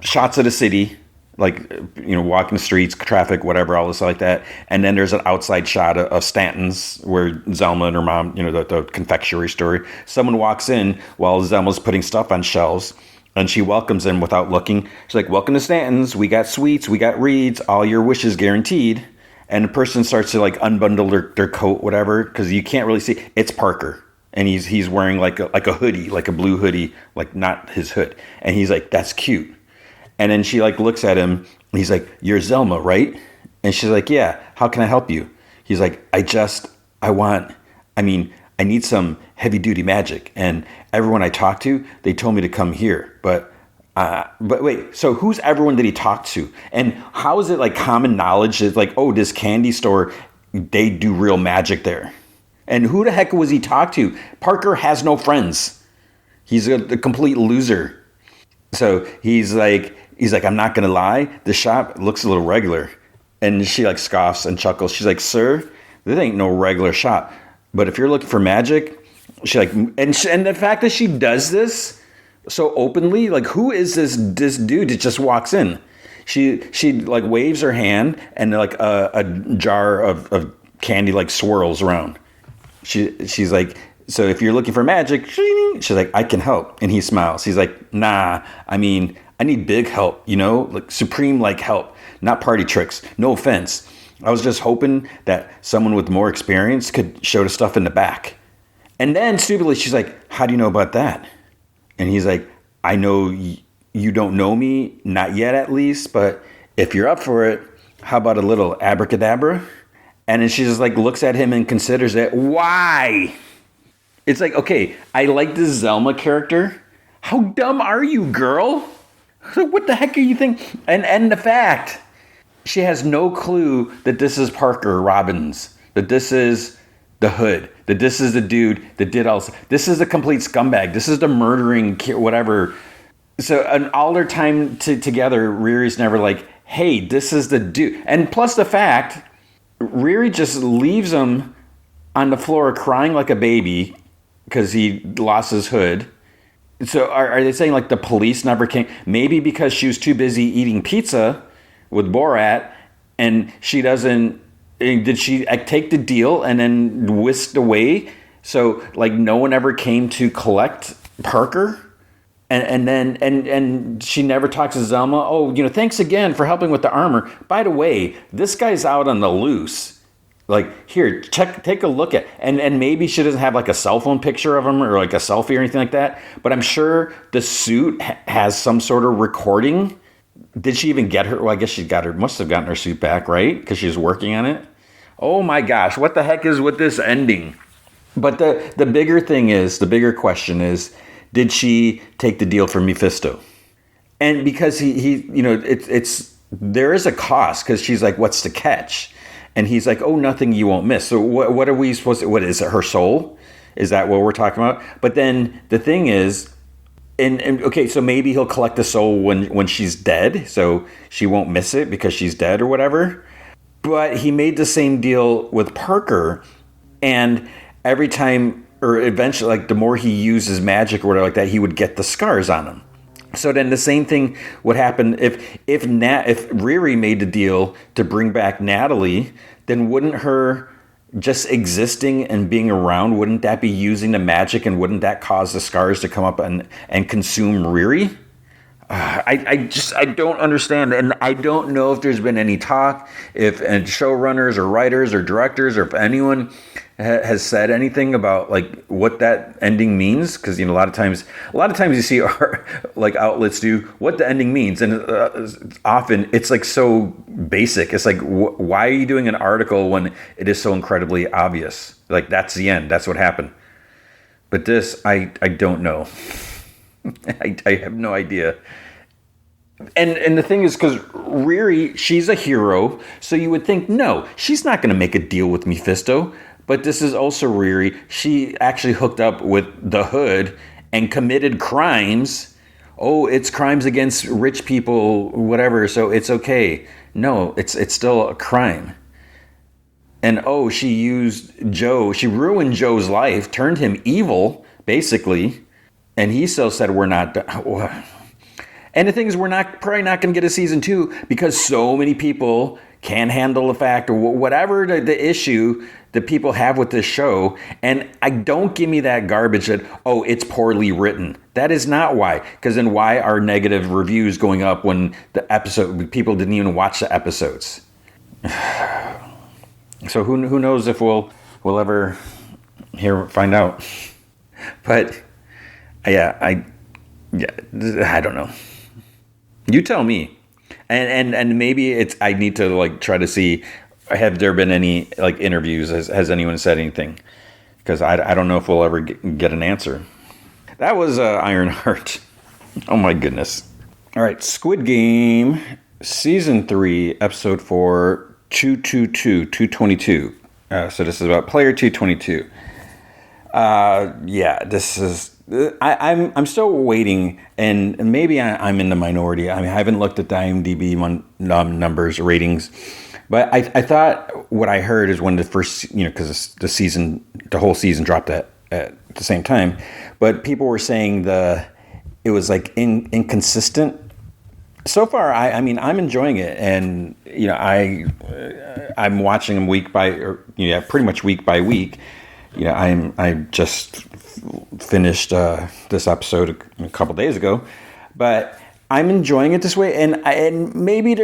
shots of the city, like, walking the streets, traffic, whatever, all this like that. And then there's an outside shot of Stanton's where Zelma and her mom, the confectionery store. Someone walks in while Zelma's putting stuff on shelves, and she welcomes them without looking. She's like, welcome to Stanton's. We got sweets. We got reeds. All your wishes guaranteed. And the person starts to like unbundle their coat, whatever, because you can't really see. It's Parker. And he's wearing like a hoodie, like a blue hoodie, like not his hood. And he's like, that's cute. And then she like looks at him and he's like, you're Zelma, right? And she's like, yeah, how can I help you? He's like, I need some heavy duty magic. And everyone I talked to, they told me to come here. But wait, so who's everyone that he talked to? And how is it like common knowledge? It's like, oh, this candy store, they do real magic there. And who the heck was he talked to? Parker has no friends. He's a complete loser. So he's like, I'm not going to lie. The shop looks a little regular. And she like scoffs and chuckles. She's like, sir, this ain't no regular shop. But if you're looking for magic, she like, and the fact that she does this so openly, like, who is this dude that just walks in? She like waves her hand and like a jar of candy like swirls around. She's like, so if you're looking for magic, she's like, I can help. And he smiles. He's like, nah, I need big help, like supreme like help, not party tricks. No offense. I was just hoping that someone with more experience could show the stuff in the back. And then stupidly, she's like, how do you know about that? And he's like, I know you don't know me, not yet at least, but if you're up for it, how about a little abracadabra? And then she just like looks at him and considers it. Why? It's like, okay, I like this Zelma character. How dumb are you, girl? What the heck are you thinking? And the fact, she has no clue that this is Parker Robbins, that this is the Hood, that this is the dude that did all this. This is a complete scumbag. This is the murdering whatever. So and all their time together, Riri's never like, hey, this is the dude. And plus the fact, Riri just leaves him on the floor crying like a baby because he lost his hood. So are they saying like the police never came? Maybe because she was too busy eating pizza with Borat, and she doesn't. Did she take the deal and then whisked away? So like no one ever came to collect Parker, and then she never talks to Zelma. Oh, thanks again for helping with the armor. By the way, this guy's out on the loose. Like, here, take a look at, and maybe she doesn't have like a cell phone picture of him or like a selfie or anything like that, but I'm sure the suit has some sort of recording. Did she even get her? Well, I guess must have gotten her suit back, right? Because she was working on it. Oh my gosh, what the heck is with this ending? But the bigger question is, did she take the deal from Mephisto? And because it's there is a cost, because she's like, what's the catch? And he's like, oh, nothing you won't miss. So what are we supposed to, what is it, her soul? Is that what we're talking about? But then the thing is, and okay, so maybe he'll collect the soul when she's dead, so she won't miss it because she's dead or whatever. But he made the same deal with Parker, and every time, or eventually, like the more he uses magic or whatever like that, he would get the scars on him. So then the same thing would happen if Riri made the deal to bring back Natalie, then wouldn't her just existing and being around, wouldn't that be using the magic, and wouldn't that cause the scars to come up and consume Riri? I don't understand, and I don't know if there's been any talk, if showrunners or writers or directors, or if anyone has said anything about like what that ending means, because a lot of times you see like outlets do what the ending means, and often it's like so basic. It's like, why are you doing an article when it is so incredibly obvious? Like, that's the end, that's what happened. But this, I don't know. I have no idea. And the thing is, because Riri, she's a hero, so you would think, no, she's not going to make a deal with Mephisto. But this is also Riri. She actually hooked up with the Hood and committed crimes. Oh, it's crimes against rich people, whatever, so it's okay. No, it's still a crime. And she used Joe. She ruined Joe's life, turned him evil, basically. And he still said, we're not done. And the thing is, we're probably not going to get a season 2 because so many people can't handle the fact, or whatever the issue that people have with this show. And don't give me that garbage that, it's poorly written. That is not why. Because then why are negative reviews going up when people didn't even watch the episodes? So who knows if we'll ever find out. But I don't know. You tell me. And maybe I need to like try to see, have there been any like interviews? Has anyone said anything? Because I don't know if we'll ever get an answer. That was Ironheart. Oh my goodness. All right, Squid Game, Season 3, Episode 4, 222. So this is about Player 222. This is... I'm still waiting, and maybe I'm in the minority. I mean, I haven't looked at the IMDb numbers, ratings, but I thought what I heard is when the first, because the whole season dropped at the same time, but people were saying it was like inconsistent. So far, I mean, I'm enjoying it, and I'm watching them pretty much week by week. I just finished this episode a couple days ago, but I'm enjoying it this way. And maybe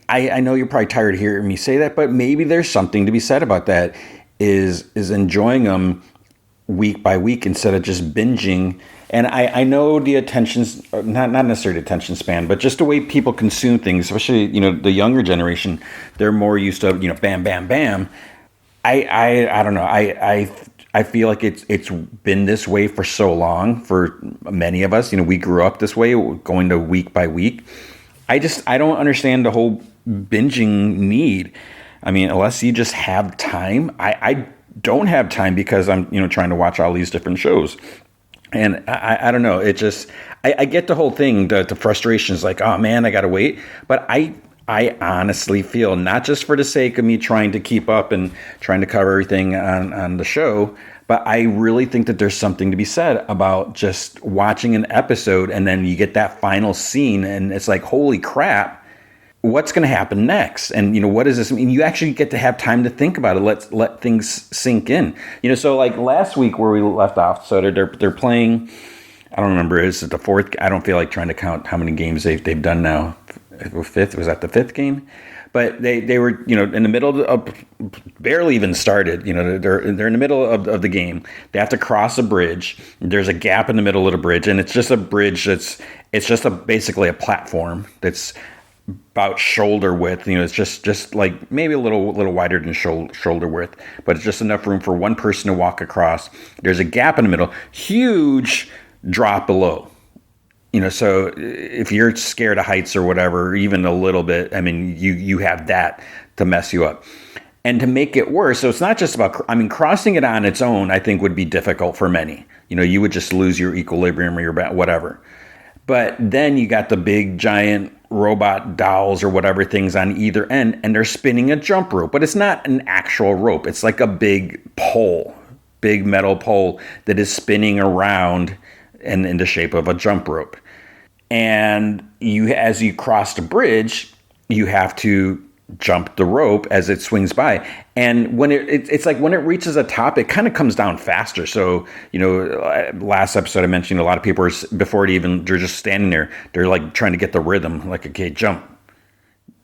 I know you're probably tired of hearing me say that, but maybe there's something to be said about that. Is enjoying them week by week instead of just binging. And I know the attention's not necessarily the attention span, but just the way people consume things, especially the younger generation, they're more used to bam, bam, bam. I don't know. I feel like it's been this way for so long for many of us. We grew up this way, going to week by week. I don't understand the whole binging need. I mean, unless you just have time. I don't have time because I'm trying to watch all these different shows. And I don't know. It just I get the whole thing. The frustration is like, oh man, I gotta wait. But I honestly feel, not just for the sake of me trying to keep up and trying to cover everything on the show, but I really think that there's something to be said about just watching an episode and then you get that final scene and it's like, holy crap, what's going to happen next? And, what does this mean? You actually get to have time to think about it. Let things sink in. So like last week where we left off, so they're playing, I don't remember, is it the fourth? I don't feel like trying to count how many games they've done now. Fifth, was that the fifth game? But they were in the middle of barely even started. They're in the middle of the game. They have to cross a bridge. There's a gap in the middle of the bridge, and it's just a bridge it's just basically a platform that's about shoulder width. It's just like maybe a little wider than shoulder width, but it's just enough room for one person to walk across. There's a gap in the middle, huge drop below. So if you're scared of heights or whatever, even a little bit, I mean, you have that to mess you up. And to make it worse, so it's not just about, crossing it on its own, I think would be difficult for many. You would just lose your equilibrium or your whatever. But then you got the big giant robot dolls or whatever things on either end, and they're spinning a jump rope. But it's not an actual rope. It's like a big pole, big metal pole that is spinning around and in the shape of a jump rope. And as you cross the bridge, you have to jump the rope as it swings by. And when it's like when it reaches a top, it kind of comes down faster. So, last episode I mentioned a lot of people are, before it even, they're just standing there. They're like trying to get the rhythm, like, okay, jump,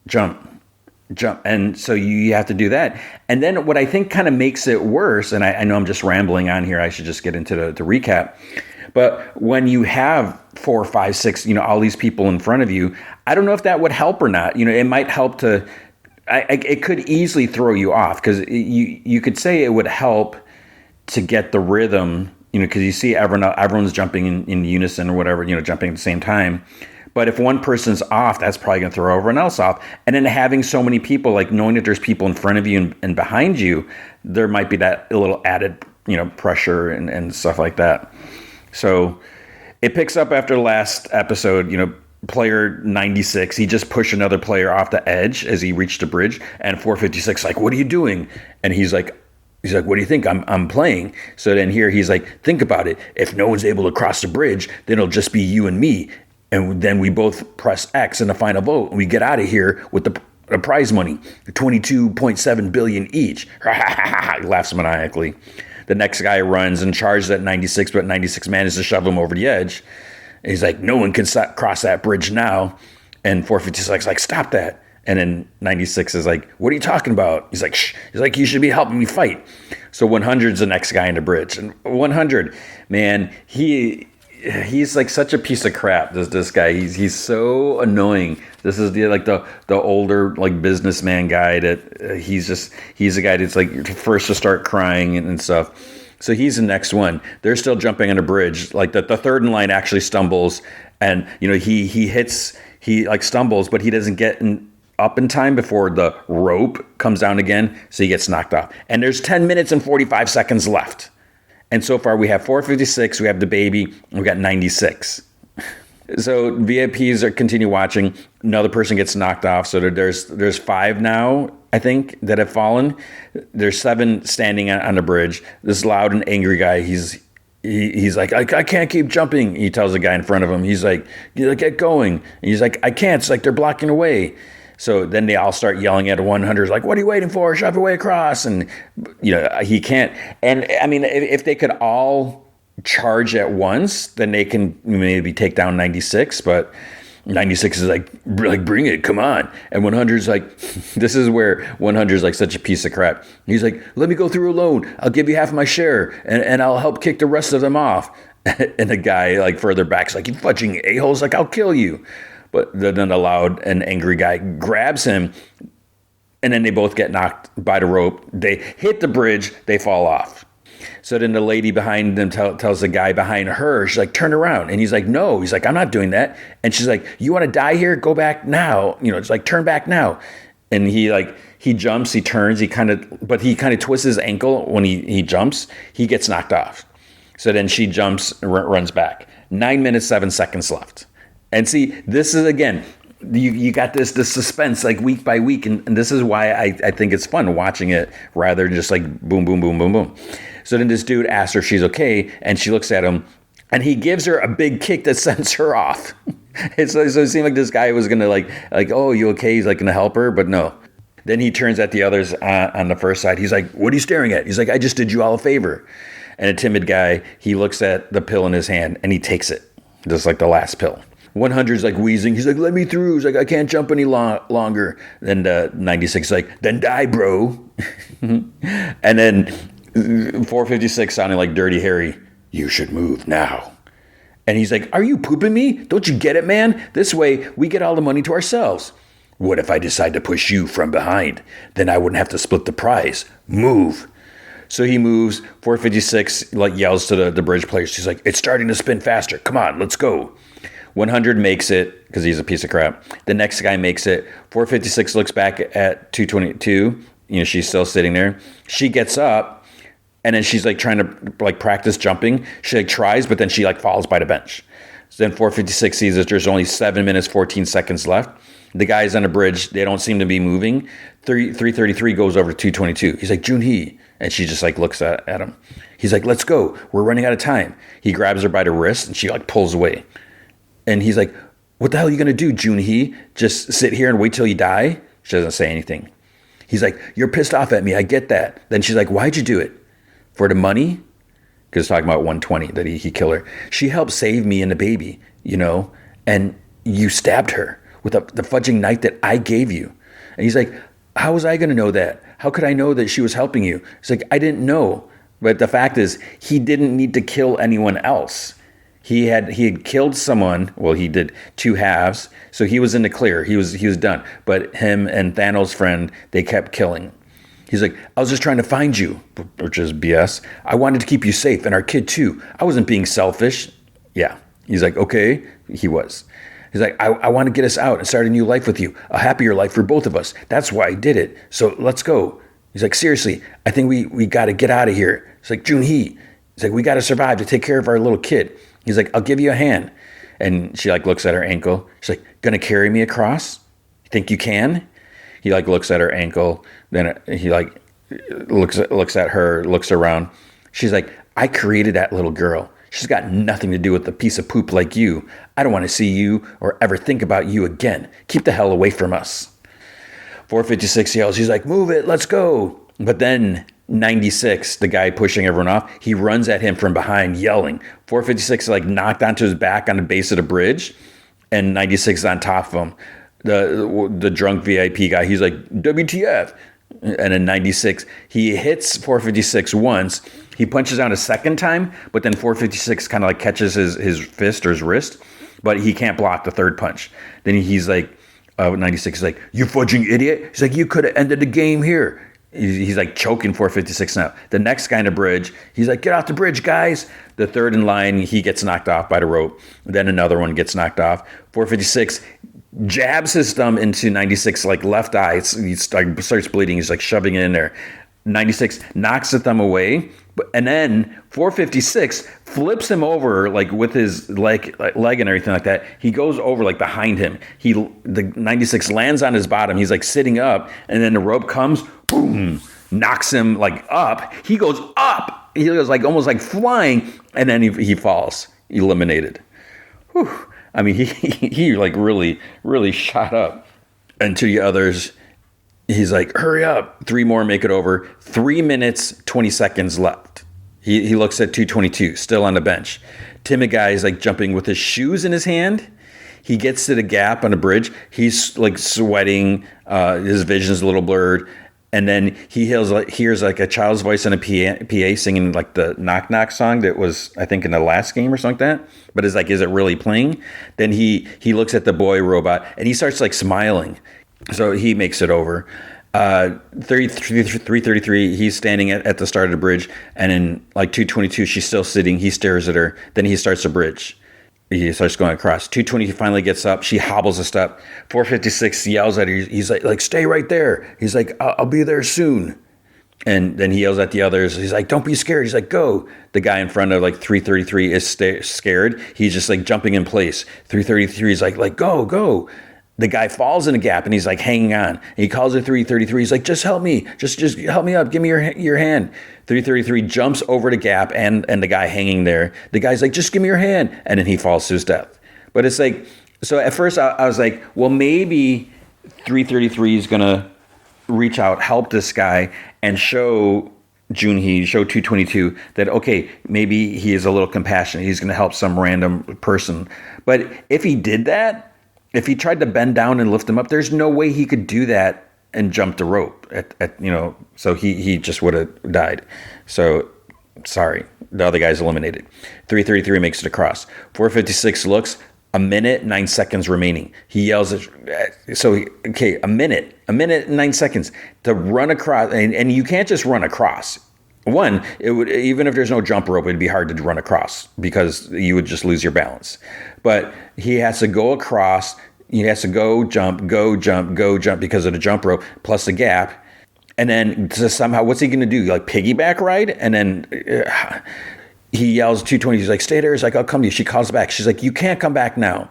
jump. And so you have to do that. And then what I think kind of makes it worse, and I know I'm just rambling on here, I should just get into the recap. But when you have 4, 5, 6, all these people in front of you, I don't know if that would help or not. It might help to, it could easily throw you off, because you could say it would help to get the rhythm, because you see everyone's jumping in unison or whatever, jumping at the same time. But if one person's off, that's probably going to throw everyone else off. And then having so many people, like knowing that there's people in front of you and behind you, there might be that little added, pressure and stuff like that. So it picks up after the last episode, player 96, he just pushed another player off the edge as he reached the bridge, and 456 like, what are you doing? And he's like, what do you think? I'm playing. So then here he's like, think about it. If no one's able to cross the bridge, then it'll just be you and me. And then we both press X in the final vote, and we get out of here with the prize money, 22.7 billion each. He laughs maniacally. The next guy runs and charges at 96, but 96 manages to shove him over the edge. And he's like, no one can cross that bridge now. And 456 is like, stop that. And then 96 is like, what are you talking about? He's like, shh. He's like, you should be helping me fight. So 100's the next guy in the bridge. And 100, man, he's like such a piece of crap. This guy, he's so annoying. This is the older like businessman guy that he's the guy that's like first to start crying and stuff. So he's the next one. They're still jumping on a bridge. Like the third in line actually stumbles, and he like stumbles, but he doesn't get up in time before the rope comes down again, so he gets knocked off. And there's 10 minutes and 45 seconds left. And so far we have 456, we have the baby, and we got 96. So VIPs continue watching. Another person gets knocked off. So there's 5 now, I think, that have fallen. There's 7 standing on the bridge. This loud and angry guy, he's like, I can't keep jumping. He tells the guy in front of him, he's like, get going. And he's like, I can't. It's like they're blocking the way. So then they all start yelling at 100, like, what are you waiting for? Shove your way across. And, he can't. And, I mean, if they could all charge at once, then they can maybe take down 96. But 96 is like bring it, come on. And 100's like, this is where 100's like such a piece of crap. He's like, let me go through alone. I'll give you half my share, and I'll help kick the rest of them off. And the guy, like, further back's like, you fudging a-holes, like, I'll kill you. But then a loud and angry guy grabs him, and then they both get knocked by the rope. They hit the bridge, they fall off. So then the lady behind them tells the guy behind her, she's like, turn around. And he's like, no. He's like, I'm not doing that. And she's like, you want to die here? Go back now. It's like, turn back now. And he jumps, he turns, he kind of twists his ankle when he jumps. He gets knocked off. So then she jumps, runs back. 9 minutes, 7 seconds left. And see, this is, again, you got this suspense like week by week. And this is why I think it's fun watching it rather than just like boom, boom, boom, boom, boom. So then this dude asks her if she's okay. And she looks at him and he gives her a big kick that sends her off. So it seemed like this guy was going to like, oh, you okay? He's like going to help her. But no. Then he turns at the others on the first side. He's like, what are you staring at? He's like, I just did you all a favor. And a timid guy, he looks at the pill in his hand and he takes it. Just like the last pill. 100's like wheezing. He's like, let me through. He's like, I can't jump any longer. Then 96 is like, then die, bro. And then 456 sounding like Dirty Harry. You should move now. And he's like, are you pooping me? Don't you get it, man? This way we get all the money to ourselves. What if I decide to push you from behind? Then I wouldn't have to split the prize. Move. So he moves. 456 like yells to the bridge players. She's like, it's starting to spin faster. Come on, let's go. 100 makes it because he's a piece of crap. The next guy makes it. 456 looks back at 222. She's still sitting there. She gets up, and then she's like trying to like practice jumping. She like tries, but then she like falls by the bench. So then 456 sees that there's only 7 minutes, 14 seconds left. The guys on the bridge, they don't seem to be moving. 333 goes over to 222. He's like, Junhee. And she just like looks at him. He's like, let's go. We're running out of time. He grabs her by the wrist, and she like pulls away. And he's like, what the hell are you going to do, Junhee? Just sit here and wait till you die? She doesn't say anything. He's like, you're pissed off at me. I get that. Then she's like, why'd you do it? For the money? Because talking about 120 that he killed her. She helped save me and the baby, and you stabbed her with the fudging knife that I gave you. And he's like, how was I going to know that? How could I know that she was helping you? He's like, I didn't know. But the fact is, he didn't need to kill anyone else. He had killed someone. Well, he did 2 halves, so he was in the clear. He was done. But him and Thanos' friend, they kept killing. He's like, I was just trying to find you, which is BS. I wanted to keep you safe and our kid too. I wasn't being selfish. Yeah. He's like, okay. He was. He's like, I want to get us out and start a new life with you, a happier life for both of us. That's why I did it. So let's go. He's like, seriously, I think we got to get out of here. It's like, Junhee. He's like, we got to survive to take care of our little kid. He's like, I'll give you a hand. And she looks at her ankle. She's like, gonna carry me across? You think you can? He looks at her ankle. Then he looks at her, looks around. She's like, I created that little girl. She's got nothing to do with a piece of poop like you. I don't want to see you or ever think about you again. Keep the hell away from us. 456 yells. He's like, move it, let's go. But then 96, the guy pushing everyone off, he runs at him from behind yelling. 456 knocked onto his back on the base of the bridge, and 96 is on top of him. The drunk VIP guy, he's like, WTF? And then 96, he hits 456 once. He punches out a second time, but then 456 kind of catches his fist or his wrist, but he can't block the third punch. Then he's like, 96 is like, you fudging idiot. He's like, you could have ended the game here. He's choking 456 now. The next guy in the bridge, he's like, get off the bridge, guys. The third in line, he gets knocked off by the rope. Then another one gets knocked off. 456 jabs his thumb into 96 left eye. He starts bleeding. He's shoving it in there. 96 knocks the thumb away, and then 456 flips him over with his leg and everything like that. He goes over behind him. The 96 lands on his bottom. He's sitting up, and then the rope comes, boom, knocks him up. He goes up. He goes almost flying, and then he falls, eliminated. Whew. I mean, he really, really shot up. And to the others, he's like, hurry up. 3 more make it over. 3 minutes, 20 seconds left. He looks at 222, still on the bench. Timid guy is jumping with his shoes in his hand. He gets to the gap on the bridge. He's sweating. His vision's a little blurred. And then he hears a child's voice on a PA singing the Knock Knock song that was, I think, in the last game or something like that. But is it really playing? Then he looks at the boy robot and he starts smiling. So he makes it over. 333, he's standing at the start of the bridge. And in 222, she's still sitting. He stares at her. Then he starts the bridge. He starts going across. 220 finally gets up. She hobbles a step. 456 yells at her. He's like, stay right there. He's like, I'll be there soon. And then he yells at the others. He's like, don't be scared. He's like, go. The guy in front of 333 is scared. He's just jumping in place. 333 is like, go. The guy falls in a gap and he's hanging on. And he calls her 333. He's like, just help me. Just help me up. Give me your hand. 333 jumps over the gap and the guy hanging there. The guy's like, just give me your hand. And then he falls to his death. But it's so at first I was like, well, maybe 333 is going to reach out, help this guy and show Junhee, show 222 that, okay, maybe he is a little compassionate. He's going to help some random person. But if he did that, if he tried to bend down and lift him up, there's no way he could do that and jump the rope. So he just would have died. So sorry, the other guy's eliminated. 333 makes it across. 456 looks. 1 minute, 9 seconds remaining. He yells a minute and 9 seconds to run across, and you can't just run across. One, it would, even if there's no jump rope, it'd be hard to run across because you would just lose your balance. But he has to go across. He has to go jump because of the jump rope plus the gap. And then somehow, what's he going to do? Piggyback ride? And then he yells 220. He's like, stay there. He's like, I'll come to you. She calls back. She's like, you can't come back now.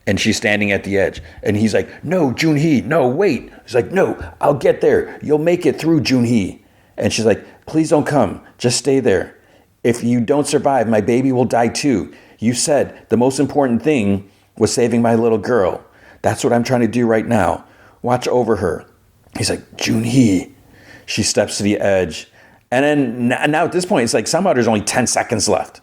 And she's standing at the edge. And he's like, no, Junhee, no, wait. He's like, no, I'll get there. You'll make it through, Junhee. And she's like, please don't come. Just stay there. If you don't survive, my baby will die too. You said the most important thing was saving my little girl. That's what I'm trying to do right now. watch over her. He's like, Junhee. She steps to the edge. And then now at this point, it's like somehow there's only 10 seconds left.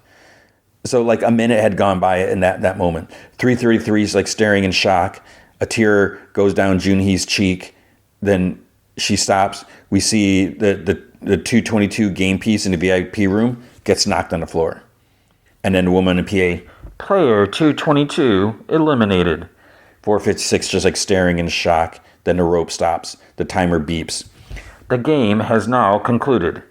So like a minute had gone by in that moment. 3:33 is like staring in shock. A tear goes down Junhee's cheek. Then she stops. We see the 222 game piece in the VIP room gets knocked on the floor. And then the woman in PA, player 222 eliminated. 456 just like staring in shock. Then the rope stops. The timer beeps. The game has now concluded.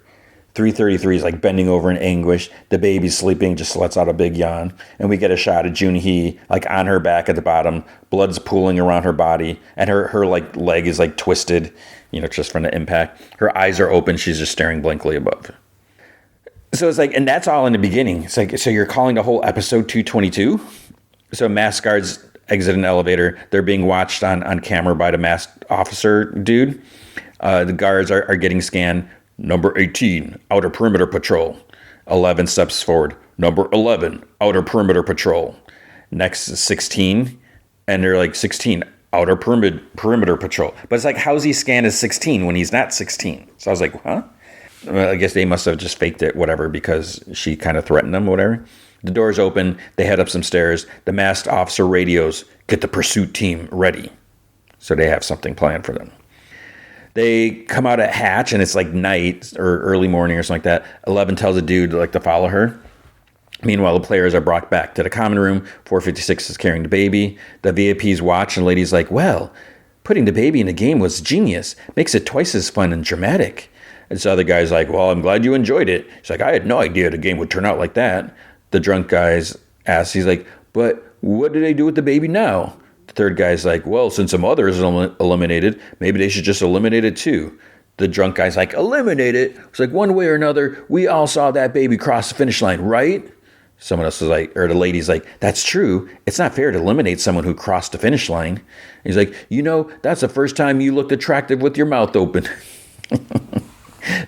3:33 is like bending over in anguish. The baby's sleeping, just lets out a big yawn. And we get a shot of Junhee like on her back at the bottom. Blood's pooling around her body. And her like leg is like twisted, just from the impact. Her eyes are open. She's just staring blankly above. So it's like, and that's all in the beginning. It's like, so you're calling the whole episode 222? So masked guards exit an elevator. They're being watched on camera by the masked officer dude. The guards are getting scanned. Number 18, outer perimeter patrol. 11 steps forward. Number 11, outer perimeter patrol. Next is 16, and they're like 16, outer perimeter patrol. But it's like, how's he scanned as 16 when he's not 16? So I was like, huh? Well, I guess they must have just faked it, whatever, because she kind of threatened them, whatever. The doors open. They head up some stairs. The masked officer radios, get the pursuit team ready. So they have something planned for them. They come out at hatch, and it's like night or early morning or something like that. 11 tells a dude like to follow her. Meanwhile, the players are brought back to the common room. 456 is carrying the baby. The VIPs watch, and the lady's like, well, putting the baby in the game was genius. Makes it twice as fun and dramatic. And so the guy's like, well, I'm glad you enjoyed it. He's like, I had no idea the game would turn out like that. The drunk guy's asks, he's like, but what do they do with the baby now? The third guy's like, well, since a mother is eliminated, maybe they should just eliminate it too. The drunk guy's like, eliminate it? It's like, one way or another, we all saw that baby cross the finish line, right? Someone else is like, or the lady's like, that's true. It's not fair to eliminate someone who crossed the finish line. He's like, that's the first time you looked attractive with your mouth open.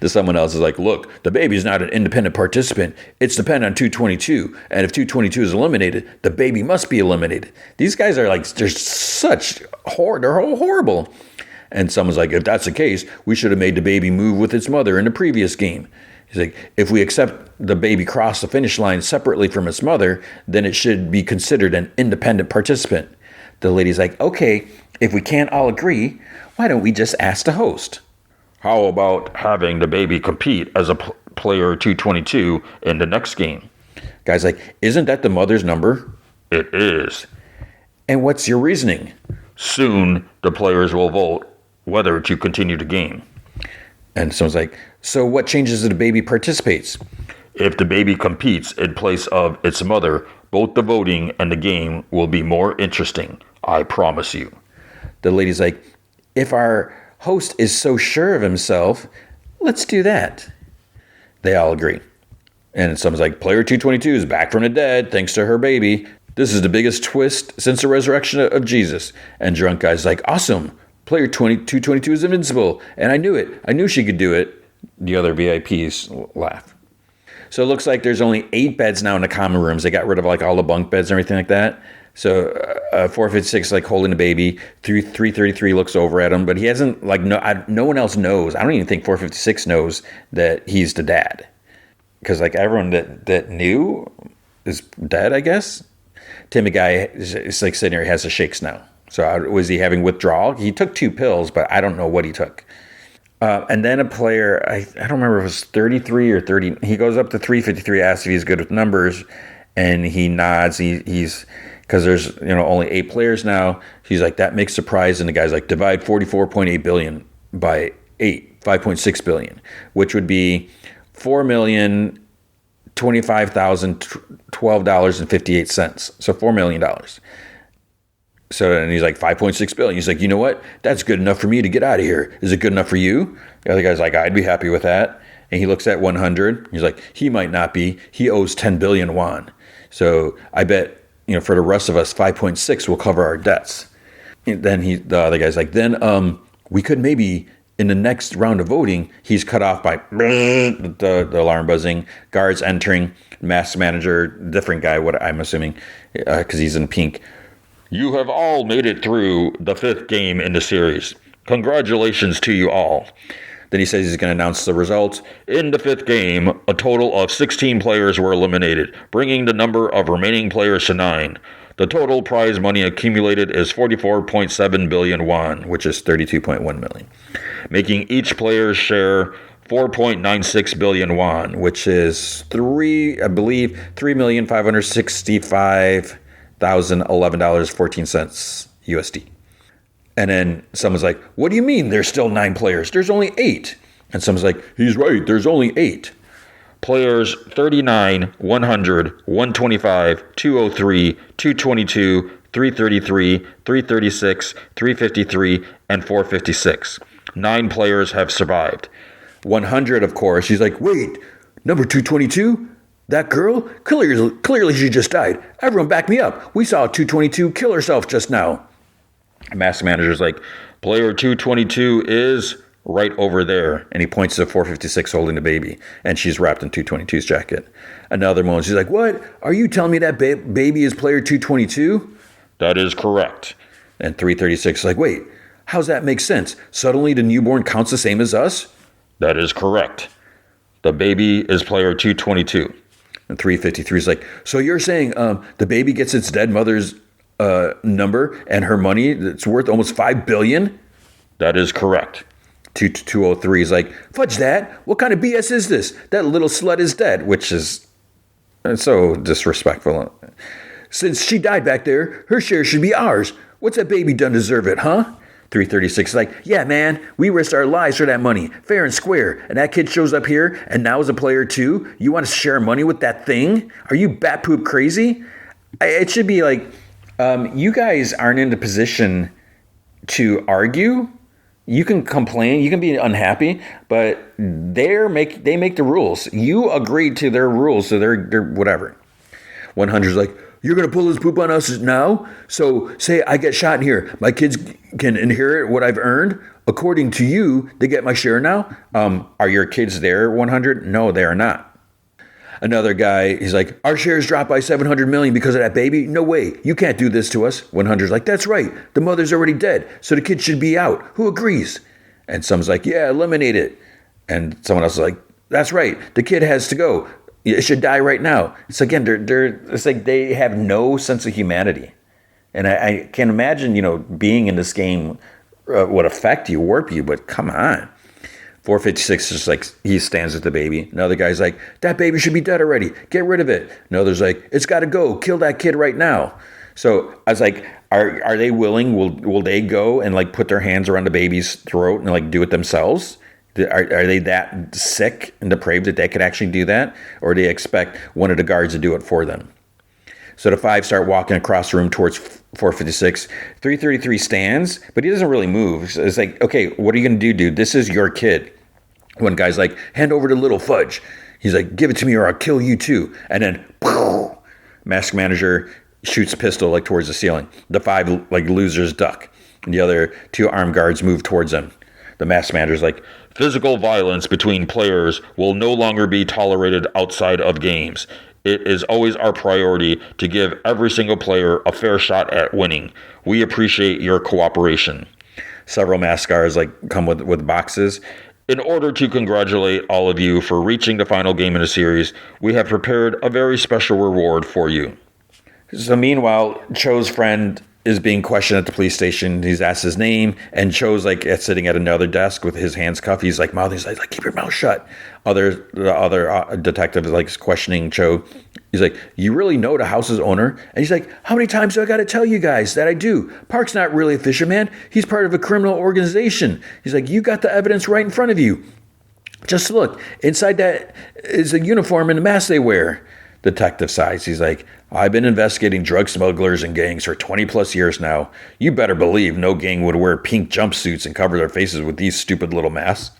To someone else is like, look, the baby's not an independent participant. It's dependent on 222. And if 222 is eliminated, the baby must be eliminated. These guys are like, they're horrible. And someone's like, if that's the case, we should have made the baby move with its mother in the previous game. He's like, if we accept the baby cross the finish line separately from its mother, then it should be considered an independent participant. The lady's like, okay, if we can't all agree, why don't we just ask the host? How about having the baby compete as a player 222 in the next game? Guy's like, isn't that the mother's number? It is. And what's your reasoning? Soon the players will vote whether to continue the game. And someone's like, so what changes if the baby participates? If the baby competes in place of its mother, both the voting and the game will be more interesting. I promise you. The lady's like, if our host is so sure of himself, let's do that. They all agree. And someone's like, player 222 is back from the dead thanks to her baby. This is the biggest twist since the resurrection of Jesus. And drunk guy's like, awesome. Player 222 is invincible. And I knew it. I knew she could do it. The other VIPs laugh. So it looks like there's only 8 beds now in the common rooms. They got rid of like all the bunk beds and everything like that. So 456 like holding the baby. 333 looks over at him, but he hasn't like no one else knows. I don't even think 456 knows that he's the dad, because like everyone that knew is dead, I guess. Timmy guy is like sitting here, he has the shakes now. So was he having withdrawal? He took 2 pills, but I don't know what he took. And then a player, I don't remember if it was 33 or 30. He goes up to 353, asks if he's good with numbers, and he nods. He's because there's only 8 players now. He's like, that makes the prize, and the guy's like, divide 44.8 billion by 8, 5.6 billion, which would be $4,025,012.58. So $4 million. So, and he's like, 5.6 billion. He's like, you know what? That's good enough for me to get out of here. Is it good enough for you? The other guy's like, I'd be happy with that. And he looks at 100. He's like, he might not be. He owes 10 billion won. So I bet, for the rest of us, 5.6 will cover our debts. And then the other guy's like, then we could maybe, in the next round of voting, he's cut off by the alarm buzzing, guards entering, mask manager, different guy, what I'm assuming, because he's in pink. You have all made it through the 5th game in the series. Congratulations to you all. Then he says he's going to announce the results. In the 5th game, a total of 16 players were eliminated, bringing the number of remaining players to 9. The total prize money accumulated is 44.7 billion won, which is 32.1 million, making each player's share 4.96 billion won, which is $3,565,011.14 USD. And then someone's like, what do you mean there's still 9 players? There's only 8. And someone's like, he's right, there's only 8. Players 39, 100, 125, 203, 222, 333, 336, 353, and 456. 9 players have survived. 100, of course. He's like, wait, number 222? That girl? Clearly she just died. Everyone back me up. We saw 222 kill herself just now. Mask manager's like, player 222 is right over there. And he points to 456 holding the baby. And she's wrapped in 222's jacket. Another moment, she's like, what? Are you telling me that baby is player 222? That is correct. And 336 is like, wait, how's that make sense? Suddenly the newborn counts the same as us? That is correct. The baby is player 222. And 353 is like, so you're saying the baby gets its dead mother's number and her money that's worth almost 5 billion? That is correct. 203 is like, fudge that. What kind of BS is this? That little slut is dead, which is so disrespectful. Since she died back there, her share should be ours. What's that baby done to deserve it, huh? 336 is like, yeah, man, we risked our lives for that money, fair and square. And that kid shows up here and now is a player too? You want to share money with that thing? Are you bat poop crazy? It should be like, you guys aren't in the position to argue. You can complain, you can be unhappy, but they make the rules. You agreed to their rules, so they're whatever. 100 is like, you're going to pull his poop on us now? So say I get shot in here. My kids can inherit what I've earned. According to you, they get my share now? Are your kids there, 100? No, they are not. Another guy, he's like, our shares dropped by 700 million because of that baby? No way. You can't do this to us. 100's like, that's right. The mother's already dead, so the kid should be out. Who agrees? And someone's like, yeah, eliminate it. And someone else is like, that's right. The kid has to go. It should die right now. It's again, it's like they have no sense of humanity. And I can imagine, being in this game would affect you, warp you, but come on. 456 is like, he stands with the baby. Another guy's like, that baby should be dead already. Get rid of it. Another's like, it's got to go. Kill that kid right now. So I was like, are they willing? Will they go and like put their hands around the baby's throat and like do it themselves? Are they that sick and depraved that they could actually do that? Or do they expect one of the guards to do it for them? So the 5 start walking across the room towards 456. 333 stands, but he doesn't really move. So it's like, okay, what are you going to do, dude? This is your kid. One guy's like, hand over to little fudge. He's like, give it to me or I'll kill you too. And then, poof, mask manager shoots a pistol like towards the ceiling. The 5 like losers duck. And the other 2 armed guards move towards him. The mask manager's like, physical violence between players will no longer be tolerated outside of games. It is always our priority to give every single player a fair shot at winning. We appreciate your cooperation. Several mask guards like come with boxes. In order to congratulate all of you for reaching the final game in the series, we have prepared a very special reward for you. So meanwhile, Cho's friend is being questioned at the police station. He's asked his name, and Cho's like sitting at another desk with his hands cuffed. He's like mouthing, he's like keep your mouth shut. The other detective is like questioning Cho. He's like, you really know the house's owner? And he's like, how many times do I got to tell you guys that I do? Park's not really a fisherman. He's part of a criminal organization. He's like, you got the evidence right in front of you. Just look, inside that is a uniform and a mask they wear. Detective sighs. He's like, I've been investigating drug smugglers and gangs for 20 plus years now. You better believe no gang would wear pink jumpsuits and cover their faces with these stupid little masks.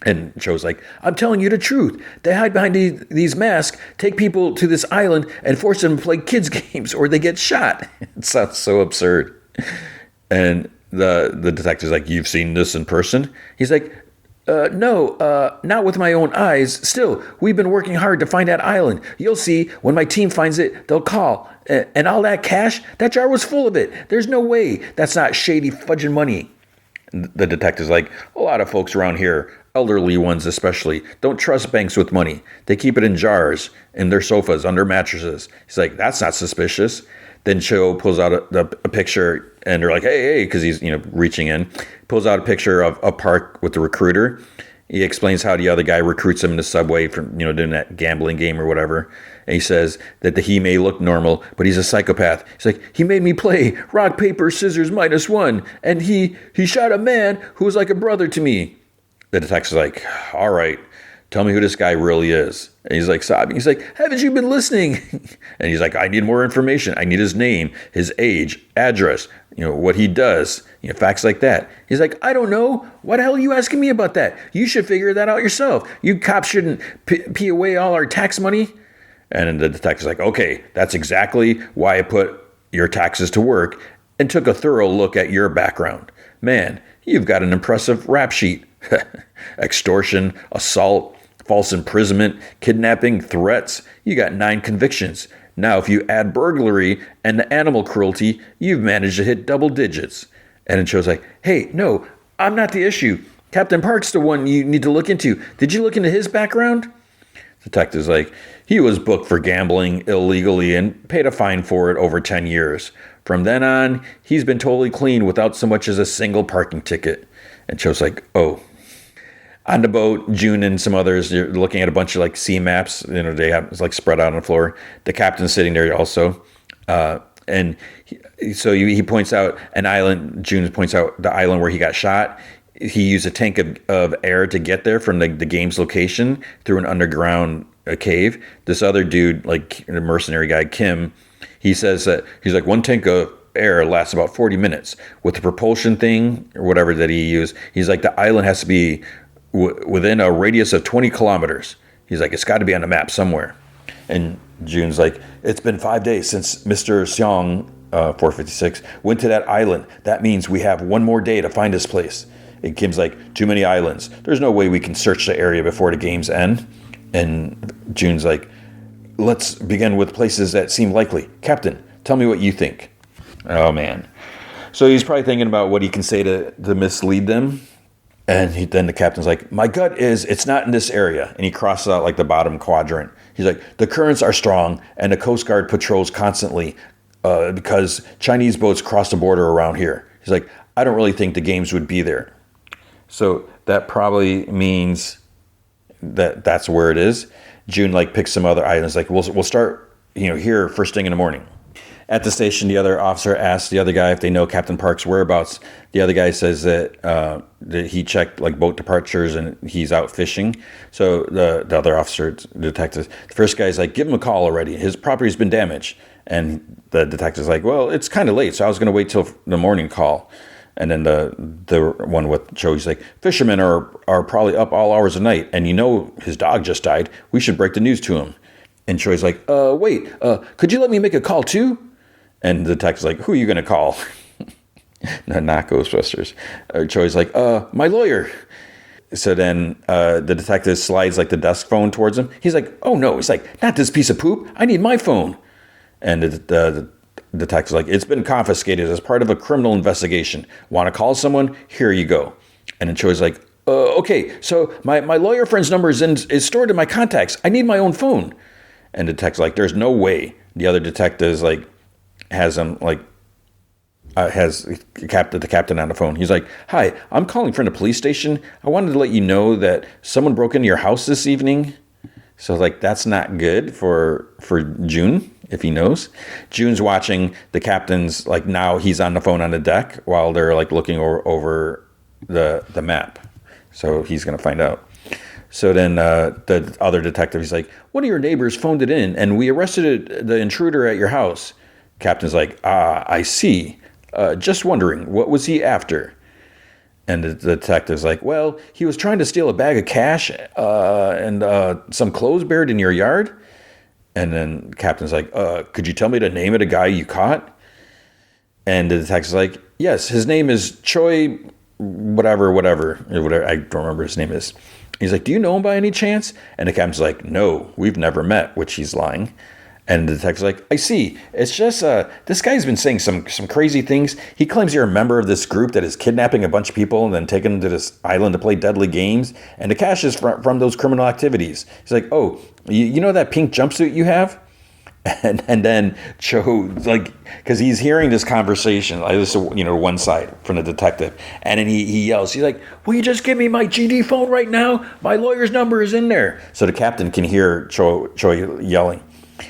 And Cho's like, I'm telling you the truth. They hide behind these masks, take people to this island, and force them to play kids' games, or they get shot. It sounds so absurd. And the detective's like, you've seen this in person? He's like, No, not with my own eyes. Still, we've been working hard to find that island. You'll see, when my team finds it, they'll call. And all that cash, that jar was full of it. There's no way that's not shady fudging money. And the detective's like, a lot of folks around here, elderly ones especially, don't trust banks with money. They keep it in jars, in their sofas, under mattresses. He's like, that's not suspicious. Then Cho pulls out a picture, and they're like, hey, because he's reaching in. Pulls out a picture of a park with the recruiter. He explains how the other guy recruits him in the subway from doing that gambling game or whatever. And he says that he may look normal, but he's a psychopath. He's like, he made me play rock, paper, scissors -1, and he shot a man who was like a brother to me. The detective's like, all right, tell me who this guy really is. And he's like sobbing. He's like, haven't you been listening? And he's like, I need more information. I need his name, his age, address, what he does, facts like that. He's like, I don't know. Why the hell are you asking me about that? You should figure that out yourself. You cops shouldn't pee away all our tax money. And then the detective's like, okay, that's exactly why I put your taxes to work and took a thorough look at your background. Man, you've got an impressive rap sheet. Extortion, assault, false imprisonment, kidnapping, threats. You got 9 convictions. Now, if you add burglary and the animal cruelty, you've managed to hit double digits. And then Cho's like, hey, no, I'm not the issue. Captain Park's the one you need to look into. Did you look into his background? Detective's like, he was booked for gambling illegally and paid a fine for it over 10 years. From then on, he's been totally clean without so much as a single parking ticket. And Cho's like, oh. On the boat, June and some others, you're looking at a bunch of sea maps. They have it's spread out on the floor. The captain's sitting there also. And he points out an island. June points out the island where he got shot. He used a tank of air to get there from the game's location through an underground cave. This other dude, the mercenary guy, Kim, he says that he's like, one tank of air lasts about 40 minutes. With the propulsion thing or whatever that he used, he's like, the island has to be within a radius of 20 kilometers. He's like, it's got to be on the map somewhere. And June's like, it's been 5 days since Mr. Seong, 456, went to that island. That means we have one more day to find this place. And Kim's like, too many islands. There's no way we can search the area before the game's end. And June's like, let's begin with places that seem likely. Captain, tell me what you think. Oh, man. So he's probably thinking about what he can say to mislead them. And then the captain's like, my gut is it's not in this area. And he crosses out the bottom quadrant. He's like, the currents are strong and the Coast Guard patrols constantly because Chinese boats cross the border around here. He's like, I don't really think the games would be there. So that probably means that's where it is. June picks some other islands. We'll start here first thing in the morning. At the station, the other officer asks the other guy if they know Captain Park's whereabouts. The other guy says that he checked boat departures and he's out fishing. So the other officer, detective, the first guy's like, give him a call already. His property's been damaged. And the detective's like, well, it's kind of late, so I was going to wait till the morning call. And then the one with Cho, he's like, fishermen are probably up all hours of night, and his dog just died. We should break the news to him. And Cho's like, wait, could you let me make a call too? And the detective's like, who are you going to call? No, not Ghostbusters. Cho's like, my lawyer. So then the detective slides the desk phone towards him. He's like, oh no. He's like, not this piece of poop. I need my phone. And the detective's like, it's been confiscated as part of a criminal investigation. Want to call someone? Here you go. And then Cho's like, okay, so my lawyer friend's number is stored in my contacts. I need my own phone. And the detective's like, there's no way. The other detective's has him has the captain on the phone. He's like, hi, I'm calling from the police station. I wanted to let you know that someone broke into your house this evening. So that's not good for June, if he knows. June's watching the captain's now he's on the phone on the deck while they're looking over the map. So he's gonna find out. So then the other detective, he's like, one of your neighbors phoned it in and we arrested the intruder at your house. Captain's like, I see. Just wondering, what was he after? And the detective's like, well, he was trying to steal a bag of cash and some clothes buried in your yard. And then Captain's like, could you tell me the name of the guy you caught? And the detective's like, yes, his name is Choi whatever, I don't remember his name is. He's like, do you know him by any chance? And the captain's like, no, we've never met, which he's lying. And the detective's like, I see. It's just this guy's been saying some crazy things. He claims you're a member of this group that is kidnapping a bunch of people and then taking them to this island to play deadly games. And the cash is from those criminal activities. He's like, oh, you know that pink jumpsuit you have? And then Cho, like, because he's hearing this conversation, I listen, one side from the detective, and then he yells, he's like, will you just give me my GD phone right now? My lawyer's number is in there. So the captain can hear Cho yelling.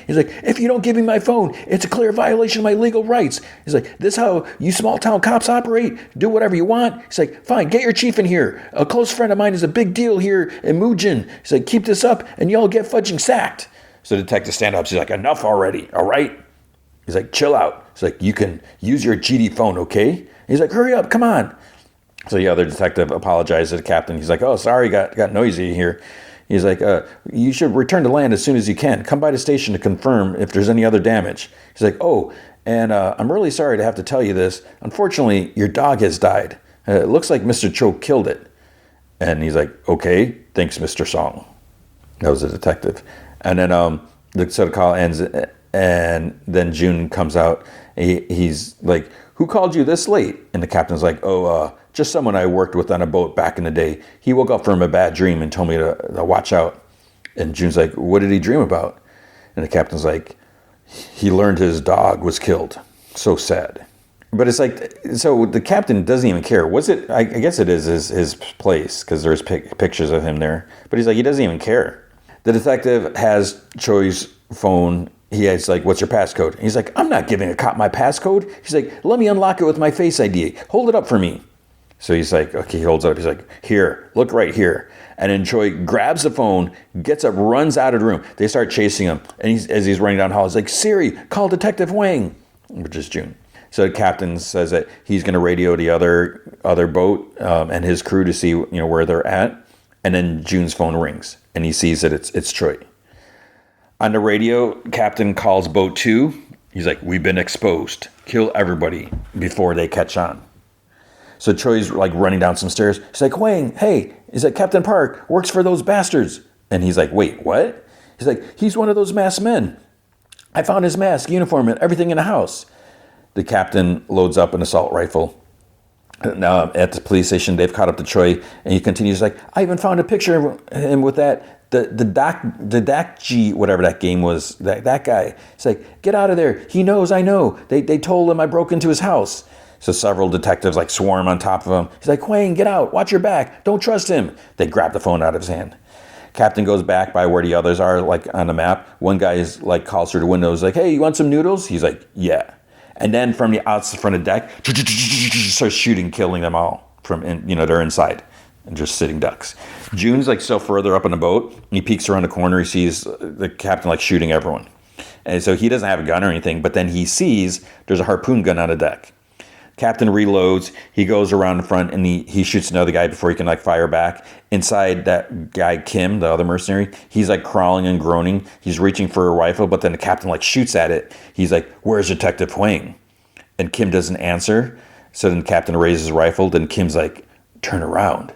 He's like, if you don't give me my phone, it's a clear violation of my legal rights. He's like, this how you small town cops operate? Do whatever you want? He's like, fine, get your chief in here. A close friend of mine is a big deal here in Mujin. He's like, keep this up and y'all get fudging sacked. So the detective stand up. He's like, enough already, all right? He's like, chill out. He's like, you can use your GD phone, okay? He's like, hurry up, come on. So the other detective apologized to the captain. He's like, oh, sorry, got noisy here. He's like, you should return to land as soon as you can. Come by the station to confirm if there's any other damage. He's like, oh, and I'm really sorry to have to tell you this. Unfortunately, your dog has died. It looks like Mr. Cho killed it. And he's like, okay, thanks, Mr. Song. That was the detective. And then the call ends, and then June comes out. He's like, who called you this late? And the captain's like, just someone I worked with on a boat back in the day. He woke up from a bad dream and told me to watch out. And June's like, what did he dream about? And the captain's like, he learned his dog was killed. So sad. But it's like, so the captain doesn't even care. Was it? I guess it is his place because there's pictures of him there. But he's like, he doesn't even care. The detective has Choi's phone. He's like, what's your passcode? And he's like, I'm not giving a cop my passcode. He's like, let me unlock it with my Face ID. Hold it up for me. So he's like, okay, he holds it up. He's like, here, look right here. And then Choi grabs the phone, gets up, runs out of the room. They start chasing him. And as he's running down the hall, he's like, Siri, call Detective Wang, which is June. So the captain says that he's going to radio the other boat and his crew to see where they're at. And then June's phone rings, and he sees that it's Choi. On the radio, Captain calls Boat 2. He's like, we've been exposed. Kill everybody before they catch on. So Choi's like running down some stairs. He's like, Wang, hey, he's like, Captain Park works for those bastards. And he's like, wait, what? He's like, he's one of those masked men. I found his mask, uniform, and everything in the house. The captain loads up an assault rifle. Now at the police station, they've caught up to Choi, and he continues like, I even found a picture of him with that, the Dakji, whatever that game was, that guy. He's like, get out of there. He knows, I know. They told him I broke into his house. So several detectives like swarm on top of him. He's like, Wayne, get out. Watch your back. Don't trust him. They grab the phone out of his hand. Captain goes back by where the others are, like on the map. One guy is like calls through the window. He's like, hey, you want some noodles? He's like, yeah. And then from the outside front of the deck, starts shooting, killing them all from they're inside and just sitting ducks. June's like still further up in the boat. He peeks around the corner. He sees the captain like shooting everyone. And so he doesn't have a gun or anything, but then he sees there's a harpoon gun on the deck. Captain reloads. He goes around the front and he shoots another guy before he can like fire back. Inside, that guy Kim, the other mercenary, he's like crawling and groaning. He's reaching for a rifle, but then the captain like shoots at it. He's like, where's Detective Huang? And Kim doesn't answer. So then the captain raises his rifle. Then Kim's like, turn around.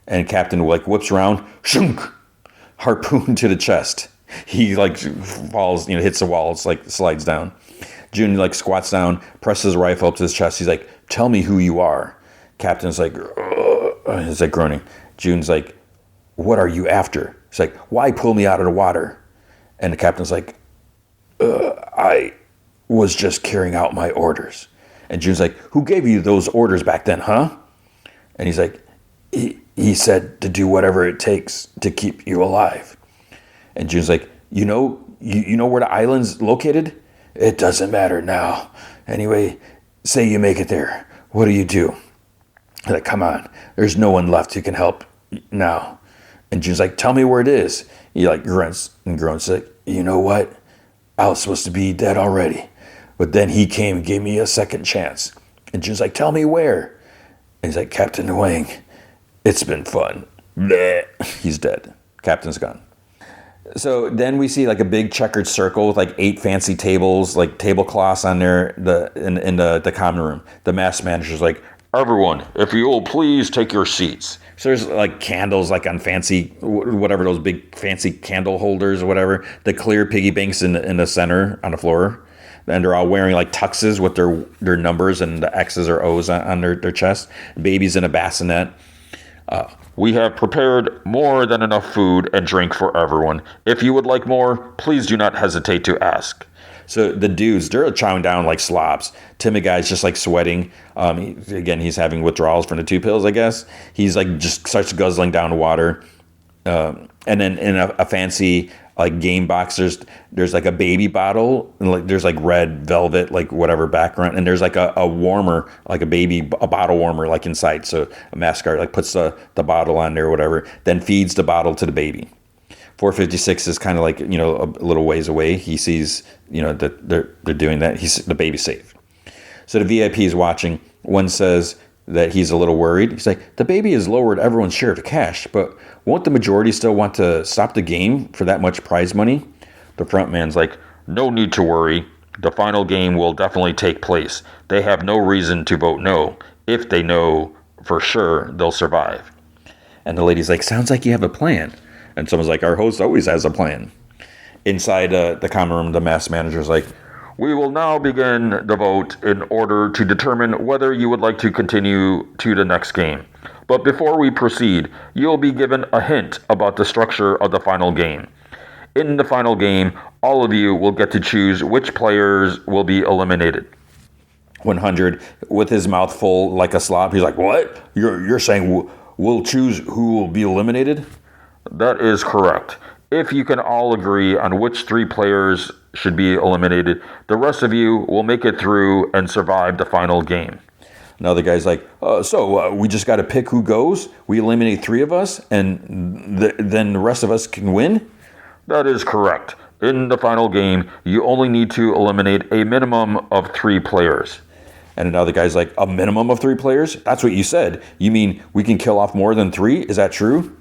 And Captain like whips around, shunk, harpoon to the chest. He like falls, hits the wall. It's like slides down. June like squats down, presses a rifle up to his chest. He's like, tell me who you are. Captain's like, he's like groaning. June's like, what are you after? He's like, why pull me out of the water? And the captain's like, I was just carrying out my orders. And June's like, who gave you those orders back then, huh? And he's like, he said to do whatever it takes to keep you alive. And June's like, you know where the island's located? It doesn't matter now. Anyway, say you make it there. What do you do? He's like, come on. There's no one left who can help now. And June's like, tell me where it is. He like grunts and groans. He's like, you know what? I was supposed to be dead already. But then he came and gave me a second chance. And June's like, tell me where? And he's like, Captain Wang, it's been fun. Bleh. He's dead. Captain's gone. So then we see like a big checkered circle with like 8 fancy tables, like tablecloths on there in the common room. The masked manager's like, Everyone, if you will please take your seats. So there's like candles, like on fancy, whatever, those big fancy candle holders or whatever. The clear piggy banks in the center on the floor. And they're all wearing like tuxes with their numbers and the X's or O's on their chest. Babies in a bassinet. We have prepared more than enough food and drink for everyone. If you would like more, please do not hesitate to ask. So the dudes, they're chowing down like slobs. Timid guy's just like sweating. He's having withdrawals from the 2 pills, I guess. He's like just starts guzzling down water. And then in a fancy like game box, there's like a baby bottle, and like there's like red velvet, like whatever background, and there's like a warmer, like a bottle warmer, like inside. So a mascot like puts the bottle on there or whatever, then feeds the bottle to the baby. 456 is kind of like, you know, a little ways away. He sees, you know, that they're doing that. The baby's safe. So the VIP is watching. One says that he's a little worried. He's like, the baby has lowered everyone's share of the cash, but won't the majority still want to stop the game for that much prize money? The front man's like, no need to worry. The final game will definitely take place. They have no reason to vote no. If they know for sure, they'll survive. And the lady's like, sounds like you have a plan. And someone's like, our host always has a plan. Inside the common room, the mass manager's like, we will now begin the vote in order to determine whether you would like to continue to the next game. But before we proceed, you'll be given a hint about the structure of the final game. In the final game, all of you will get to choose which players will be eliminated. 100, with his mouth full like a slob, he's like, what? You're saying we'll choose who will be eliminated? That is correct. If you can all agree on which 3 players should be eliminated, the rest of you will make it through and survive the final game. Another guy's like, we just got to pick who goes? We eliminate 3 of us, and then the rest of us can win? That is correct. In the final game, you only need to eliminate a minimum of 3 players. And another guy's like, a minimum of 3 players? That's what you said. You mean we can kill off more than 3? Is that true?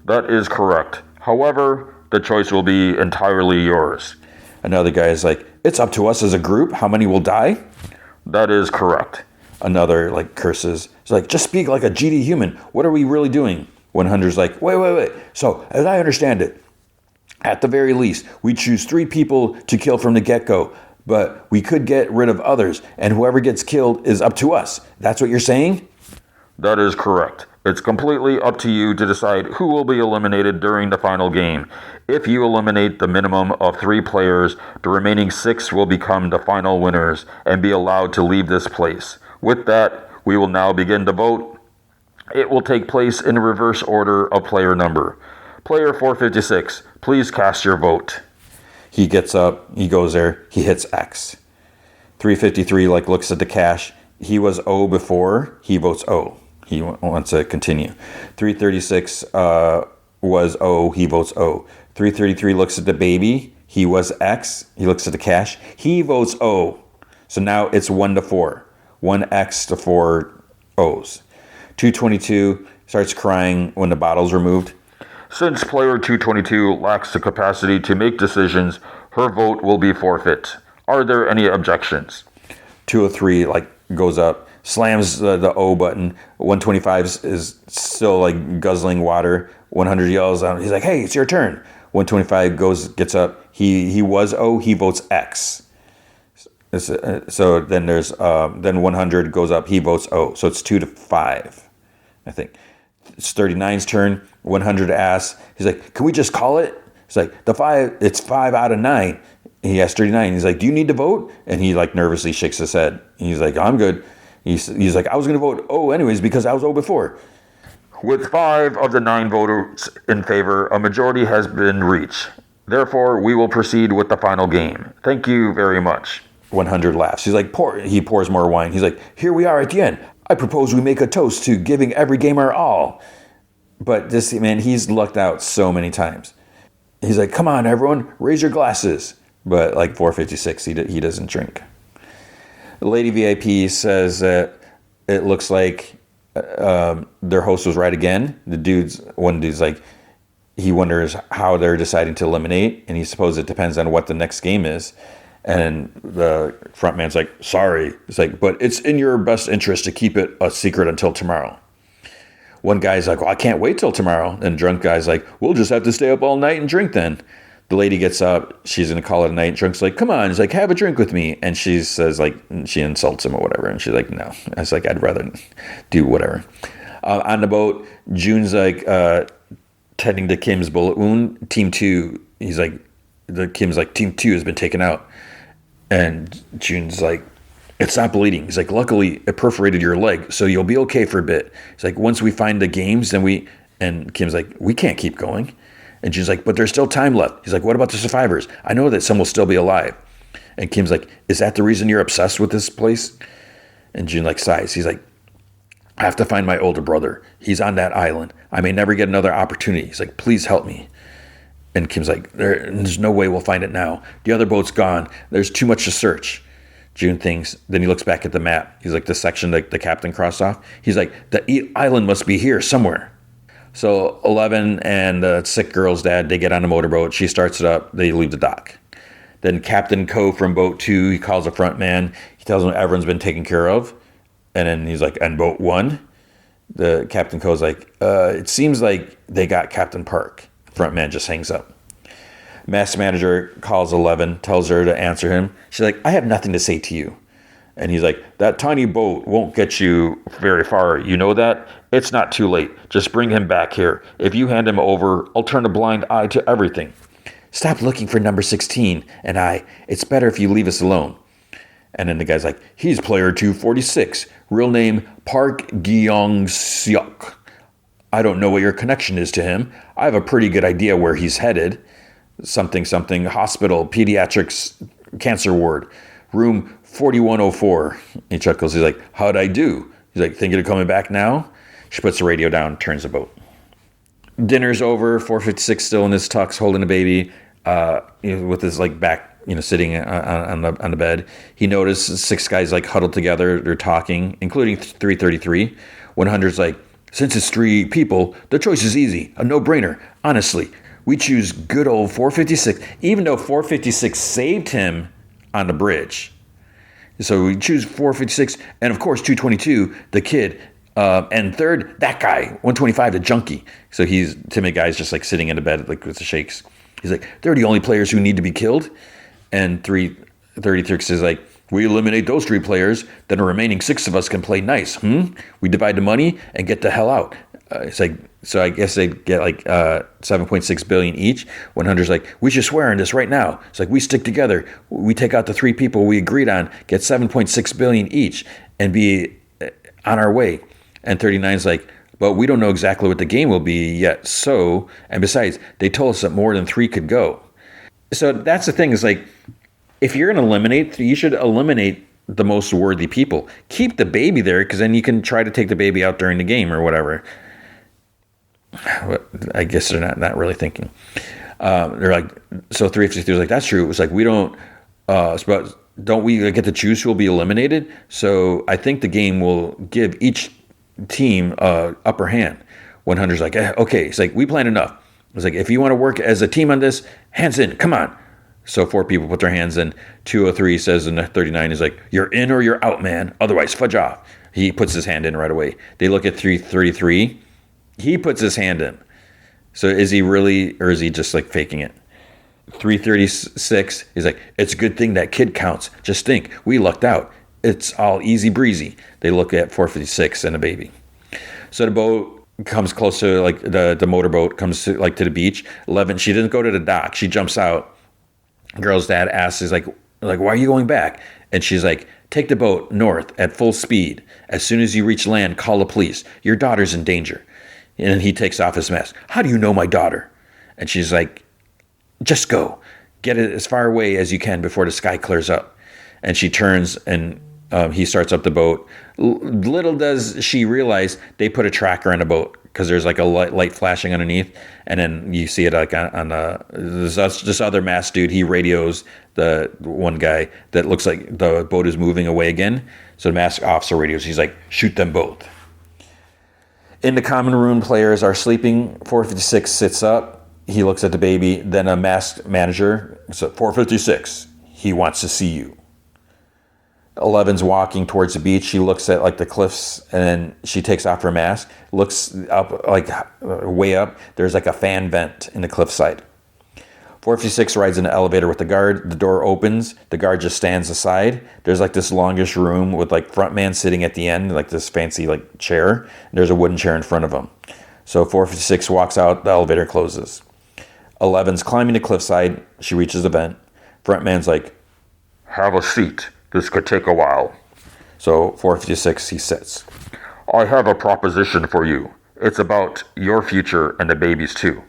That is correct. However, the choice will be entirely yours. Another guy is like, it's up to us as a group how many will die? That is correct. Another like curses. It's like, just speak like a GD human. What are we really doing? 100's like, wait. So, as I understand it, at the very least, we choose 3 people to kill from the get-go, but we could get rid of others, and whoever gets killed is up to us. That's what you're saying? That is correct. It's completely up to you to decide who will be eliminated during the final game. If you eliminate the minimum of 3 players, the remaining 6 will become the final winners and be allowed to leave this place. With that, we will now begin the vote. It will take place in reverse order of player number. Player 456, please cast your vote. He gets up, he goes there, he hits X. 353 like looks at the cash. He was O before, he votes O. He wants to continue. 336 was O, he votes O. 333 looks at the baby, he was X, he looks at the cash, he votes O. So now it's 1 to 4. 1 X to 4 O's. 222 starts crying when the bottle's removed. Since player 222 lacks the capacity to make decisions, her vote will be forfeit. Are there any objections? 203 like goes up, slams the O button. 125 is still like guzzling water. 100 yells out. He's like, "Hey, it's your turn." 125 gets up. He was O. He votes X. So then there's then 100 goes up. He votes O. So it's 2 to 5, I think. It's 39's turn. 100 asks. He's like, "Can we just call it?" It's like it's 5 out of 9. He asked 39. He's like, "Do you need to vote?" And he like nervously shakes his head. He's like, "I'm good." He's like, "I was going to vote O anyways because I was O before." With 5 of the 9 voters in favor, a majority has been reached. Therefore, we will proceed with the final game. Thank you very much. 100 laughs. He's like, he pours more wine. He's like, "Here we are at the end. I propose we make a toast to giving every game our all." But this man, he's lucked out so many times. He's like, "Come on, everyone, raise your glasses." But like 456, he doesn't drink. The lady VIP says that it looks like their host was right again. One dude's like, he wonders how they're deciding to eliminate, and he supposes it depends on what the next game is. And the front man's like, sorry. It's like, but it's in your best interest to keep it a secret until tomorrow. One guy's like, well, I can't wait till tomorrow. And drunk guy's like, we'll just have to stay up all night and drink then. The lady gets up. She's going to call it a night. Drunk's like, come on. He's like, have a drink with me. And she says, like, she insults him or whatever. And she's like, no. I was like, I'd rather do whatever. On the boat, June's like tending to Kim's bullet wound. Team 2, he's like, Kim's like, Team 2 has been taken out. And June's like, it's not bleeding. He's like, luckily it perforated your leg, so you'll be okay for a bit. He's like, once we find the games, then and Kim's like, we can't keep going. And June's like, but there's still time left. He's like, what about the survivors? I know that some will still be alive. And Kim's like, is that the reason you're obsessed with this place? And June like sighs. He's like, I have to find my older brother. He's on that island. I may never get another opportunity. He's like, please help me. And Kim's like, there's no way we'll find it now. The other boat's gone. There's too much to search. June thinks. Then he looks back at the map. He's like, the section that the captain crossed off. He's like, the island must be here somewhere. So 11 and the sick girl's dad, they get on a motorboat. She starts it up. They leave the dock. Then Captain Co from boat 2, he calls the front man. He tells him everyone's been taken care of. And then he's like, and boat 1? The Captain Co's like, it seems like they got Captain Park. Front man just hangs up. Mass manager calls 11, tells her to answer him. She's like, I have nothing to say to you. And he's like, that tiny boat won't get you very far. You know that? It's not too late. Just bring him back here. If you hand him over, I'll turn a blind eye to everything. Stop looking for number 16. And it's better if you leave us alone. And then the guy's like, he's player 246. Real name, Park Gyong-seok. I don't know what your connection is to him. I have a pretty good idea where he's headed. Something, hospital, pediatrics, cancer ward, room 4104. He chuckles. He's like, how'd I do? He's like, thinking of coming back now? She puts the radio down, turns the boat. Dinner's over. 456 still in his tux, holding a baby, with his like back, sitting on the bed. He notices 6 guys like huddled together. They're talking, including 333. 100's like, since it's 3 people, the choice is easy, a no-brainer. Honestly, we choose good old 456, even though 456 saved him on the bridge. So we choose 456, and of course 222, the kid, and third, that guy, 125, the junkie. So he's timid guy's just like sitting in the bed like with the shakes. He's like, they're the only players who need to be killed. And 336 is like, we eliminate those 3 players, then the remaining 6 of us can play nice. We divide the money and get the hell out. It's like, so I guess they get like 7.6 billion each. 100's like, we should swear on this right now. It's like, we stick together. We take out the 3 people we agreed on, get 7.6 billion each, and be on our way. And 39's like, but we don't know exactly what the game will be yet. So, and besides, they told us that more than 3 could go. So that's the thing, is like, if you're going to eliminate, you should eliminate the most worthy people. Keep the baby there, because then you can try to take the baby out during the game or whatever. I guess they're not really thinking. They're like, so 353 is like, that's true. It was like, we don't, but don't we get to choose who will be eliminated? So I think the game will give each team upper hand. 100's like, okay. It's like, we plan enough. It's like, if you want to work as a team on this, hands in, come on. So 4 people put their hands in. 203 says, and 39 is like, you're in or you're out, man. Otherwise, fudge off. He puts his hand in right away. They look at 333. He puts his hand in. So is he really, or is he just like faking it? 336 is like, it's a good thing that kid counts. Just think, we lucked out. It's all easy breezy. They look at 456 and a baby. So the boat comes close to like the motorboat comes to like to the beach. 11, she doesn't go to the dock. She jumps out. Girl's dad asks, is like, why are you going back? And she's like, take the boat north at full speed. As soon as you reach land, call the police. Your daughter's in danger. And he takes off his mask. How do you know my daughter? And she's like, just go. Get it as far away as you can before the sky clears up. And she turns and he starts up the boat. Little does she realize they put a tracker on the boat, because there's like a light flashing underneath. And then you see it like on this other masked dude. He radios the one guy that looks like the boat is moving away again. So the masked officer radios. He's like, shoot them both. In the common room, players are sleeping. 456 sits up. He looks at the baby. Then a masked manager, so 456. He wants to see you. 11's walking towards the beach. She looks at like the cliffs, and then she takes off her mask, looks up, like way up. There's like a fan vent in the cliffside. 456 rides in the elevator with the guard. The door opens. The guard just stands aside. There's like this longish room with like front man sitting at the end, like this fancy like chair. There's a wooden chair in front of him. So 456 walks out. The elevator closes. 11's climbing the cliffside. She reaches the vent. Front man's like, "Have a seat. This could take a while." So 456, he sits. "I have a proposition for you. It's about your future and the baby's too."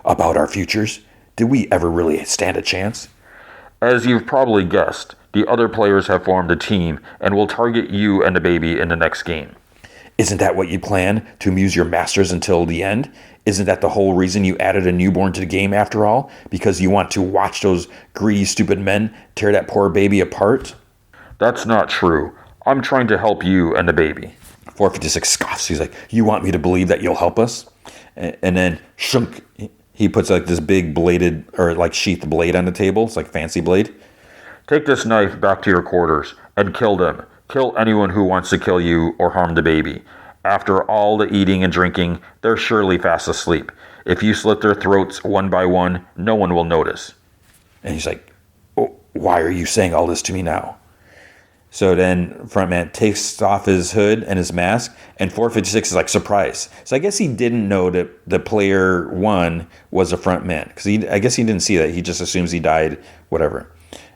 About our futures? Did we ever really stand a chance? "As you've probably guessed, the other players have formed a team and will target you and the baby in the next game." Isn't that what you plan? To amuse your masters until the end? Isn't that the whole reason you added a newborn to the game after all? Because you want to watch those greedy, stupid men tear that poor baby apart? "That's not true. I'm trying to help you and the baby." 456 scoffs. He's like, "You want me to believe that you'll help us?" And then shunk, he puts like this big bladed or like sheathed blade on the table. It's like fancy blade. "Take this knife back to your quarters and kill them. Kill anyone who wants to kill you or harm the baby. After all the eating and drinking, they're surely fast asleep. If you slit their throats one by one, no one will notice." And he's like, "Oh, why are you saying all this to me now?" So then Frontman takes off his hood and his mask, and 456 is like, surprised. So I guess he didn't know that the player one was a Frontman, because I guess he didn't see that. He just assumes he died, whatever.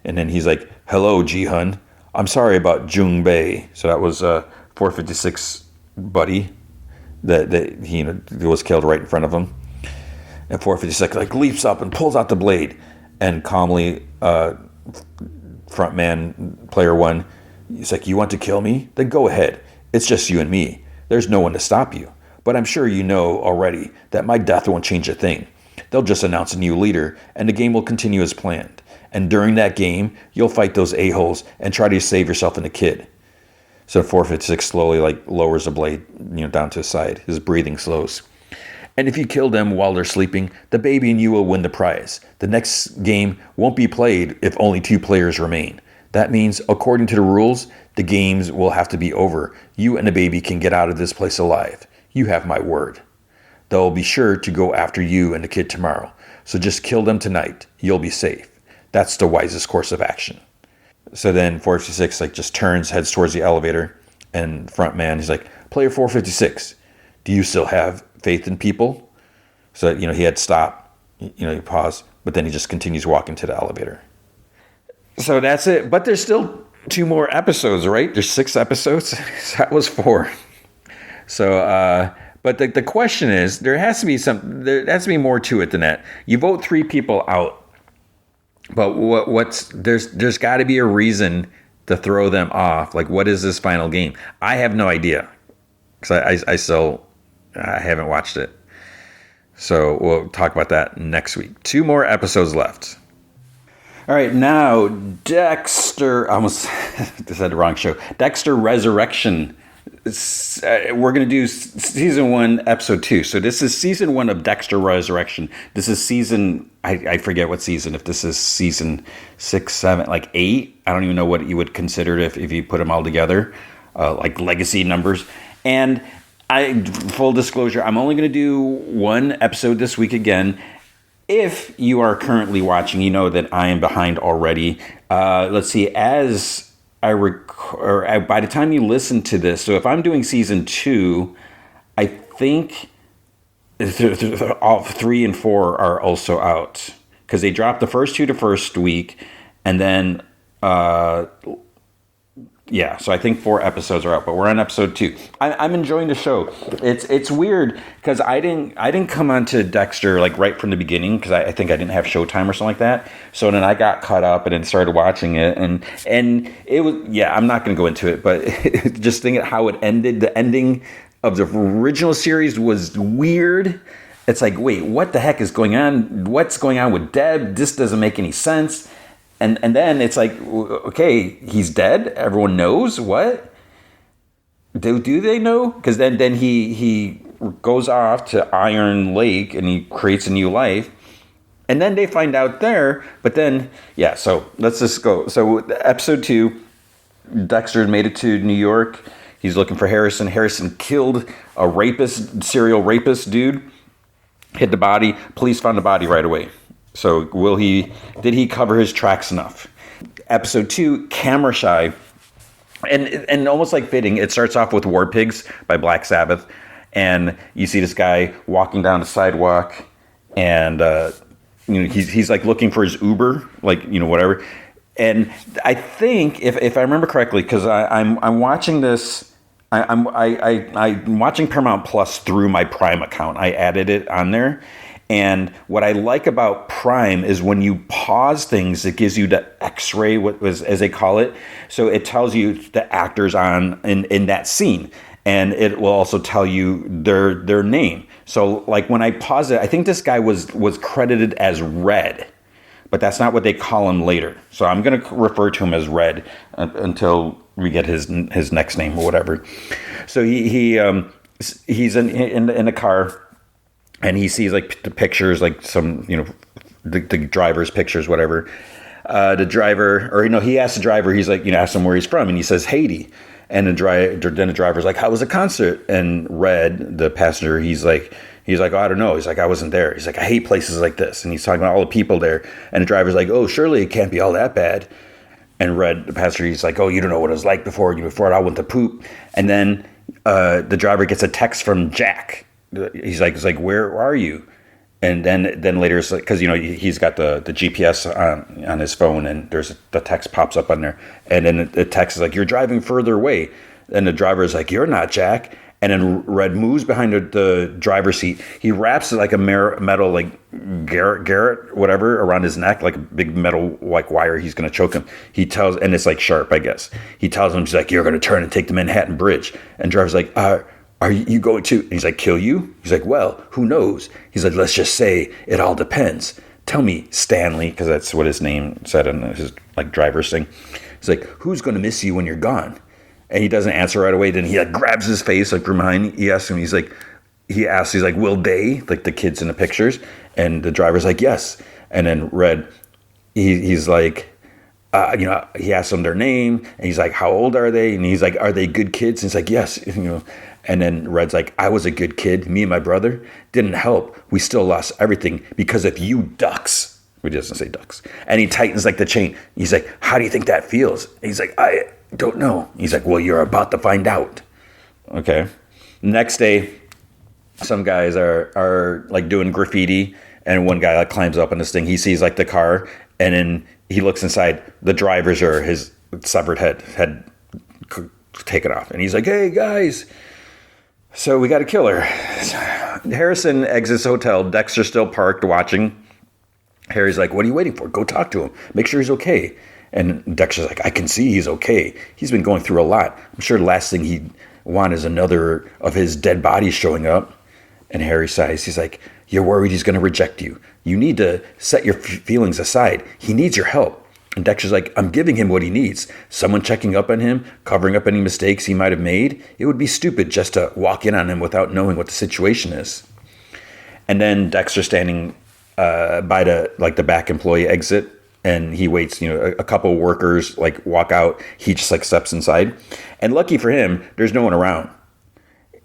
And then he's like, "Hello, Ji-hun. I'm sorry about Jung Bei." So that was 456 buddy that he was killed right in front of him. And 456 like leaps up and pulls out the blade, and calmly Frontman player one, he's like, "You want to kill me? Then go ahead. It's just you and me. There's no one to stop you. But I'm sure you know already that my death won't change a thing. They'll just announce a new leader, and the game will continue as planned. And during that game, you'll fight those a-holes and try to save yourself and the kid." So 456 slowly like lowers the blade, down to his side. His breathing slows. "And if you kill them while they're sleeping, the baby and you will win the prize. The next game won't be played if only 2 players remain. That means, according to the rules, the games will have to be over. You and the baby can get out of this place alive. You have my word. They'll be sure to go after you and the kid tomorrow. So just kill them tonight. You'll be safe. That's the wisest course of action." So then 456 like just turns, heads towards the elevator, and front man, he's like, "Player 456, do you still have faith in people?" So, he had stopped, he paused, but then he just continues walking to the elevator. So that's it. But there's still 2 more episodes, right? There's 6 episodes. That was 4. So, but the question is, there has to be more to it than that. You vote 3 people out, but there's got to be a reason to throw them off. Like, what is this final game? I have no idea, because I haven't watched it. So we'll talk about that next week. 2 more episodes left. All right, now Dexter. I almost said the wrong show. Dexter Resurrection. We're going to do season 1, episode 2. So this is season 1 of Dexter Resurrection. This is season, I forget what season, if this is season 6, 7, like 8. I don't even know what you would consider it if you put them all together, like legacy numbers. And full disclosure, I'm only going to do 1 episode this week again. If you are currently watching, you know that I am behind already. Let's see, by the time you listen to this, so if I'm doing season 2, I think all 3 and 4 are also out, because they dropped the first 2 the first week, and then so I think 4 episodes are out, but we're on episode 2. I'm enjoying the show. It's weird because I didn't come onto Dexter like right from the beginning, because I think I didn't have Showtime or something like that. So then I got caught up and then started watching it, and it was, I'm not going to go into it, but just thinking how it ended. The ending of the original series was weird. It's like, wait, what the heck is going on? What's going on with Deb? This doesn't make any sense. And then it's like, okay, he's dead. Everyone knows. What? Do they know? Because then he goes off to Iron Lake and he creates a new life. And then they find out there, but then, yeah, so let's just go. So episode 2, Dexter made it to New York. He's looking for Harrison. Harrison killed a rapist, serial rapist dude, hid the body. Police found the body right away. So did he cover his tracks enough? Episode 2, Camera Shy. And almost like fitting, it starts off with War Pigs by Black Sabbath. And you see this guy walking down the sidewalk, and he's like looking for his Uber, like, whatever. And I think if I remember correctly, because I'm watching this, I'm watching Paramount Plus through my Prime account. I added it on there. And what I like about Prime is when you pause things, it gives you the X-ray, as they call it. So it tells you the actors in that scene, and it will also tell you their name. So like when I pause it, I think this guy was credited as Red, but that's not what they call him later. So I'm going to refer to him as Red until we get his next name or whatever. So he's in the car. And he sees like the pictures, like some, the driver's pictures, whatever. The driver, he asked the driver, he's like, asked him where he's from. And he says, Haiti. And then the driver's like, how was the concert? And Red, the passenger, he's like, oh, I don't know. He's like, I wasn't there. He's like, I hate places like this. And he's talking about all the people there. And the driver's like, oh, surely it can't be all that bad. And Red, the passenger, he's like, oh, you don't know what it was like before I went to poop. And then the driver gets a text from Jack. He's like, where are you? And then later it's like, because he's got the GPS on his phone, and the text pops up on there, and then the text is like, you're driving further away, and the driver is like, you're not Jack. And then Red moves behind the driver's seat. He wraps it like a metal, like Garrett, whatever, around his neck, like a big metal like wire. He's gonna choke him. And it's like sharp, I guess. He tells him, he's like, you're gonna turn and take the Manhattan Bridge. And the driver's like, are you going to? And he's like, kill you? He's like, well, who knows? He's like, let's just say it all depends. Tell me, Stanley, because that's what his name said in his like driver's thing. He's like, who's going to miss you when you're gone? And he doesn't answer right away. Then he like grabs his face like from behind. He asks him, he's like, will they, like the kids in the pictures? And the driver's like, yes. And then Red, he's like, he asks them their name, and he's like, how old are they? And he's like, are they good kids? And he's like, yes, And then Red's like, I was a good kid. Me and my brother didn't help. We still lost everything because of you ducks. He doesn't say ducks. And he tightens like the chain. He's like, how do you think that feels? And he's like, I don't know. He's like, well, you're about to find out. Okay. Next day, some guys are like doing graffiti, and one guy like climbs up on this thing. He sees like the car, and then he looks inside. The drivers are his severed head taken off. And he's like, hey, guys. So we got a killer. Harrison exits the hotel. Dexter's still parked watching. Harry's like, what are you waiting for? Go talk to him. Make sure he's okay. And Dexter's like, I can see he's okay. He's been going through a lot. I'm sure the last thing he'd want is another of his dead bodies showing up. And Harry sighs. He's like, you're worried he's going to reject you. You need to set your feelings aside. He needs your help. And Dexter's like, I'm giving him what he needs. Someone checking up on him, covering up any mistakes he might have made. It would be stupid just to walk in on him without knowing what the situation is. And then Dexter's standing by the back employee exit, and he waits. A couple of workers like walk out. He just like steps inside, and lucky for him, there's no one around.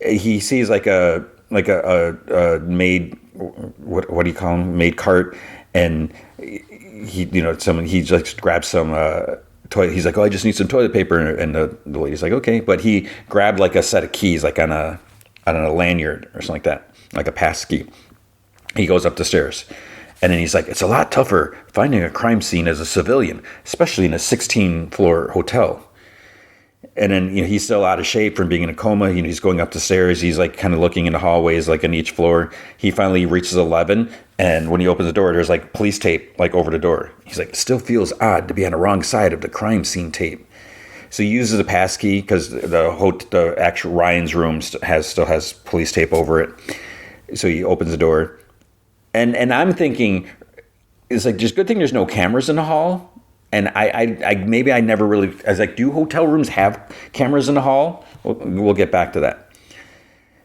He sees like a maid, what do you call them, maid cart, and he just grabs some toilet. He's like, oh, I just need some toilet paper, and the lady's like, okay, but he grabbed like a set of keys, like on a lanyard or something like that, like a pass key. He goes up the stairs, and then he's like, it's a lot tougher finding a crime scene as a civilian, especially in a 16-floor hotel. And then he's still out of shape from being in a coma. He's going up the stairs. He's like kind of looking in the hallways, like on each floor. He finally reaches 11, and when he opens the door, there's like police tape like over the door. He's like, it still feels odd to be on the wrong side of the crime scene tape. So he uses a pass key because the actual Ryan's room still has police tape over it. So he opens the door, and I'm thinking, it's like just good thing there's no cameras in the hall. And I maybe I never really, I was like, do hotel rooms have cameras in the hall? We'll get back to that.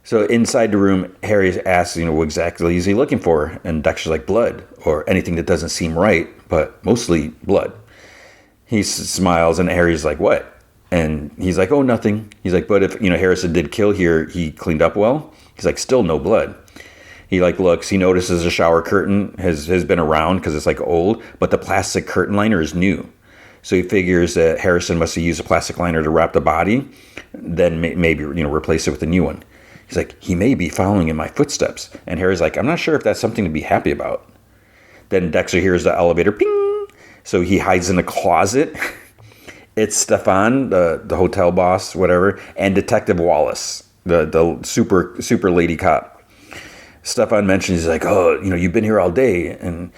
So inside the room, Harry asks, what exactly is he looking for? And Dexter's like, blood, or anything that doesn't seem right, but mostly blood. He smiles, and Harry's like, what? And he's like, oh, nothing. He's like, but if, Harrison did kill here, he cleaned up well? He's like, still no blood. He looks, he notices a shower curtain has been around because it's old, but the plastic curtain liner is new. So he figures that Harrison must have used a plastic liner to wrap the body, then maybe, replace it with a new one. He's like, he may be following in my footsteps. And Harry's like, I'm not sure if that's something to be happy about. Then Dexter hears the elevator ping. So he hides in a closet. It's Stefan, the hotel boss, whatever, and Detective Wallace, the super lady cop. Stefan mentions, he's like, oh, you've been here all day. And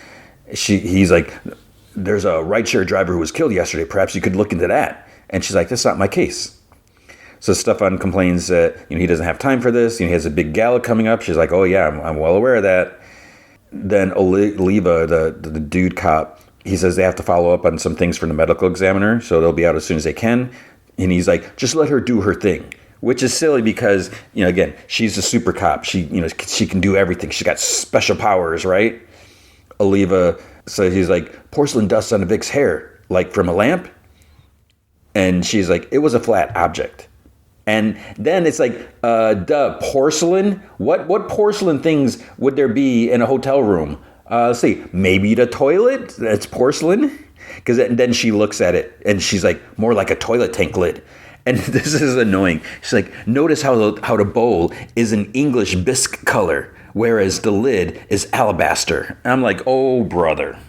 he's like, there's a rideshare driver who was killed yesterday. Perhaps you could look into that. And she's like, that's not my case. So Stefan complains that he doesn't have time for this. He has a big gala coming up. She's like, oh yeah, I'm well aware of that. Then Oliva, the dude cop, he says they have to follow up on some things from the medical examiner, so they'll be out as soon as they can. And he's like, just let her do her thing, which is silly because, again, she's a super cop. She can do everything. She's got special powers, right? Oliva says, he's like, porcelain dust on Vic's hair, like from a lamp. And she's like, it was a flat object. And then it's like, porcelain? What porcelain things would there be in a hotel room? Let's see, maybe the toilet? That's porcelain? Because then she looks at it and she's like, more like a toilet tank lid. And this is annoying. She's like, notice how the bowl is an English bisque color, whereas the lid is alabaster. And I'm like, oh, brother.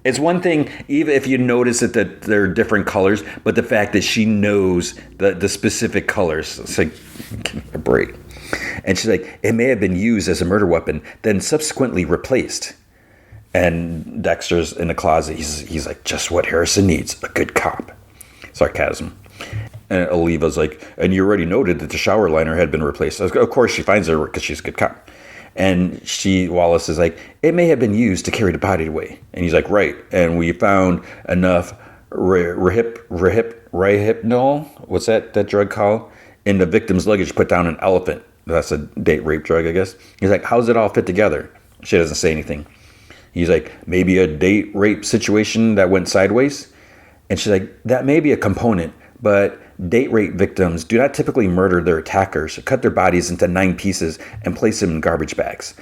It's one thing, even if you notice that they're different colors, but the fact that she knows the specific colors, it's like, give me a break. And she's like, it may have been used as a murder weapon, then subsequently replaced. And Dexter's in the closet. He's like, just what Harrison needs, a good cop. Sarcasm. And Oliva's like, and you already noted that the shower liner had been replaced. Of course, she finds her because she's a good cop. And Wallace is like, it may have been used to carry the body away. And he's like, right. And we found enough Rohypnol, what's that drug called, in the victim's luggage to put down an elephant. That's a date rape drug, I guess. He's like, how does it all fit together? She doesn't say anything. He's like, maybe a date rape situation that went sideways? And she's like, that may be a component, but date rape victims do not typically murder their attackers, cut their bodies into 9 pieces, and place them in garbage bags.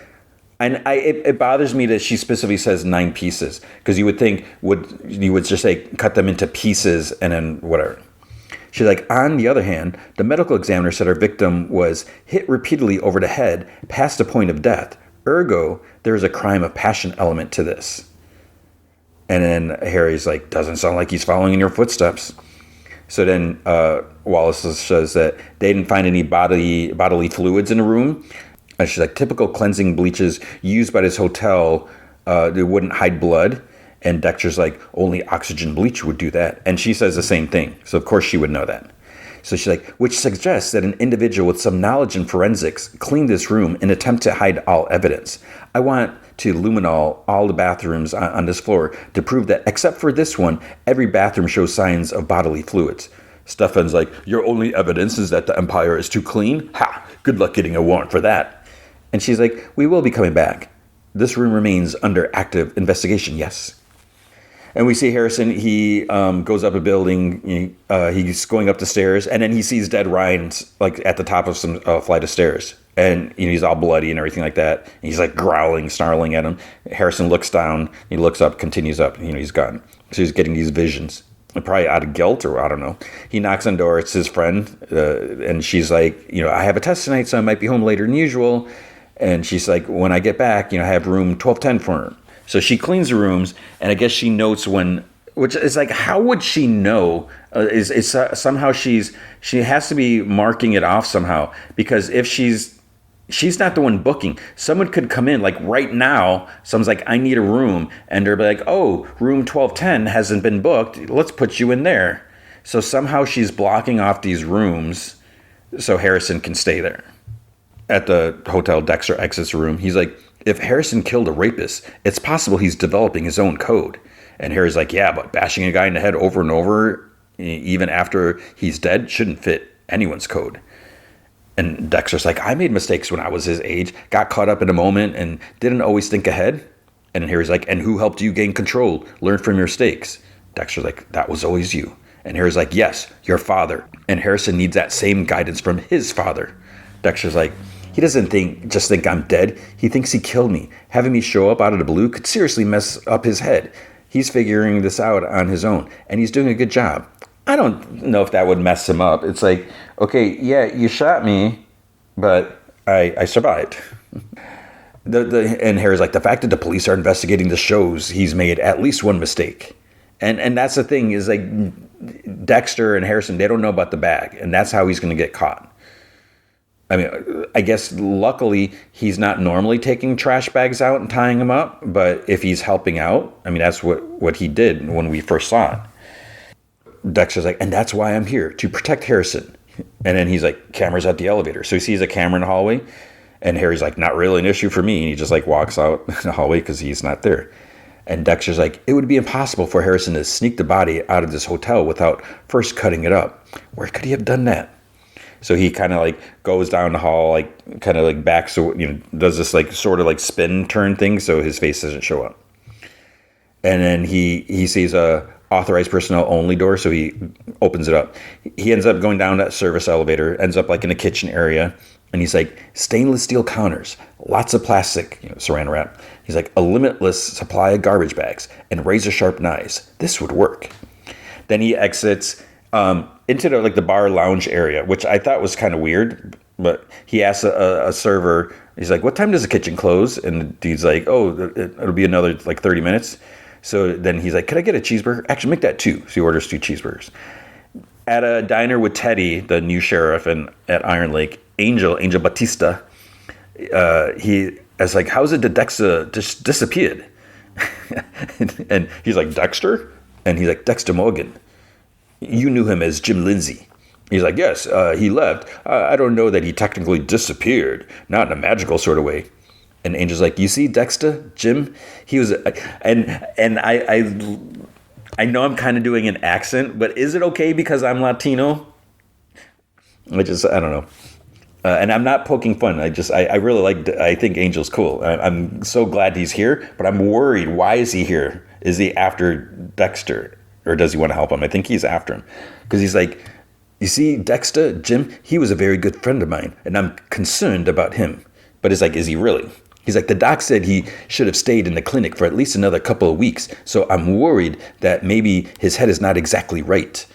And it bothers me that she specifically says 9 pieces, because you would think you would just say cut them into pieces and then whatever. She's like, on the other hand, the medical examiner said our victim was hit repeatedly over the head past the point of death. Ergo, there is a crime of passion element to this. And then Harry's like, doesn't sound like he's following in your footsteps. So then Wallace says that they didn't find any bodily fluids in the room. And she's like, typical cleansing bleaches used by this hotel, they wouldn't hide blood. And Dexter's like, only oxygen bleach would do that. And she says the same thing. So of course she would know that. So she's like, which suggests that an individual with some knowledge in forensics cleaned this room in an attempt to hide all evidence. I want to luminol all the bathrooms on this floor to prove that, except for this one, every bathroom shows signs of bodily fluids. Stefan's like, your only evidence is that the Empire is too clean? Ha! Good luck getting a warrant for that. And she's like, we will be coming back. This room remains under active investigation, yes. And we see Harrison, he goes up a building, he's going up the stairs, and then he sees dead Ryan at the top of some flight of stairs. And he's all bloody and everything like that. And he's growling, snarling at him. Harrison looks down, he looks up, continues up, he's gone. So he's getting these visions, probably out of guilt or I don't know. He knocks on the door, it's his friend, and she's like, I have a test tonight, so I might be home later than usual. And she's like, when I get back, I have room 1210 for her. So she cleans the rooms, and I guess she notes which is like, how would she know? Somehow she has to be marking it off somehow, because if she's not the one booking, someone could come in right now. Someone's like, I need a room, and they're like, oh, room 1210 hasn't been booked. Let's put you in there. So somehow she's blocking off these rooms so Harrison can stay there. At the hotel, Dexter exits the room. He's like, if Harrison killed a rapist, it's possible he's developing his own code. And Harry's like, yeah, but bashing a guy in the head over and over, even after he's dead, shouldn't fit anyone's code. And Dexter's like, I made mistakes when I was his age, got caught up in a moment and didn't always think ahead. And then Harry's like, and who helped you gain control, learn from your mistakes? Dexter's like, that was always you. And Harry's like, yes, your father. And Harrison needs that same guidance from his father. Dexter's like, he doesn't just think I'm dead. He thinks he killed me. Having me show up out of the blue could seriously mess up his head. He's figuring this out on his own, and he's doing a good job. I don't know if that would mess him up. It's like, okay, yeah, you shot me, but I survived. And Harry's like, the fact that the police are investigating this shows he's made at least one mistake. And that's the thing, is like Dexter and Harrison, they don't know about the bag, and that's how he's going to get caught. I mean, I guess luckily he's not normally taking trash bags out and tying them up, but if he's helping out, I mean, that's what he did when we first saw it. Dexter's like, and that's why I'm here, to protect Harrison. And then he's like, cameras at the elevator. So he sees a camera in the hallway, and Harry's like, not really an issue for me. And he just like walks out the hallway because he's not there. And Dexter's like, it would be impossible for Harrison to sneak the body out of this hotel without first cutting it up. Where could he have done that? So he kind of like goes down the hall, like kind of like back, so does this like sort of like spin turn thing, so his face doesn't show up. And then he sees a authorized personnel only door, so he opens it up. He ends up going down that service elevator, ends up like in a kitchen area, and he's like, stainless steel counters, lots of plastic, saran wrap. He's like, a limitless supply of garbage bags and razor sharp knives. This would work. Then he exits into the bar lounge area, which I thought was kind of weird. But he asks a server, he's like, what time does the kitchen close? And he's like, oh, it'll be another like 30 minutes. So then he's like, could I get a cheeseburger? Actually, make that 2. So he orders 2 cheeseburgers. At a diner with Teddy, the new sheriff, and at Iron Lake, Angel Batista, he is like, how's it that Dexter just disappeared? And he's like, Dexter? And he's like, Dexter Morgan. You knew him as Jim Lindsay. He's like, yes, he left. I don't know that he technically disappeared, not in a magical sort of way. And Angel's like, you see, Dexter, Jim, he was, and I know I'm kind of doing an accent, but is it okay because I'm Latino? I don't know. And I'm not poking fun. I really I think Angel's cool. I'm so glad he's here, but I'm worried. Why is he here? Is he after Dexter? Or does he want to help him? I think he's after him. Because he's like, you see, Dexter, Jim, he was a very good friend of mine, and I'm concerned about him. But it's like, is he really? He's like, the doc said he should have stayed in the clinic for at least another couple of weeks, so I'm worried that maybe his head is not exactly right.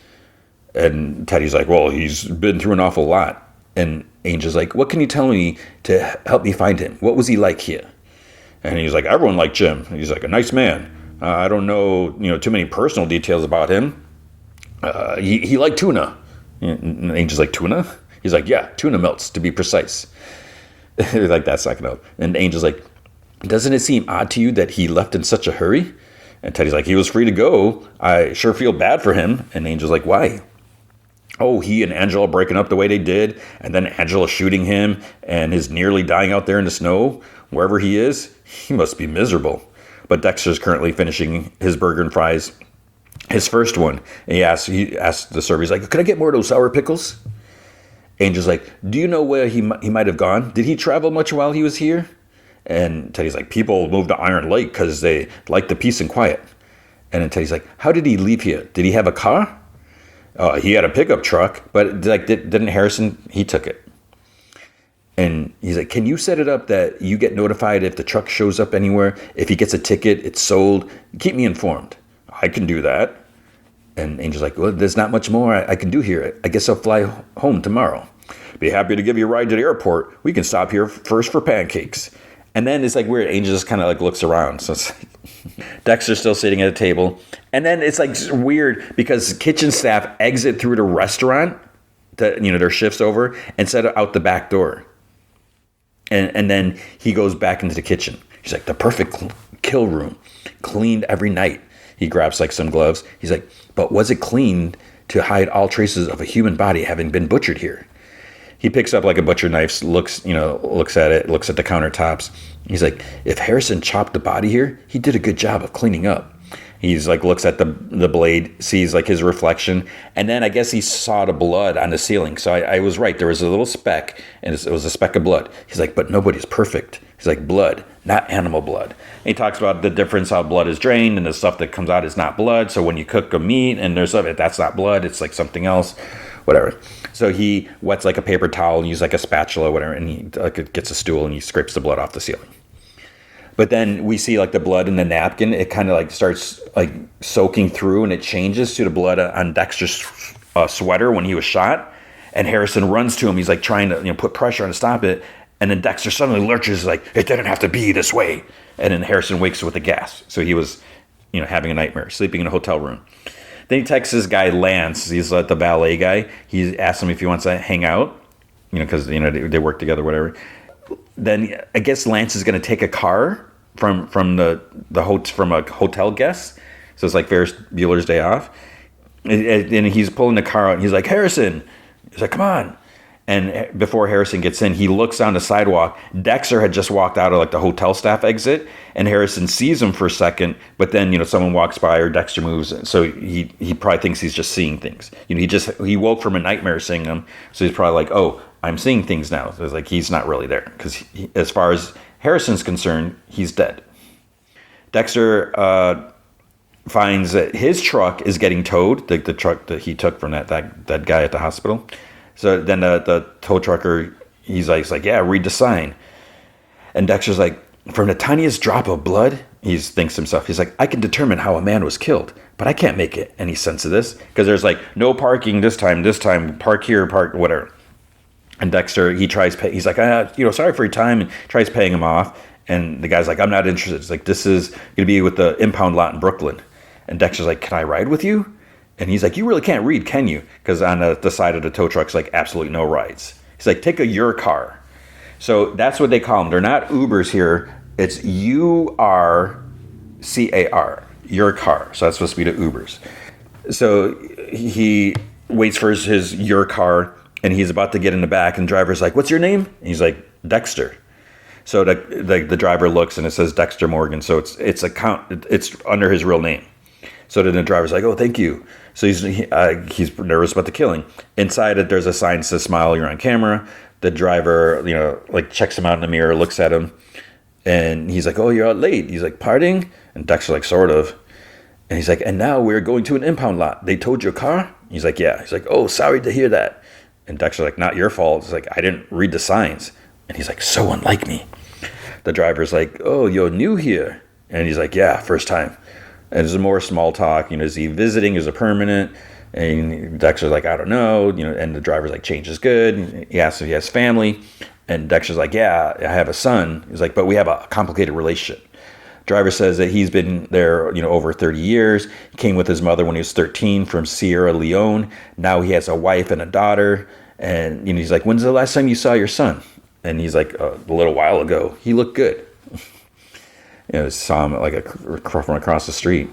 And Teddy's like, well, he's been through an awful lot. And Angel's like, what can you tell me to help me find him? What was he like here? And he's like, everyone liked Jim. He's like a nice man. I don't know, too many personal details about him. He liked tuna. And Angel's like, tuna? He's like, yeah, tuna melts, to be precise. He's like, that's not gonna help. And Angel's like, doesn't it seem odd to you that he left in such a hurry? And Teddy's like, he was free to go. I sure feel bad for him. And Angel's like, why? Oh, he and Angela breaking up the way they did, and then Angela shooting him, and his nearly dying out there in the snow. Wherever he is, he must be miserable. But Dexter's currently finishing his burger and fries, his first one. And he asked the server, he's like, could I get more of those sour pickles? Angel's like, do you know where he might have gone? Did he travel much while he was here? And Teddy's like, people moved to Iron Lake because they like the peace and quiet. And then Teddy's like, how did he leave here? Did he have a car? He had a pickup truck, but like didn't Harrison, he took it. And he's like, can you set it up that you get notified if the truck shows up anywhere? If he gets a ticket, it's sold. Keep me informed. I can do that. And Angel's like, well, there's not much more I can do here. I guess I'll fly home tomorrow. Be happy to give you a ride to the airport. We can stop here first for pancakes. And then it's like weird. Angel just kind of like looks around. So it's like Dexter's still sitting at a table. And then it's like weird because kitchen staff exit through the restaurant, their shift's over, and set out the back door. And then he goes back into the kitchen. He's like, the perfect kill room, cleaned every night. He grabs like some gloves. He's like, but was it cleaned to hide all traces of a human body having been butchered here? He picks up like a butcher knife, looks at it, looks at the countertops. He's like, if Harrison chopped the body here, he did a good job of cleaning up. He's like looks at the blade, sees like his reflection, and then I guess he saw the blood on the ceiling. So I was right. There was a little speck, and it was a speck of blood. He's like, but nobody's perfect. He's like, blood, not animal blood. And he talks about the difference how blood is drained, and the stuff that comes out is not blood. So when you cook a meat and there's stuff that's not blood, it's like something else, whatever. So he wets like a paper towel and uses like a spatula, whatever, and he gets a stool and he scrapes the blood off the ceiling. But then we see like the blood in the napkin. It kind of like starts like soaking through, and it changes to the blood on Dexter's sweater when he was shot. And Harrison runs to him. He's like trying to put pressure on to stop it. And then Dexter suddenly lurches like, it didn't have to be this way. And then Harrison wakes with a gasp. So he was having a nightmare, sleeping in a hotel room. Then he texts this guy Lance. He's the ballet guy. He asks him if he wants to hang out, because they work together, whatever. Then I guess Lance is going to take a car from a hotel guest. So it's like Ferris Bueller's Day Off. And he's pulling the car out, and he's like, Harrison. He's like, come on. And before Harrison gets in, he looks on the sidewalk. Dexter had just walked out of like the hotel staff exit, and Harrison sees him for a second, but then someone walks by or Dexter moves, so he probably thinks he's just seeing things. He woke from a nightmare seeing them, so he's probably like, oh, I'm seeing things now. So it's like he's not really there, because as far as Harrison's concerned, he's dead. Dexter finds that his truck is getting towed, the truck that he took from that guy at the hospital. So then the tow trucker, he's like, yeah, read the sign. And Dexter's like, from the tiniest drop of blood, he thinks to himself, he's like, I can determine how a man was killed, but I can't make it any sense of this, because there's like no parking this time, park here, park whatever. And Dexter, he's like, sorry for your time, and tries paying him off. And the guy's like, I'm not interested. It's like, this is going to be with the impound lot in Brooklyn. And Dexter's like, can I ride with you? And he's like, you really can't read, can you? Because on the side of the tow truck's like, absolutely no rides. He's like, take your car. So that's what they call them. They're not Ubers here. It's URCAR, your car. So that's supposed to be the Ubers. So he waits for his your car, and he's about to get in the back, and the driver's like, what's your name? And he's like, Dexter. So the driver looks, and it says Dexter Morgan. So it's under his real name. So then the driver's like, oh, thank you. So he's nervous about the killing. Inside it, there's a sign that says, smile, you're on camera. The driver, checks him out in the mirror, looks at him. And he's like, oh, you're out late. He's like, partying? And Dexter's like, sort of. And he's like, and now we're going to an impound lot. They towed your car? He's like, yeah. He's like, oh, sorry to hear that. And Dexter's like, not your fault. It's like, I didn't read the signs. And he's like, so unlike me. The driver's like, oh, you're new here. And he's like, yeah, first time. And there's more small talk. Is he visiting? Is it permanent? And Dexter's like, I don't know. And the driver's like, change is good. And he asks if he has family. And Dexter's like, yeah, I have a son. He's like, but we have a complicated relationship. Driver says that he's been there, over 30 years. He came with his mother when he was 13 from Sierra Leone. Now he has a wife and a daughter. And he's like, when's the last time you saw your son? And he's like, a little while ago. He looked good. Saw him from across the street.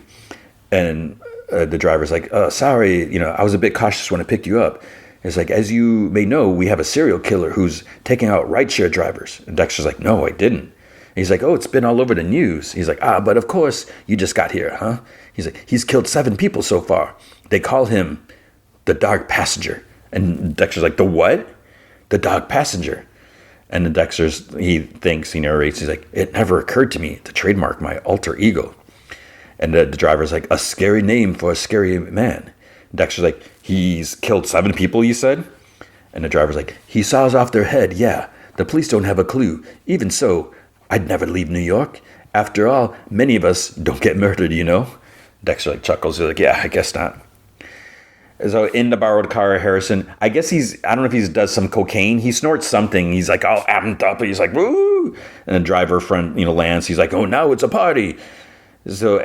And the driver's like, sorry, I was a bit cautious when I picked you up. It's like, as you may know, we have a serial killer who's taking out rideshare drivers. And Dexter's like, no, I didn't. And he's like, oh, it's been all over the news. He's like, but of course you just got here, huh? He's like, he's killed 7 people so far. They call him the Dark Passenger. And Dexter's like, the what? The Dark Passenger. And the he narrates, he's like, it never occurred to me to trademark my alter ego. And the driver's like, a scary name for a scary man. Dexter's like, he's killed 7 people, you said? And the driver's like, he saws off their head, yeah. The police don't have a clue. Even so, I'd never leave New York. After all, many of us don't get murdered, Dexter chuckles. He's like, yeah, I guess not. So in the borrowed car, Harrison, I guess I don't know if he does some cocaine. He snorts something. He's like all amped up. He's like, woo! And the driver friend, Lance, he's like, oh, now it's a party. So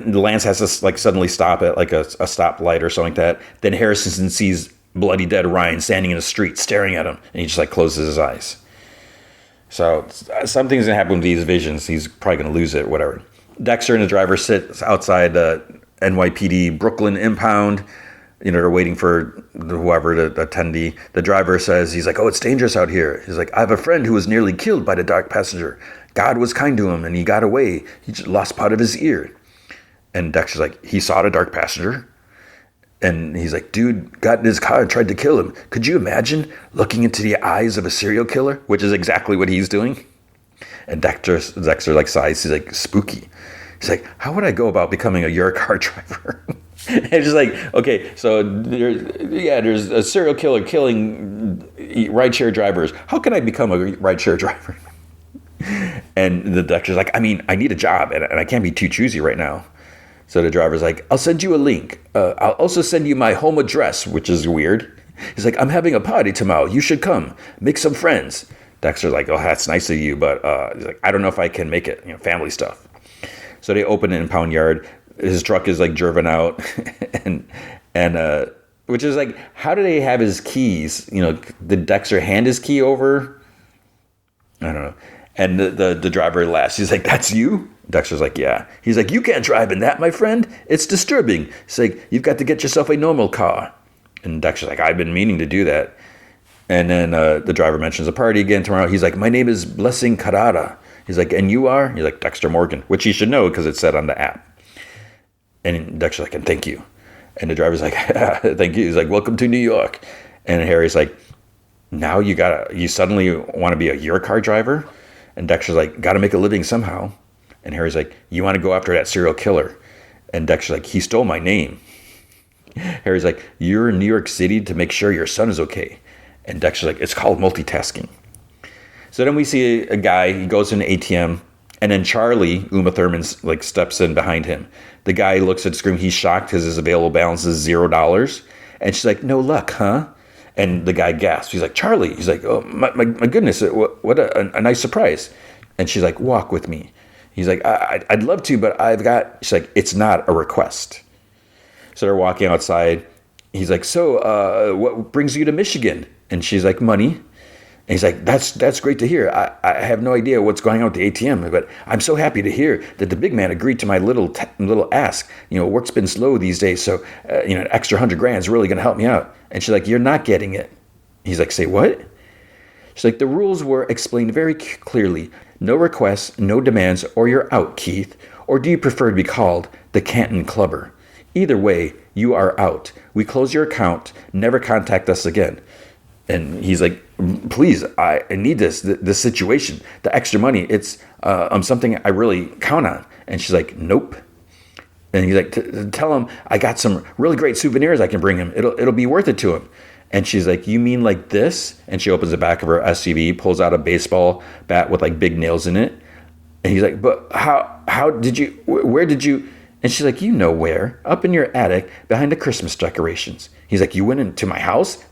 Lance has to suddenly stop at a stoplight or something like that. Then Harrison sees bloody dead Ryan standing in the street staring at him. And he just closes his eyes. So something's going to happen with these visions. He's probably going to lose it or whatever. Dexter and the driver sit outside the NYPD Brooklyn impound. They're waiting for whoever the attendee. The driver says, he's like, oh, it's dangerous out here. He's like, I have a friend who was nearly killed by the Dark Passenger. God was kind to him and he got away. He just lost part of his ear. And Dexter's like, he saw a dark passenger. And he's like, dude got in his car and tried to kill him. Could you imagine looking into the eyes of a serial killer? Which is exactly what he's doing. And Dexter like sighs. He's like, spooky. He's like, how would I go about becoming a Euro car driver? And it's just like, okay, so there's a serial killer killing rideshare drivers. How can I become a rideshare driver? And the Dexter's like, I mean, I need a job and I can't be too choosy right now. So the driver's like, I'll send you a link. I'll also send you my home address, which is weird. He's like, I'm having a party tomorrow. You should come. Make some friends. Dexter's like, oh, that's nice of you. But he's like, I don't know if I can make it, family stuff. So they open an impound yard. His truck is like driven out. and which is like, how do they have his keys? Did Dexter hand his key over? I don't know. And the driver laughs. He's like, that's you? Dexter's like, yeah. He's like, you can't drive in that, my friend. It's disturbing. He's like, you've got to get yourself a normal car. And Dexter's like, I've been meaning to do that. And then the driver mentions a party again tomorrow. He's like, my name is Blessing Carrara. He's like, and you are? He's like, Dexter Morgan, which he should know because it's said on the app. And Dexter's like, and thank you. And the driver's like, thank you. He's like, welcome to New York. And Harry's like, now you suddenly want to be a Eurocar driver? And Dexter's like, got to make a living somehow. And Harry's like, you want to go after that serial killer? And Dexter's like, he stole my name. Harry's like, you're in New York City to make sure your son is okay. And Dexter's like, it's called multitasking. So then we see a guy, he goes to an ATM, and then Charlie, Uma Thurman, like steps in behind him. The guy looks at the screen, he's shocked because his available balance is $0. And she's like, no luck, huh? And the guy gasps. He's like, Charlie. He's like, oh, my goodness, what a nice surprise. And she's like, walk with me. He's like, I'd love to, but she's like, it's not a request. So they're walking outside. He's like, so what brings you to Michigan? And she's like, money. And he's like, that's great to hear. I have no idea what's going on with the ATM, but I'm so happy to hear that the big man agreed to my little ask. Work's been slow these days, so an extra $100,000 is really going to help me out. And she's like, you're not getting it. He's like, say what? She's like, the rules were explained very clearly. No requests, no demands, or you're out, Keith. Or do you prefer to be called the Canton Clubber? Either way, you are out. We close your account. Never contact us again. And he's like, please, I need this situation, the extra money. It's something I really count on. And she's like, nope. And he's like, tell him I got some really great souvenirs I can bring him. It'll be worth it to him. And she's like, you mean like this? And she opens the back of her SUV, pulls out a baseball bat with like big nails in it. And he's like, but how did you, where did you? And she's like, where? Up in your attic behind the Christmas decorations. He's like, you went into my house?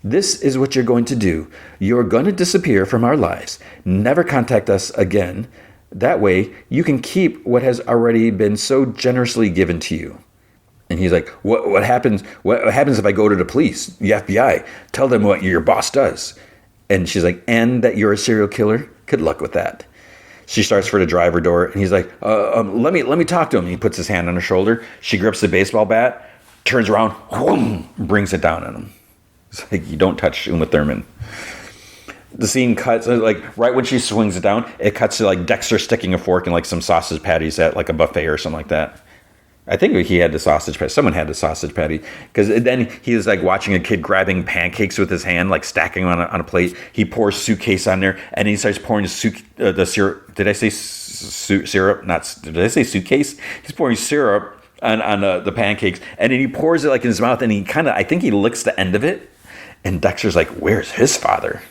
This is what you're going to do. You're going to disappear from our lives. Never contact us again. That way, you can keep what has already been so generously given to you. And he's like, what happens? What happens if I go to the police, the FBI? Tell them what your boss does. And she's like, and that you're a serial killer? Good luck with that. She starts for the driver door, and he's like, let me talk to him. He puts his hand on her shoulder. She grips the baseball bat, turns around, whoom, brings it down on him. It's like, you don't touch Uma Thurman. The scene cuts, like, right when she swings it down, it cuts to, like, Dexter sticking a fork in, like, some sausage patties at, like, a buffet or something like that. I think he had the sausage patty. Someone had the sausage patty. Because then he was, like, watching a kid grabbing pancakes with his hand, like, stacking them on a plate. He pours suitcase on there, and he starts pouring the syrup. Did I say syrup? Did I say suitcase? He's pouring syrup on the pancakes, and then he pours it, like, in his mouth, and he kind of, I think he licks the end of it. And Dexter's like, where's his father?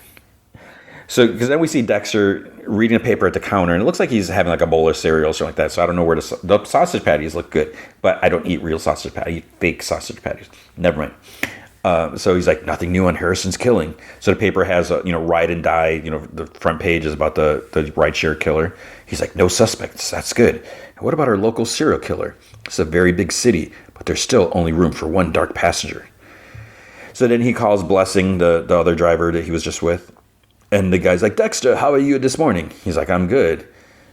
So, because then we see Dexter reading a paper at the counter, and it looks like he's having like a bowl of cereal or something like that. So I don't know where the sausage patties look good, but I don't eat real sausage patties. I eat fake sausage patties. Never mind. So he's like, nothing new on Harrison's killing. So the paper has, ride and die. The front page is about the rideshare killer. He's like, no suspects. That's good. And what about our local serial killer? It's a very big city, but there's still only room for one dark passenger. So then he calls Blessing, the other driver that he was just with. And the guy's like, Dexter, how are you this morning? He's like, I'm good.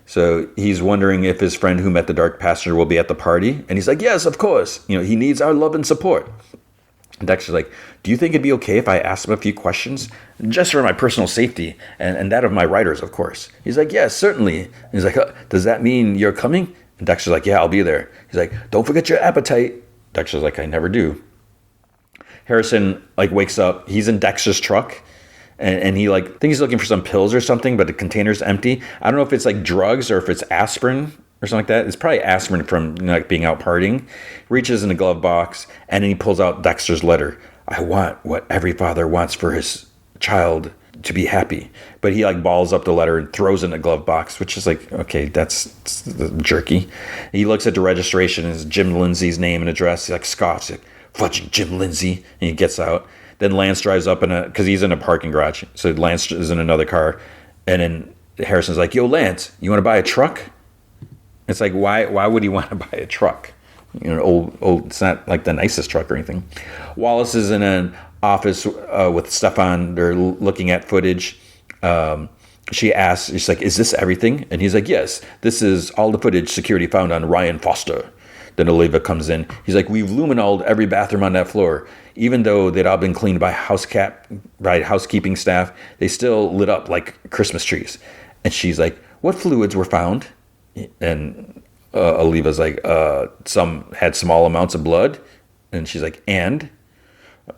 So he's wondering if his friend who met the dark passenger will be at the party. And he's like, yes, of course. He needs our love and support. And Dexter's like, do you think it'd be okay if I ask him a few questions? Just for my personal safety and that of my writers, of course. He's like, yes, certainly. And he's like, does that mean you're coming? And Dexter's like, yeah, I'll be there. He's like, don't forget your appetite. Dexter's like, I never do. Harrison like wakes up. He's in Dexter's truck. And he like, I think he's looking for some pills or something, but the container's empty. I don't know if it's like drugs or if it's aspirin or something like that. It's probably aspirin from like being out partying. Reaches in the glove box and then he pulls out Dexter's letter. I want what every father wants for his child to be happy. But he like balls up the letter and throws it in the glove box, which is like, okay, that's jerky. He looks at the registration and it's Jim Lindsay's name and address. He like scoffs, like, fudging Jim Lindsay. And he gets out. Then Lance drives up because he's in a parking garage. So Lance is in another car. And then Harrison's like, yo, Lance, you want to buy a truck? It's like, why would he want to buy a truck? You know, old. It's not like the nicest truck or anything. Wallace is in an office with Stefan. They're looking at footage. She asks, she's like, is this everything? And he's like, yes, this is all the footage security found on Ryan Foster. Then Olivia comes in. He's like, we've luminoled every bathroom on that floor. Even though they'd all been cleaned by housekeeping staff, they still lit up like Christmas trees. And she's like, what fluids were found? And Oliva's like, some had small amounts of blood. And she's like, and?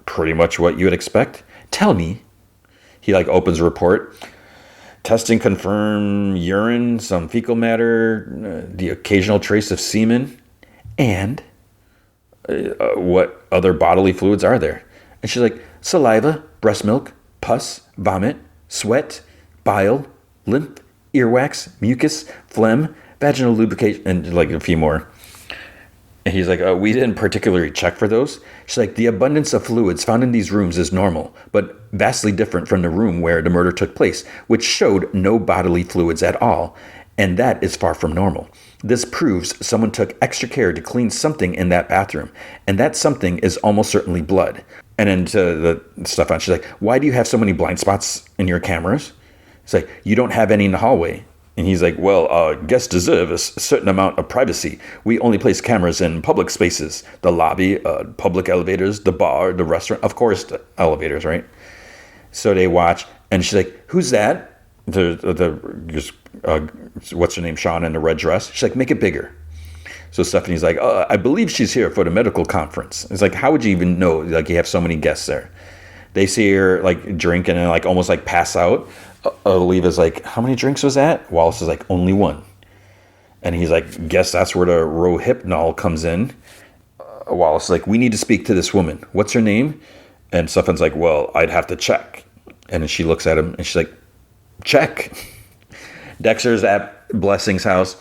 Pretty much what you would expect. Tell me. He like opens a report. Testing confirmed urine, some fecal matter, the occasional trace of semen. And what other bodily fluids are there? And she's like, saliva, breast milk, pus, vomit, sweat, bile, lymph, earwax, mucus, phlegm, vaginal lubrication, and like a few more. And he's like, we didn't particularly check for those. She's like, the abundance of fluids found in these rooms is normal, but vastly different from the room where the murder took place, which showed no bodily fluids at all. And that is far from normal. This proves someone took extra care to clean something in that bathroom. And that something is almost certainly blood. And then to the stuff on, she's like, why do you have so many blind spots in your cameras? It's like, you don't have any in the hallway. And he's like, well, guests deserve a certain amount of privacy. We only place cameras in public spaces. The lobby, public elevators, the bar, the restaurant. Of course, the elevators, right? So they watch. And she's like, who's that? What's her name? Sean in the red dress. She's like, make it bigger. So Stephanie's like, I believe she's here for the medical conference. It's like, how would you even know? Like, you have so many guests there. They see her like drinking and like almost like pass out. Oliva's like, how many drinks was that? Wallace is like, only one. And he's like, guess that's where the Rohypnol comes in. Wallace is like, we need to speak to this woman. What's her name? And Stefan's like, well, I'd have to check. And then she looks at him and she's like, check. Dexter's at Blessing's house.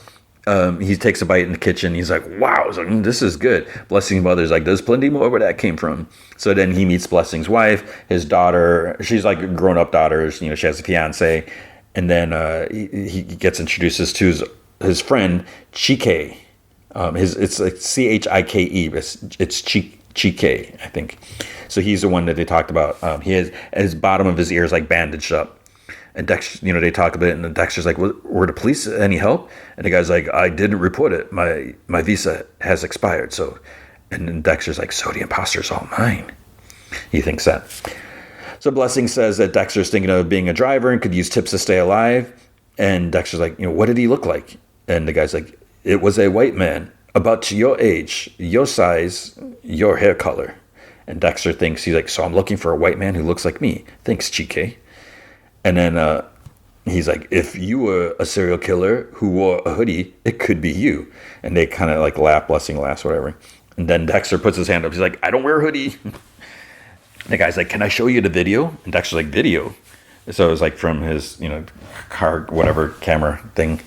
He takes a bite in the kitchen. He's like, wow, this is good. Blessing's mother's like, there's plenty more where that came from. So then he meets Blessing's wife, his daughter. She's like a grown-up daughter. You know, she has a fiance. And then he gets introduced to his friend, Chike. It's like Chike. It's Chike, I think. So he's the one that they talked about. He has his bottom of his ear is like bandaged up. And Dexter, you know, they talk about it, and Dexter's like, were the police any help? And the guy's like, I didn't report it. My visa has expired. So, and then Dexter's like, so the imposter's all mine. He thinks that. So Blessing says that Dexter's thinking of being a driver and could use tips to stay alive. And Dexter's like, you know, what did he look like? And the guy's like, it was a white man, about your age, your size, your hair color. And Dexter thinks, he's like, so I'm looking for a white man who looks like me. Thanks, Chike. And then he's like, if you were a serial killer who wore a hoodie, it could be you. And they kind of like laugh, Blessing laughs, whatever. And then Dexter puts his hand up. He's like, I don't wear a hoodie. The guy's like, can I show you the video? And Dexter's like, video? So it was like from his, you know, car, whatever, camera thing.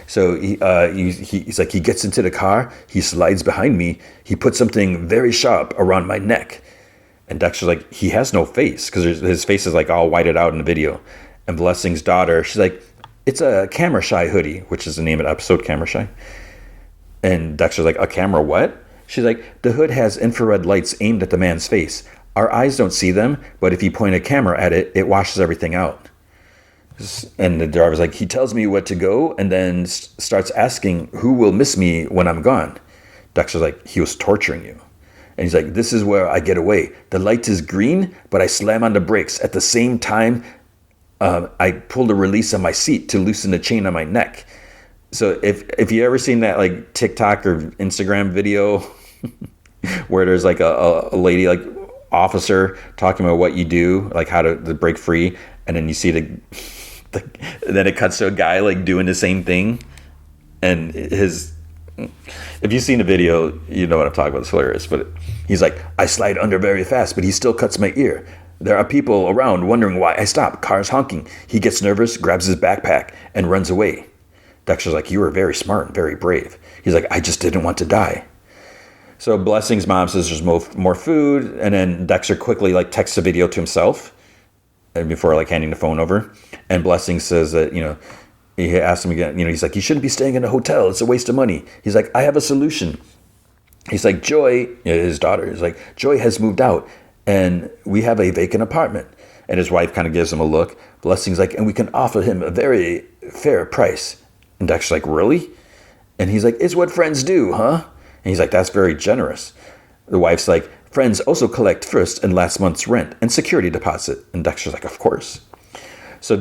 So he's like, he gets into the car. He slides behind me. He puts something very sharp around my neck. And Dexter's like, he has no face because his face is like all whited out in the video. And Blessing's daughter, she's like, it's a Camera Shy hoodie, which is the name of the episode, Camera Shy. And Dexter's like, a camera what? She's like, the hood has infrared lights aimed at the man's face. Our eyes don't see them, but if you point a camera at it, it washes everything out. And the driver's like, he tells me what to go and then starts asking who will miss me when I'm gone. Dexter's like, he was torturing you. And he's like, this is where I get away. The light is green, but I slam on the brakes. At the same time, I pull the release on my seat to loosen the chain on my neck. So if you ever seen that like TikTok or Instagram video where there's like a lady like officer talking about what you do, like how to break free, and then you see then it cuts to a guy like doing the same thing, and if you've seen the video, you know what I'm talking about. It's hilarious. But he's like, I slide under very fast, but he still cuts my ear. There are people around wondering why I stop. Cars honking. He gets nervous, grabs his backpack, and runs away. Dexter's like, you were very smart and very brave. He's like, I just didn't want to die. So Blessing's mom says there's more food, and then Dexter quickly like texts a video to himself before like handing the phone over. And Blessing says that, he asked him again, he's like, you shouldn't be staying in a hotel. It's a waste of money. He's like, I have a solution. He's like, Joy, his daughter, is like, Joy has moved out and we have a vacant apartment. And his wife kind of gives him a look. Blessing's like, and we can offer him a very fair price. And Dexter's like, really? And he's like, it's what friends do, huh? And he's like, that's very generous. The wife's like, friends also collect first and last month's rent and security deposit. And Dexter's like, of course. So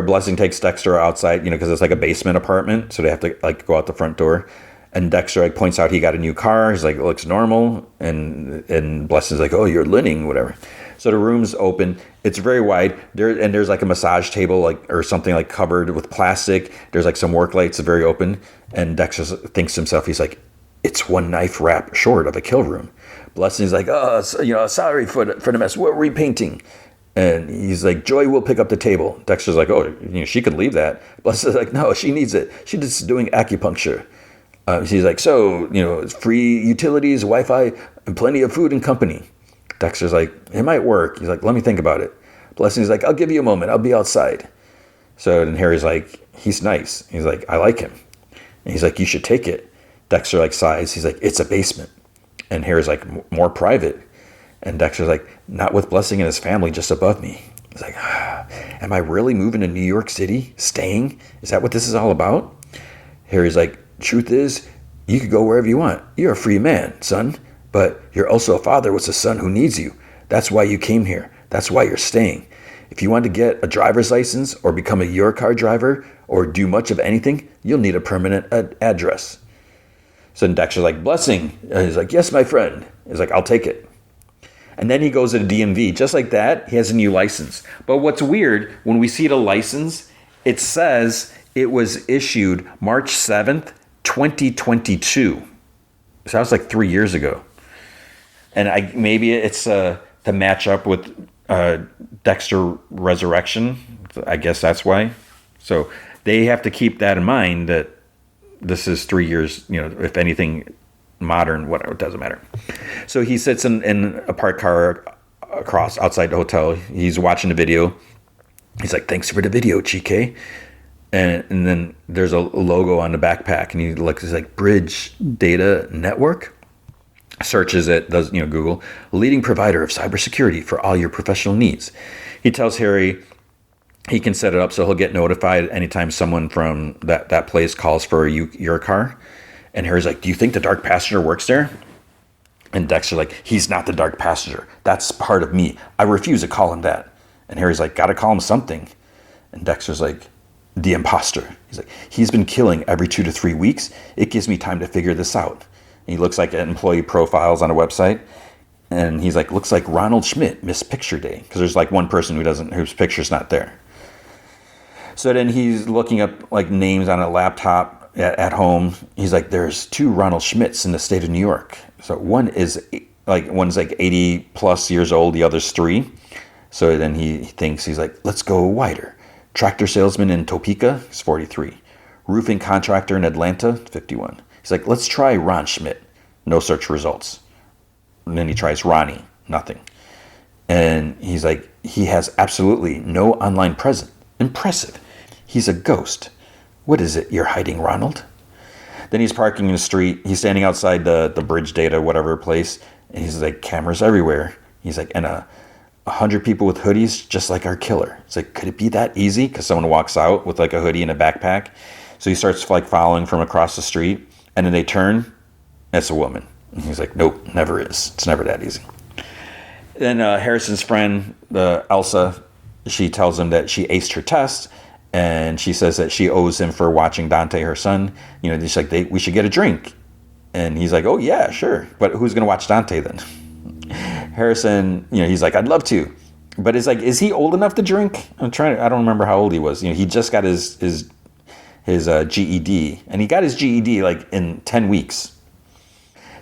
Blessing takes Dexter outside, because it's like a basement apartment. So they have to like go out the front door. And Dexter like points out he got a new car. He's like, it looks normal. And Blessing's like, oh, you're learning, whatever. So the room's open. It's very wide. There's like a massage table or something like covered with plastic. There's like some work lights, very open. And Dexter thinks to himself, he's like, it's one knife wrap short of a kill room. Blessing's like, oh, sorry for the mess. We're repainting. And he's like, Joy will pick up the table. Dexter's like, oh, she could leave that. Blessing's like, no, she needs it. She's just doing acupuncture. He's like, so, free utilities, Wi-Fi, and plenty of food and company. Dexter's like, it might work. He's like, let me think about it. Blessing's like, I'll give you a moment. I'll be outside. So then Harry's like, he's nice. He's like, I like him. And he's like, you should take it. Dexter like sighs. He's like, it's a basement. And Harry's like, more private. And Dexter's like, not with Blessing and his family just above me. He's like, am I really moving to New York City? Staying? Is that what this is all about? Harry's like, truth is, you could go wherever you want. You're a free man, son. But you're also a father with a son who needs you. That's why you came here. That's why you're staying. If you want to get a driver's license or become a Eurocar driver or do much of anything, you'll need a permanent address. So then Dexter's like, Blessing. And he's like, yes, my friend. He's like, I'll take it. And then he goes to the DMV. Just like that, he has a new license. But what's weird, when we see the license, it says it was issued March 7th, 2022. So that was like 3 years ago. And maybe it's to match up with Dexter Resurrection. I guess that's why. So they have to keep that in mind that this is 3 years, if anything, modern, whatever, it doesn't matter. So he sits in a parked car outside the hotel. He's watching the video. He's like, thanks for the video, Chike. And then there's a logo on the backpack, and he looks, he's like, Bridge Data Network. Searches it, does Google, leading provider of cybersecurity for all your professional needs. He tells Harry he can set it up so he'll get notified anytime someone from that place calls for your car. And Harry's like, do you think the dark passenger works there? And Dexter's like, he's not the dark passenger. That's part of me. I refuse to call him that. And Harry's like, gotta call him something. And Dexter's like, the imposter. He's like, he's been killing every 2 to 3 weeks. It gives me time to figure this out. And he looks like at employee profiles on a website. And he's like, looks like Ronald Schmidt missed picture day. Because there's like one person whose picture's not there. So then he's looking up like names on a laptop at home. He's like, there's 2 Ronald Schmidts in the state of New York. So one's like 80 plus years old, the other's 3. So then he thinks, he's like, let's go wider. Tractor salesman in Topeka, he's 43. Roofing contractor in Atlanta, 51. He's like, let's try Ron Schmidt. No search results. And then he tries Ronnie, nothing. And he's like, he has absolutely no online presence. Impressive. He's a ghost. What is it you're hiding, Ronald? Then he's parking in the street. He's standing outside the Bridge Data, whatever place. And he's like, cameras everywhere. He's like, and 100 people with hoodies, just like our killer. It's like, could it be that easy? Because someone walks out with like a hoodie and a backpack. So he starts like following from across the street. And then they turn. It's a woman. And he's like, nope, never is. It's never that easy. Then Harrison's friend, Elsa, she tells him that she aced her test. And she says that she owes him for watching Dante, her son. She's like, we should get a drink. And he's like, oh, yeah, sure. But who's going to watch Dante then? Harrison, he's like, I'd love to. But it's like, is he old enough to drink? I don't remember how old he was. He just got his GED. And he got his GED like in 10 weeks.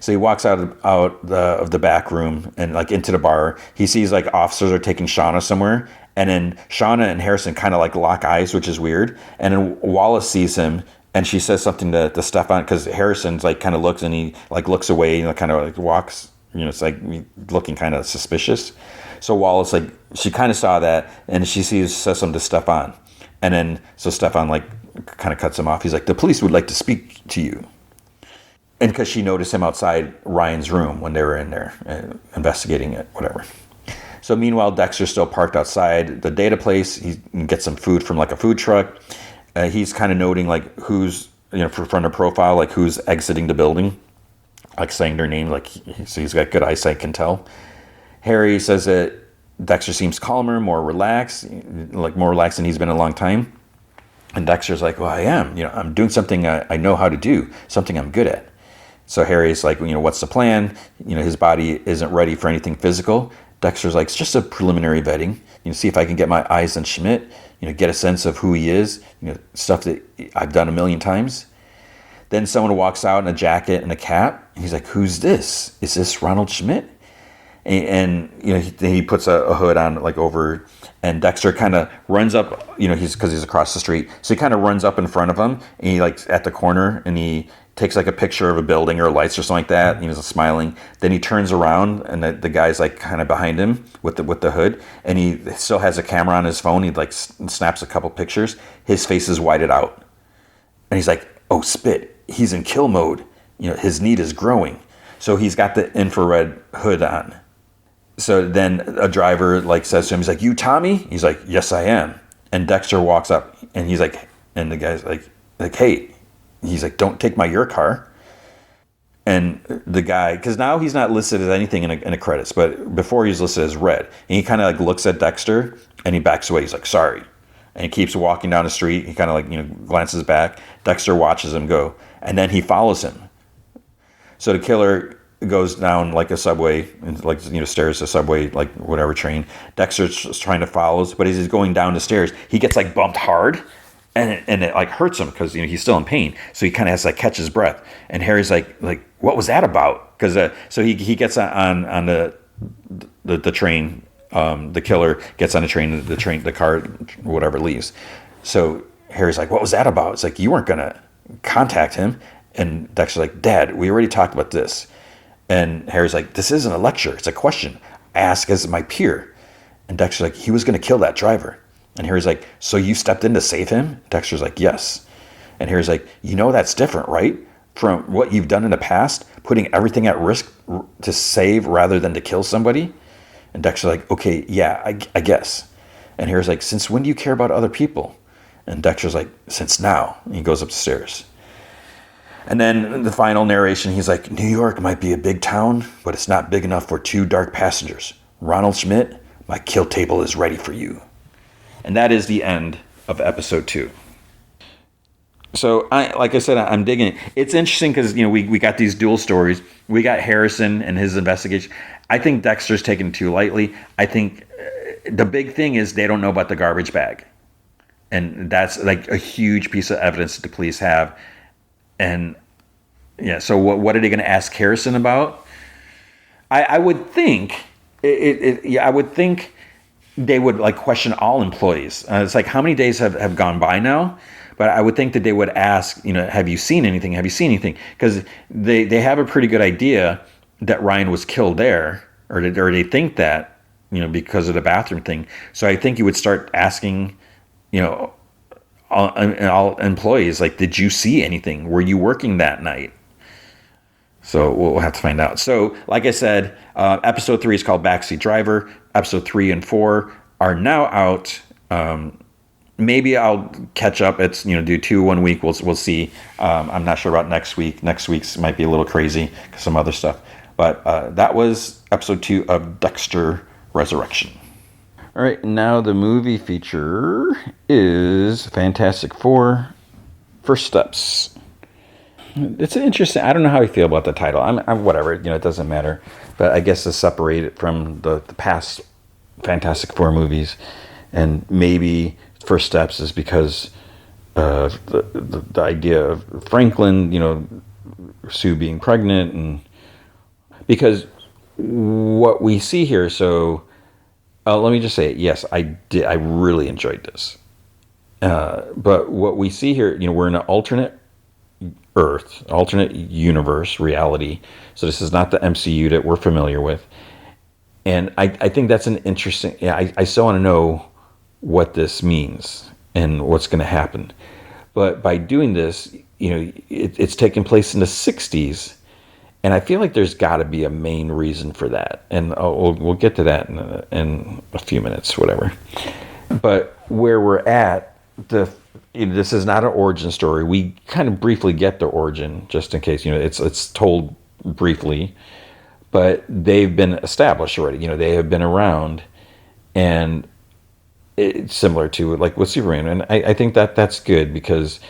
So he walks out of the back room and like into the bar. He sees like officers are taking Shauna somewhere. And then Shauna and Harrison kind of like lock eyes, which is weird. And then Wallace sees him and she says something to Stefan because Harrison's like kind of looks and he like looks away and kind of like walks, it's like looking kind of suspicious. So Wallace, like, she kind of saw that and she says something to Stefan. And then so Stefan like kind of cuts him off. He's like, the police would like to speak to you. And because she noticed him outside Ryan's room when they were in there investigating it, whatever. So meanwhile, Dexter's still parked outside the data place. He gets some food from like a food truck. He's kind of noting like who's, from the profile, like who's exiting the building, like saying their name. Like, so he's got good eyesight, can tell. Harry says that Dexter seems calmer, more relaxed than he's been in a long time. And Dexter's like, well, I am. I'm doing something I know how to do, something I'm good at. So Harry's like, what's the plan? His body isn't ready for anything physical. Dexter's like, it's just a preliminary vetting. See if I can get my eyes on Schmidt, get a sense of who he is, stuff that I've done a million times. Then someone walks out in a jacket and a cap. And he's like, who's this? Is this Ronald Schmidt? And he puts a hood on like over, and Dexter kind of runs up, because he's across the street. So he kind of runs up in front of him and he like at the corner and he takes like a picture of a building or lights or something like that. He's smiling. Then he turns around and the guy's like kind of behind him with the hood, and he still has a camera on his phone. He like snaps a couple pictures. His face is whited out, and he's like, "Oh, spit! He's in kill mode. His need is growing." So he's got the infrared hood on. So then a driver like says to him, he's like, "You Tommy?" He's like, "Yes, I am." And Dexter walks up and he's like, and the guy's like, "Hey." He's like, "Don't take your car." And the guy, because now he's not listed as anything in the credits, but before he's listed as red. And he kind of like looks at Dexter and he backs away. He's like, "Sorry." And he keeps walking down the street. He kind of like, glances back. Dexter watches him go. And then he follows him. So the killer goes down like a subway, and like, stairs to subway, like whatever train. Dexter's trying to follow, but as he's going down the stairs, he gets like bumped hard. And it like hurts him because he's still in pain, so he kind of has to like catch his breath. And Harry's like what was that about? Because so he gets on the train. The killer gets on the train. The car, whatever, leaves. So Harry's like, what was that about? It's like, you weren't gonna contact him. And Dexter's like, Dad, we already talked about this. And Harry's like, this isn't a lecture. It's a question. I ask as my peer. And Dexter's like, he was gonna kill that driver. And Harry's like, so you stepped in to save him? Dexter's like, yes. And Harry's like, that's different, right? From what you've done in the past, putting everything at risk to save rather than to kill somebody? And Dexter's like, okay, yeah, I guess. And Harry's like, since when do you care about other people? And Dexter's like, since now. And he goes up the stairs. And then the final narration, he's like, New York might be a big town, but it's not big enough for two dark passengers. Ronald Schmidt, my kill table is ready for you. And that is the end of episode 2. So, like I said, I'm digging it. It's interesting because, we got these dual stories. We got Harrison and his investigation. I think Dexter's taken too lightly. I think the big thing is they don't know about the garbage bag. And that's like a huge piece of evidence that the police have. And, yeah, so what are they going to ask Harrison about? I would think, I would think they would like question all employees. It's like, how many days have gone by now? But I would think that they would ask, have you seen anything? Have you seen anything? Because they have a pretty good idea that Ryan was killed there, or they think that, because of the bathroom thing. So I think you would start asking, all employees, like, did you see anything? Were you working that night? So we'll have to find out. So, like I said, episode 3 is called Backseat Driver. Episode 3 and 4 are now out. Maybe I'll catch up. It's, do 2 1 week. We'll see. I'm not sure about next week. Next week's might be a little crazy because some other stuff. But that was episode 2 of Dexter Resurrection. All right, now the movie feature is Fantastic Four: First Steps. It's interesting. I don't know how I feel about the title. I'm whatever. It doesn't matter. But I guess to separate it from the past Fantastic Four movies, and maybe First Steps is because the idea of Franklin, Sue being pregnant, and because what we see here. So let me just say it. Yes, I did. I really enjoyed this. But what we see here, we're in an alternate Earth, alternate universe, reality. So this is not the MCU that we're familiar with. And I think that's an interesting. Yeah, I still want to know what this means and what's going to happen. But by doing this, it's taking place in the 60s. And I feel like there's got to be a main reason for that. And we'll get to that in a few minutes, whatever. But where we're at, this is not an origin story. We kind of briefly get the origin, just in case, it's told briefly. But they've been established already. They have been around. And it's similar to like with Superman. And I think that's good because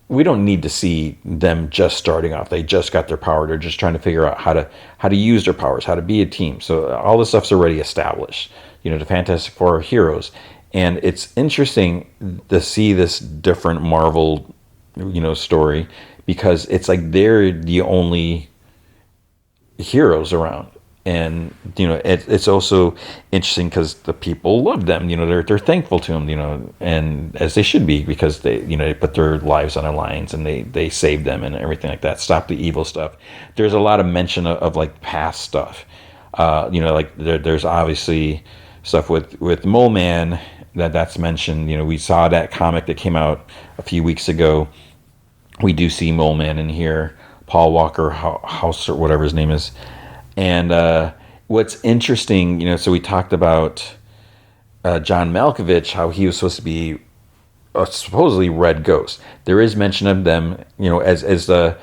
we don't need to see them just starting off. They just got their power. They're just trying to figure out how to use their powers, how to be a team. So all this stuff's already established. The Fantastic Four are heroes. And it's interesting to see this different Marvel, story because it's like they're the only heroes around. And it's also interesting because the people love them. They're thankful to them. And as they should be because they put their lives on the lines and they saved them and everything like that. Stop the evil stuff. There's a lot of mention of like past stuff. Like there's obviously stuff with Mole Man that's mentioned. We saw that comic that came out a few weeks ago. We do see Mole Man in here. Paul Walker House or whatever his name is. And what's interesting, so we talked about John Malkovich, how he was supposed to be a supposedly Red Ghost. There is mention of them, as the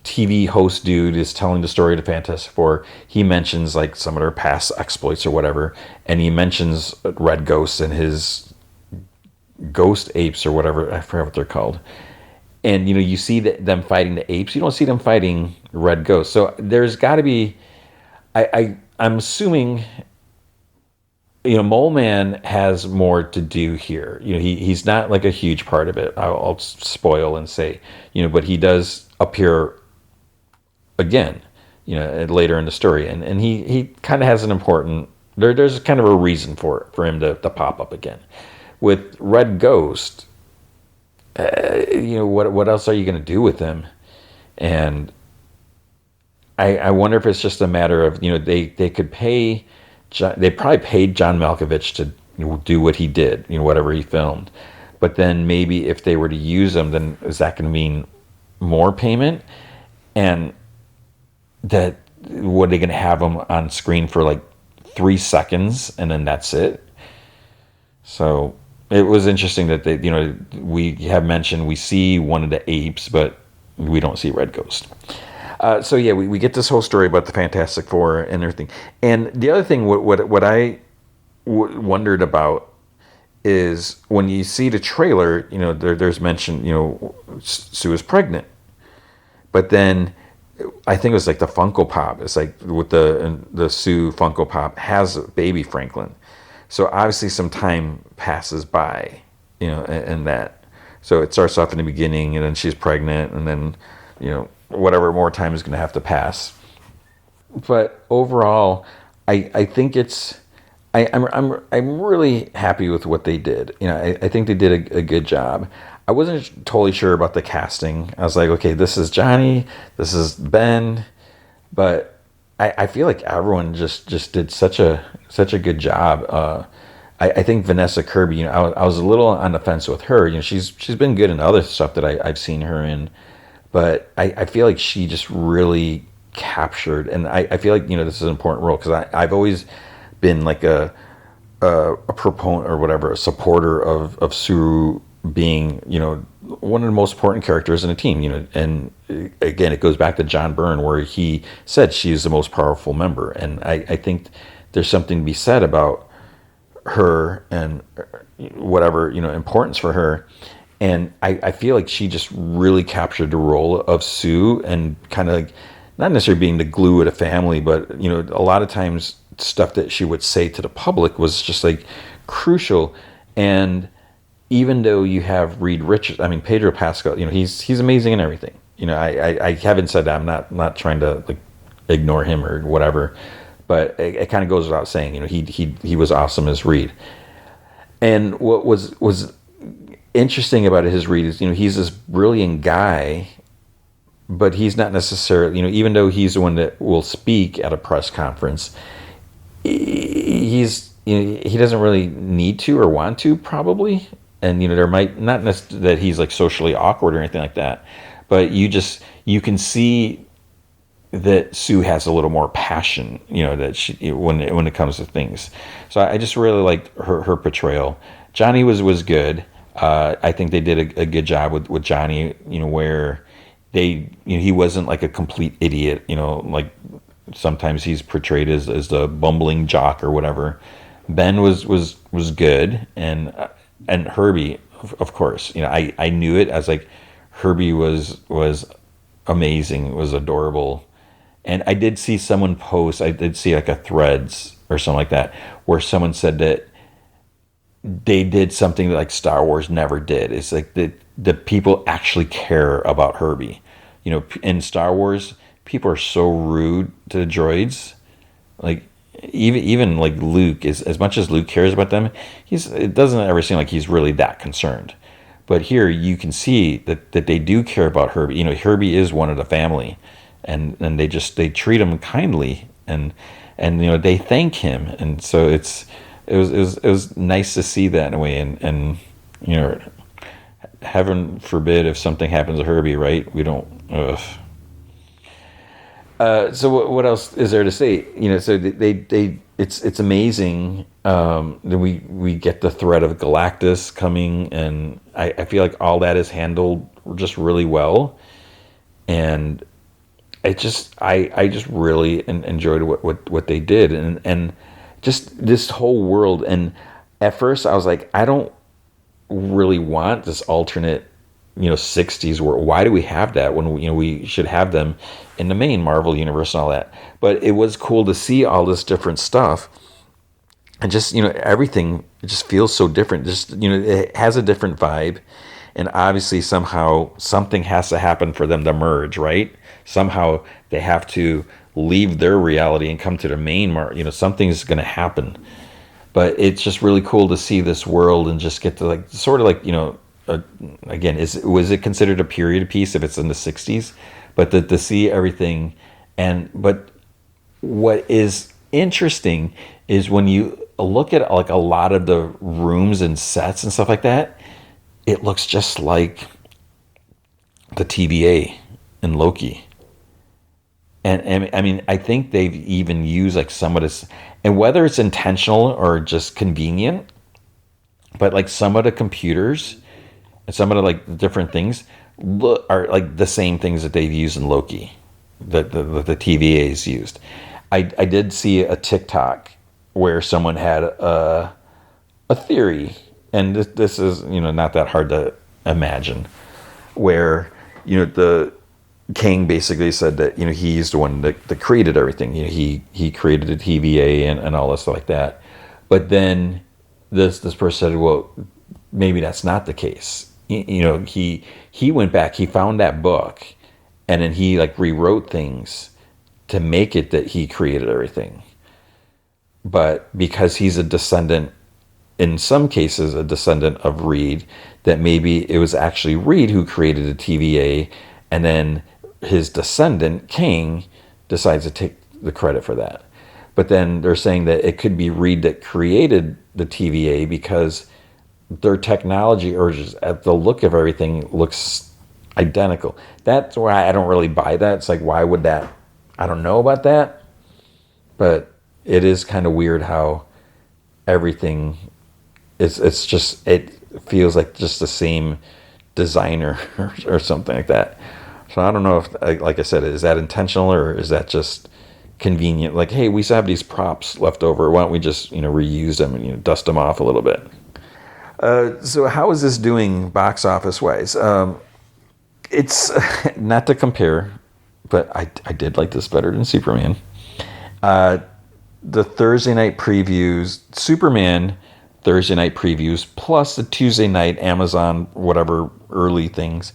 TV host dude is telling the story to Fantastic Four. He mentions like some of their past exploits or whatever, and he mentions Red Ghost and his ghost apes or whatever. I forgot what they're called. And, you see them fighting the apes. You don't see them fighting Red Ghost. So there's got to be... I'm assuming, Mole Man has more to do here. He's not like a huge part of it. I'll spoil and say, but he does appear again, later in the story. And he kind of has an important... There's kind of a reason for him to pop up again. With Red Ghost... what else are you going to do with him? And I wonder if it's just a matter of, they could pay, they probably paid John Malkovich to do what he did, whatever he filmed. But then maybe if they were to use him, then is that going to mean more payment? And what are they going to have him on screen for like 3 seconds and then that's it? So... It was interesting that we have mentioned we see one of the apes, but we don't see Red Ghost. So yeah, we get this whole story about the Fantastic Four and everything. And the other thing, what I wondered about is when you see the trailer, there's mention, Sue is pregnant, but then I think it was like the Funko Pop. It's like with the Sue Funko Pop has baby Franklin. So obviously some time passes by, and that. So it starts off in the beginning, and then she's pregnant, and then, whatever more time is going to have to pass. But overall, I think I'm really happy with what they did. I think they did a good job. I wasn't totally sure about the casting. I was like, okay, this is Johnny, this is Ben, but I feel like everyone just did such a good job. I think Vanessa Kirby, I was a little on the fence with her. She's been good in other stuff that I've seen her in, but I feel like she just really captured, and I feel like this is an important role because I've always been like a proponent or whatever, a supporter of Sue being one of the most important characters in a team. And again, it goes back to John Byrne where he said she's the most powerful member, and I think there's something to be said about her and whatever, importance for her. And I feel like she just really captured the role of Sue, and kind of like, not necessarily being the glue of the family, but a lot of times stuff that she would say to the public was just like crucial. And even though you have Reed Richards, I mean Pedro Pascal, he's amazing in everything. I haven't said that. I'm not trying to like ignore him or whatever, but it kind of goes without saying. He was awesome as Reed. And what was interesting about his Reed is, he's this brilliant guy, but he's not necessarily, even though he's the one that will speak at a press conference, he doesn't really need to or want to, probably. And there might not necessarily that he's like socially awkward or anything like that, but you can see that Sue has a little more passion, that she, when it comes to things. So I just really liked her portrayal. Johnny was good. I think they did a good job with Johnny, where he wasn't like a complete idiot, like sometimes he's portrayed as the bumbling jock or whatever. Ben was good, and Herbie, of course, I knew it. I was like, Herbie was amazing, was adorable. And I did see someone post, I did see like a Threads or something like that, where someone said that they did something that like Star Wars never did. It's like the people actually care about Herbie. In Star Wars, people are so rude to the droids. Like even like Luke, as much as Luke cares about them, it doesn't ever seem like he's really that concerned. But here you can see that they do care about Herbie. Herbie is one of the family, and they treat him kindly, and they thank him, and so it was nice to see that in a way, and heaven forbid if something happens to Herbie, right? We don't. So what else is there to say? So it's amazing. Then we get the threat of Galactus coming, and I feel like all that is handled just really well, and I just really enjoyed what they did, and just this whole world. And at first I was like, I don't really want this alternate 60s world. Why do we have that when we should have them in the main Marvel universe and all that? But it was cool to see all this different stuff, and just everything just feels so different. Just it has a different vibe, and obviously somehow something has to happen for them to merge, right? Somehow they have to leave their reality and come to the main something's going to happen. But it's just really cool to see this world and just get to like sort of like again, was it considered a period piece if it's in the 60s? But to see everything, but what is interesting is when you look at like a lot of the rooms and sets and stuff like that, it looks just like the TVA in Loki. And I mean, I think they've even used like some of this, and whether it's intentional or just convenient, but like some of the computers and some of the like different things are like the same things that they've used in Loki, that the TVA's used. I did see a TikTok where someone had a theory, and this is not that hard to imagine, where the King basically said that he's the one that created everything. He created the TVA and all this stuff like that. But then this person said, well, maybe that's not the case. He went back, he found that book, and then he like rewrote things to make it that he created everything. But because he's a descendant, in some cases a descendant of Reed, that maybe it was actually Reed who created the TVA, and then his descendant, King, decides to take the credit for that. But then they're saying that it could be Reed that created the TVA because their technology, or just at the look of everything, looks identical. That's why I don't really buy that. It's like, why would that? I don't know about that. But it is kind of weird how everything it's just, it feels like just the same designer or something like that. So I don't know if, like I said, is that intentional or is that just convenient. Like, hey, we still have these props left over. Why don't we just, reuse them and, dust them off a little bit? So how is this doing box office wise? It's not to compare, but I did like this better than Superman. The Thursday night previews, Superman Thursday night previews, plus the Tuesday night Amazon whatever early things,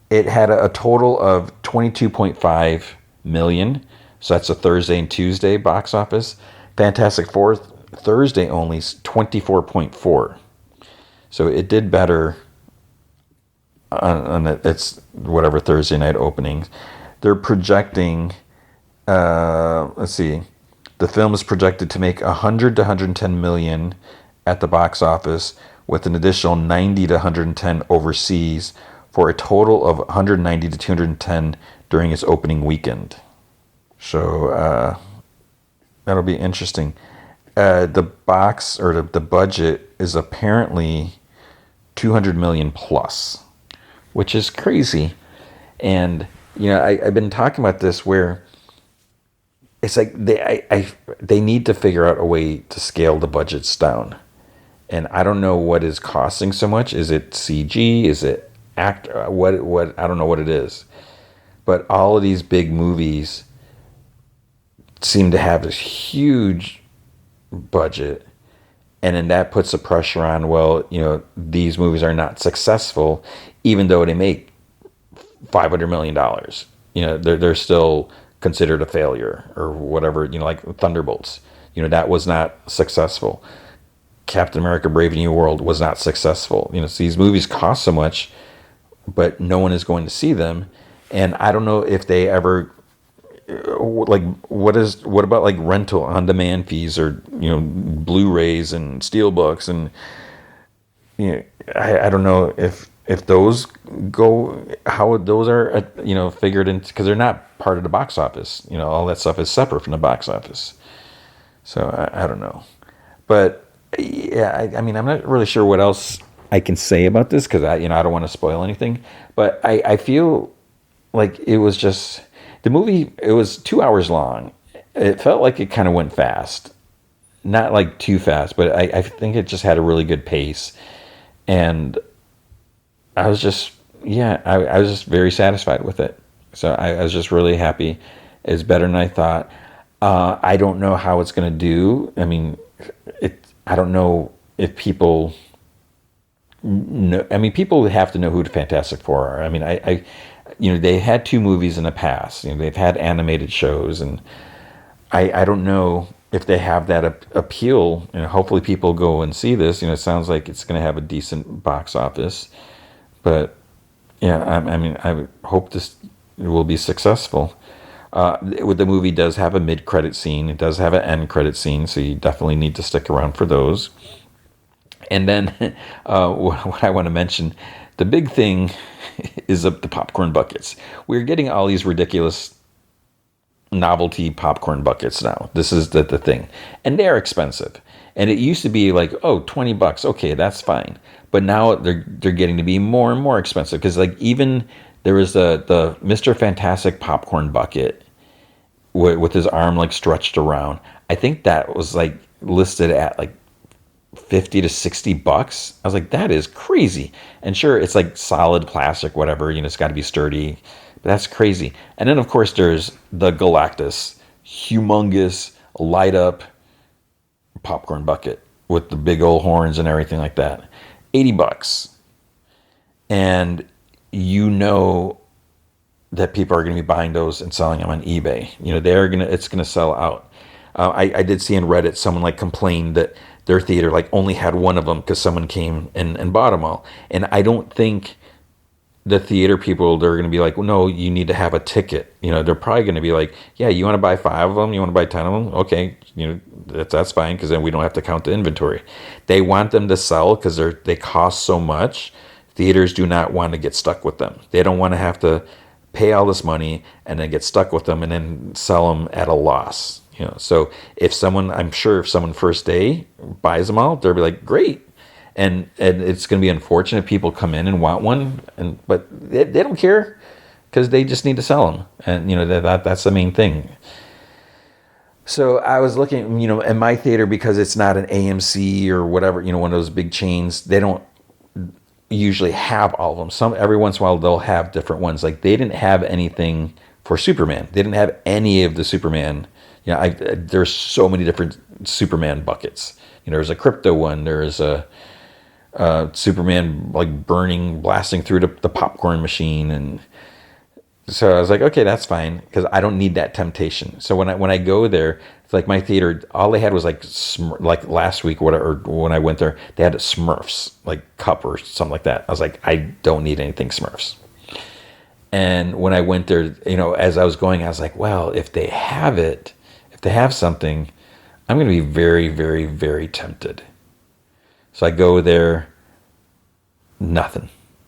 it had a total of 22.5 million. So that's a Thursday and Tuesday box office. Fantastic Four Thursday only 24.4. So it did better on its whatever Thursday night openings. They're projecting, let's see, the film is projected to make 100 to 110 million at the box office, with an additional 90 to 110 overseas, for a total of 190 to 210 during its opening weekend. So that'll be interesting. The box, or the budget, is apparently 200 million plus, which is crazy. And I've been talking about this, where it's like they need to figure out a way to scale the budgets down. And I don't know what is costing so much. Is it CG? Is it act? What? I don't know what it is. But all of these big movies seem to have this huge budget, and then that puts the pressure on. Well, these movies are not successful, even though they make $500 million. They're still considered a failure, or whatever. Like Thunderbolts. That was not successful. Captain America: Brave New World was not successful. So these movies cost so much, but no one is going to see them. And I don't know if they ever, like, what about like rental on demand fees, or Blu-rays and steelbooks, and I don't know if those go, how those are figured in, because they're not part of the box office. All that stuff is separate from the box office. So I don't know, but yeah, I mean, I'm not really sure what else I can say about this, because I don't want to spoil anything. But I feel like it was just, the movie, it was 2 hours long. It felt like it kind of went fast, not like too fast, but I think it just had a really good pace, and I was just I was just very satisfied with it. So I was just really happy. It's better than I thought. I don't know how it's going to do. I mean, I don't know if people know. I mean, people have to know who the Fantastic Four are. I mean, I they had two movies in the past. They've had animated shows, and I don't know if they have that appeal. Hopefully people go and see this. It sounds like it's going to have a decent box office, but yeah, I mean, I hope this will be successful. The movie does have a mid-credit scene. It does have an end-credit scene, so you definitely need to stick around for those. And then what I want to mention, the big thing is the popcorn buckets. We're getting all these ridiculous novelty popcorn buckets now. This is the thing. And they're expensive. And it used to be like, $20. Okay, that's fine. But now they're getting to be more and more expensive, because like even there was the Mr. Fantastic popcorn bucket with his arm like stretched around. I think that was like listed at like $50 to $60. I was like, that is crazy. And sure, it's like solid plastic, whatever, it's got to be sturdy, but that's crazy. And then of course there's the Galactus, humongous light up popcorn bucket with the big old horns and everything like that. $80. And that people are going to be buying those and selling them on eBay. It's going to sell out. I did see in Reddit someone like complained that their theater like only had one of them because someone came and bought them all. And I don't think the theater people, they're going to be like, well, no, you need to have a ticket. They're probably going to be like, yeah, you want to buy 5 of them? You want to buy 10 of them? Okay, that's fine, because then we don't have to count the inventory. They want them to sell because they cost so much. Theaters do not want to get stuck with them. They don't want to have to pay all this money and then get stuck with them and then sell them at a loss. So I'm sure if someone first day buys them all, they'll be like, great. And it's going to be unfortunate if people come in and want one, but they don't care, because they just need to sell them. And that's the main thing. So I was looking, in my theater, because it's not an AMC or whatever, one of those big chains, they don't usually have all of them. Every once in a while they'll have different ones. Like they didn't have anything for Superman. They didn't have any of the Superman. There's so many different Superman buckets. There's a crypto one. There's a Superman like blasting through the popcorn machine, and so I was like, okay, that's fine, because I don't need that temptation. So when I go there, it's like my theater, all they had was like last week, whatever, when I went there, they had a Smurfs like cup or something like that. I was like, I don't need anything Smurfs. And when I went there, as I was going, I was like, well, if they have something, I'm going to be very, very, very tempted. So I go there, nothing.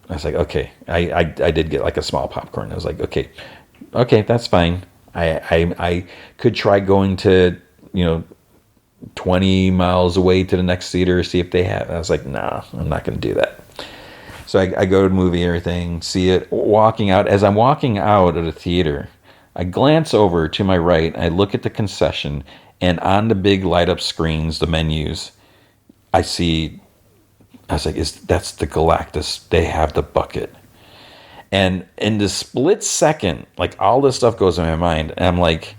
I was like, okay. I did get like a small popcorn. I was like, okay, that's fine. I could try going to 20 miles away to the next theater, see if they have. I was like, nah, I'm not going to do that. So I go to the movie, everything, see it. Walking out, as I'm walking out of the theater, I glance over to my right. I look at the concession, and on the big light up screens, the menus, I was like, that's the Galactus. They have the bucket. And in the split second, like all this stuff goes in my mind. And I'm like,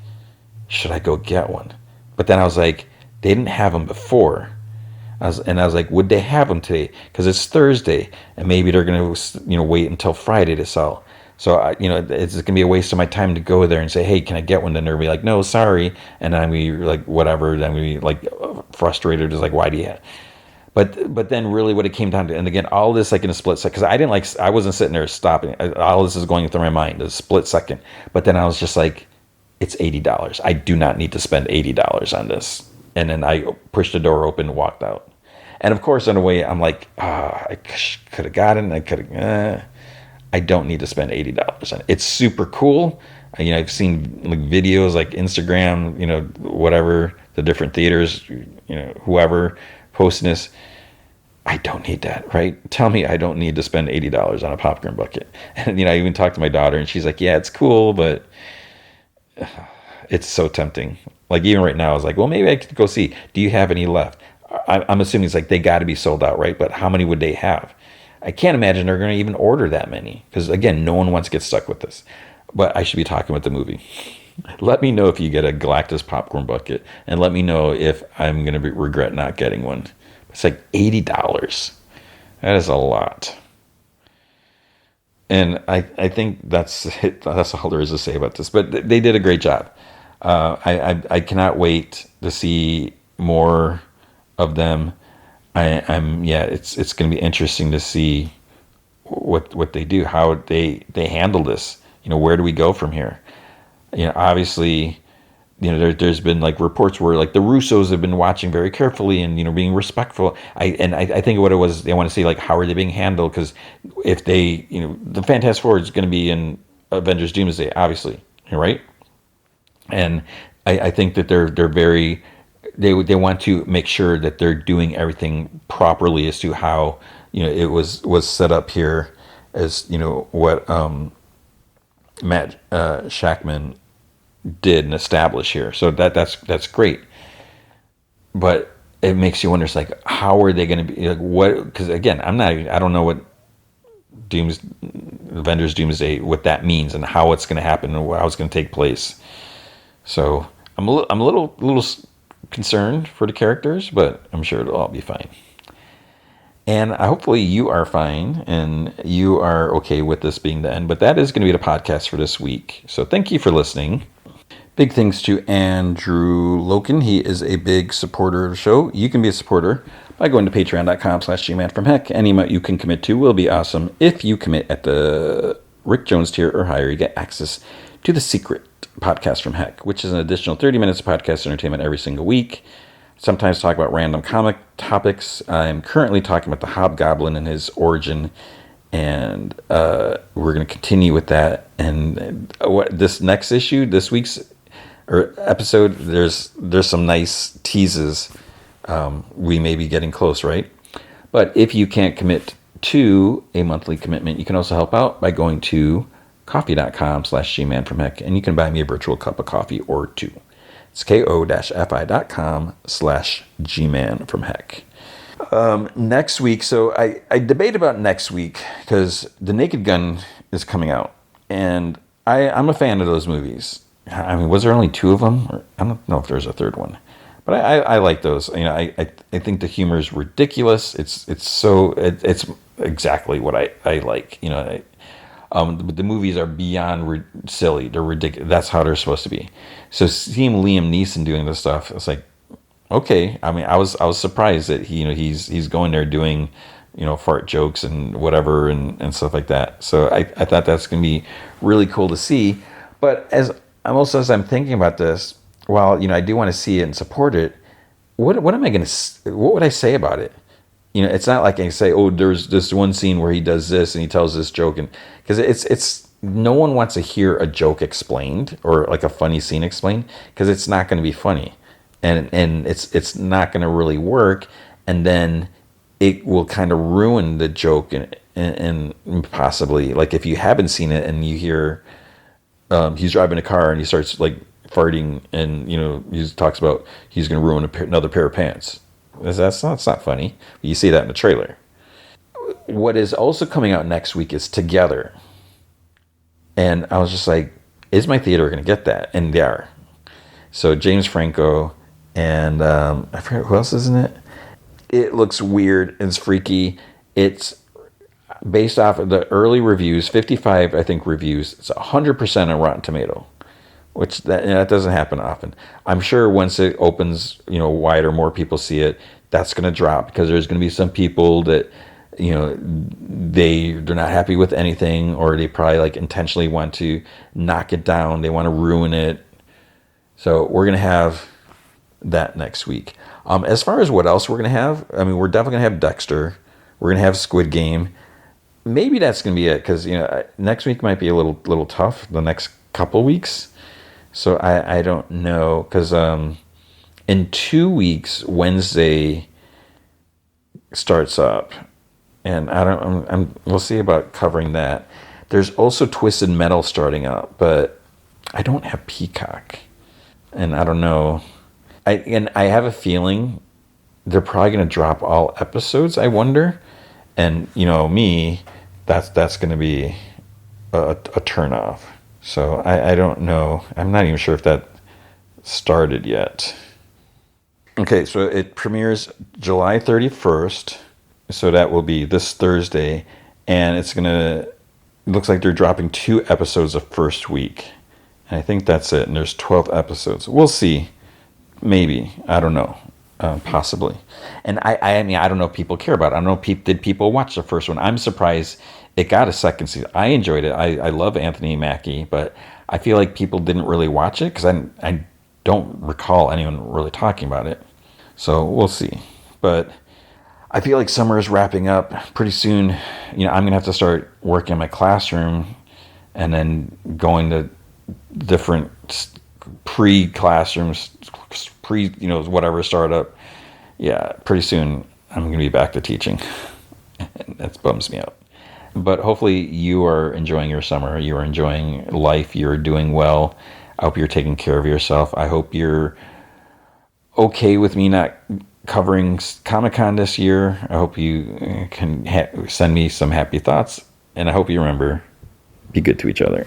should I go get one? But then I was like, they didn't have them before. I was like, would they have them today? Because it's Thursday, and maybe they're going to wait until Friday to sell. So it's going to be a waste of my time to go there and say, hey, can I get one? Then they'll be like, no, sorry. And then we like whatever. Then we like frustrated. Is like, why do you have? But then really what it came down to, and again, all this like in a split second, because I wasn't sitting there stopping. All this is going through my mind, a split second. But then I was just like, it's $80. I do not need to spend $80 on this. And then I pushed the door open and walked out. And of course, in a way, I'm like, I could have gotten, I don't need to spend $80 on it. It's super cool. I've seen like videos like Instagram, whatever, the different theaters, whoever posting this. I don't need that, right? Tell me I don't need to spend $80 on a popcorn bucket. And, I even talked to my daughter, and she's like, yeah, it's cool, but it's so tempting. Like even right now, I was like, well, maybe I could go see, do you have any left? I'm assuming it's like they got to be sold out, right? But how many would they have? I can't imagine they're going to even order that many, because again, no one wants to get stuck with this. But I should be talking with the movie. Let me know if you get a Galactus popcorn bucket, and let me know if I'm going to regret not getting one. It's like $80. That is a lot. And I think that's it. That's all there is to say about this. But they did a great job. I cannot wait to see more of them. It's going to be interesting to see what they do, how they handle this. Where do we go from here? Obviously, there's been like reports where like the Russos have been watching very carefully and being respectful. I think what it was, they want to see like how are they being handled, because if they the Fantastic Four is going to be in Avengers Doomsday, obviously, right? And I think that they're very they want to make sure that they're doing everything properly as to how it was set up here, as what Matt Shackman did and establish here. So that's great. But it makes you wonder, it's like, how are they going to be, like, what, because again, I don't know what Avengers Doomsday, what that means and how it's going to happen and how it's going to take place. So I'm a little concerned for the characters, but I'm sure it'll all be fine. And hopefully you are fine and you are okay with this being the end. But that is going to be the podcast for this week. So thank you for listening. Big thanks to Andrew Loken. He is a big supporter of the show. You can be a supporter by going to patreon.com/gmanfromheck. Any amount you can commit to will be awesome. If you commit at the Rick Jones tier or higher, you get access to the secret podcast from Heck, which is an additional 30 minutes of podcast entertainment every single week. Sometimes talk about random comic topics. I'm currently talking about the Hobgoblin and his origin, and we're going to continue with that. And this next issue, this week's episode, there's some nice teases. We may be getting close, right? But if you can't commit to a monthly commitment, you can also help out by going to coffee.com/gmanfromheck, and you can buy me a virtual cup of coffee or two. It's ko-fi.com/gman from heck. Next week, so I debate about next week because The Naked Gun is coming out, and I'm a fan of those movies. I mean, was there only 2 of them? Or, I don't know if there's a third one, but I like those. You know, I think the humor is ridiculous. It's exactly what I like. You know, the movies are beyond silly. They're ridiculous. That's how they're supposed to be. So seeing Liam Neeson doing this stuff, it's like, okay. I mean, I was surprised that he's going there doing, fart jokes and whatever and stuff like that. So I thought that's going to be really cool to see. But as I'm thinking about this, while I do want to see it and support it, what would I say about it? It's not like I say, oh, there's this one scene where he does this and he tells this joke, and because it's no one wants to hear a joke explained or like a funny scene explained, because it's not going to be funny, and it's not going to really work, and then it will kind of ruin the joke and possibly, like, if you haven't seen it and you hear he's driving a car and he starts like farting, and he talks about he's going to ruin another pair of pants. It's not funny. You see that in the trailer. What is also coming out next week is Together. And I was just like, is my theater going to get that? And they are. So James Franco and I forget who else is in it. It looks weird. It's freaky. It's based off of the early reviews, 55, I think, reviews. It's 100% on Rotten Tomato, which that doesn't happen often. I'm sure once it opens, wider, more people see it, that's going to drop, because there's going to be some people that, they're not happy with anything, or they probably like intentionally want to knock it down. They want to ruin it. So we're going to have that next week. As far as what else we're going to have, I mean, we're definitely going to have Dexter. We're going to have Squid Game. Maybe that's going to be it, because, next week might be a little tough, the next couple weeks. So I don't know, because in 2 weeks, Wednesday starts up, and we'll see about covering that. There's also Twisted Metal starting up, but I don't have Peacock, and I don't know. I have a feeling they're probably going to drop all episodes, I wonder, and me, that's going to be a turnoff. So I don't know. I'm not even sure if that started yet. Okay, so it premieres July 31st. So that will be this Thursday. And it looks like they're dropping 2 episodes the first week. And I think that's it. And there's 12 episodes. We'll see. Maybe. I don't know. Possibly. And I mean, I don't know if people care about it. I don't know, did people watch the first one? I'm surprised it got a second season. I enjoyed it. I love Anthony Mackie, but I feel like people didn't really watch it, because I don't recall anyone really talking about it. So we'll see. But I feel like summer is wrapping up pretty soon. I'm going to have to start working in my classroom, and then going to different pre-classrooms, whatever startup. Yeah, pretty soon I'm going to be back to teaching. That bums me out. But hopefully you are enjoying your summer. You are enjoying life. You're doing well. I hope you're taking care of yourself. I hope you're okay with me not covering Comic-Con this year. I hope you can send me some happy thoughts. And I hope you remember, be good to each other.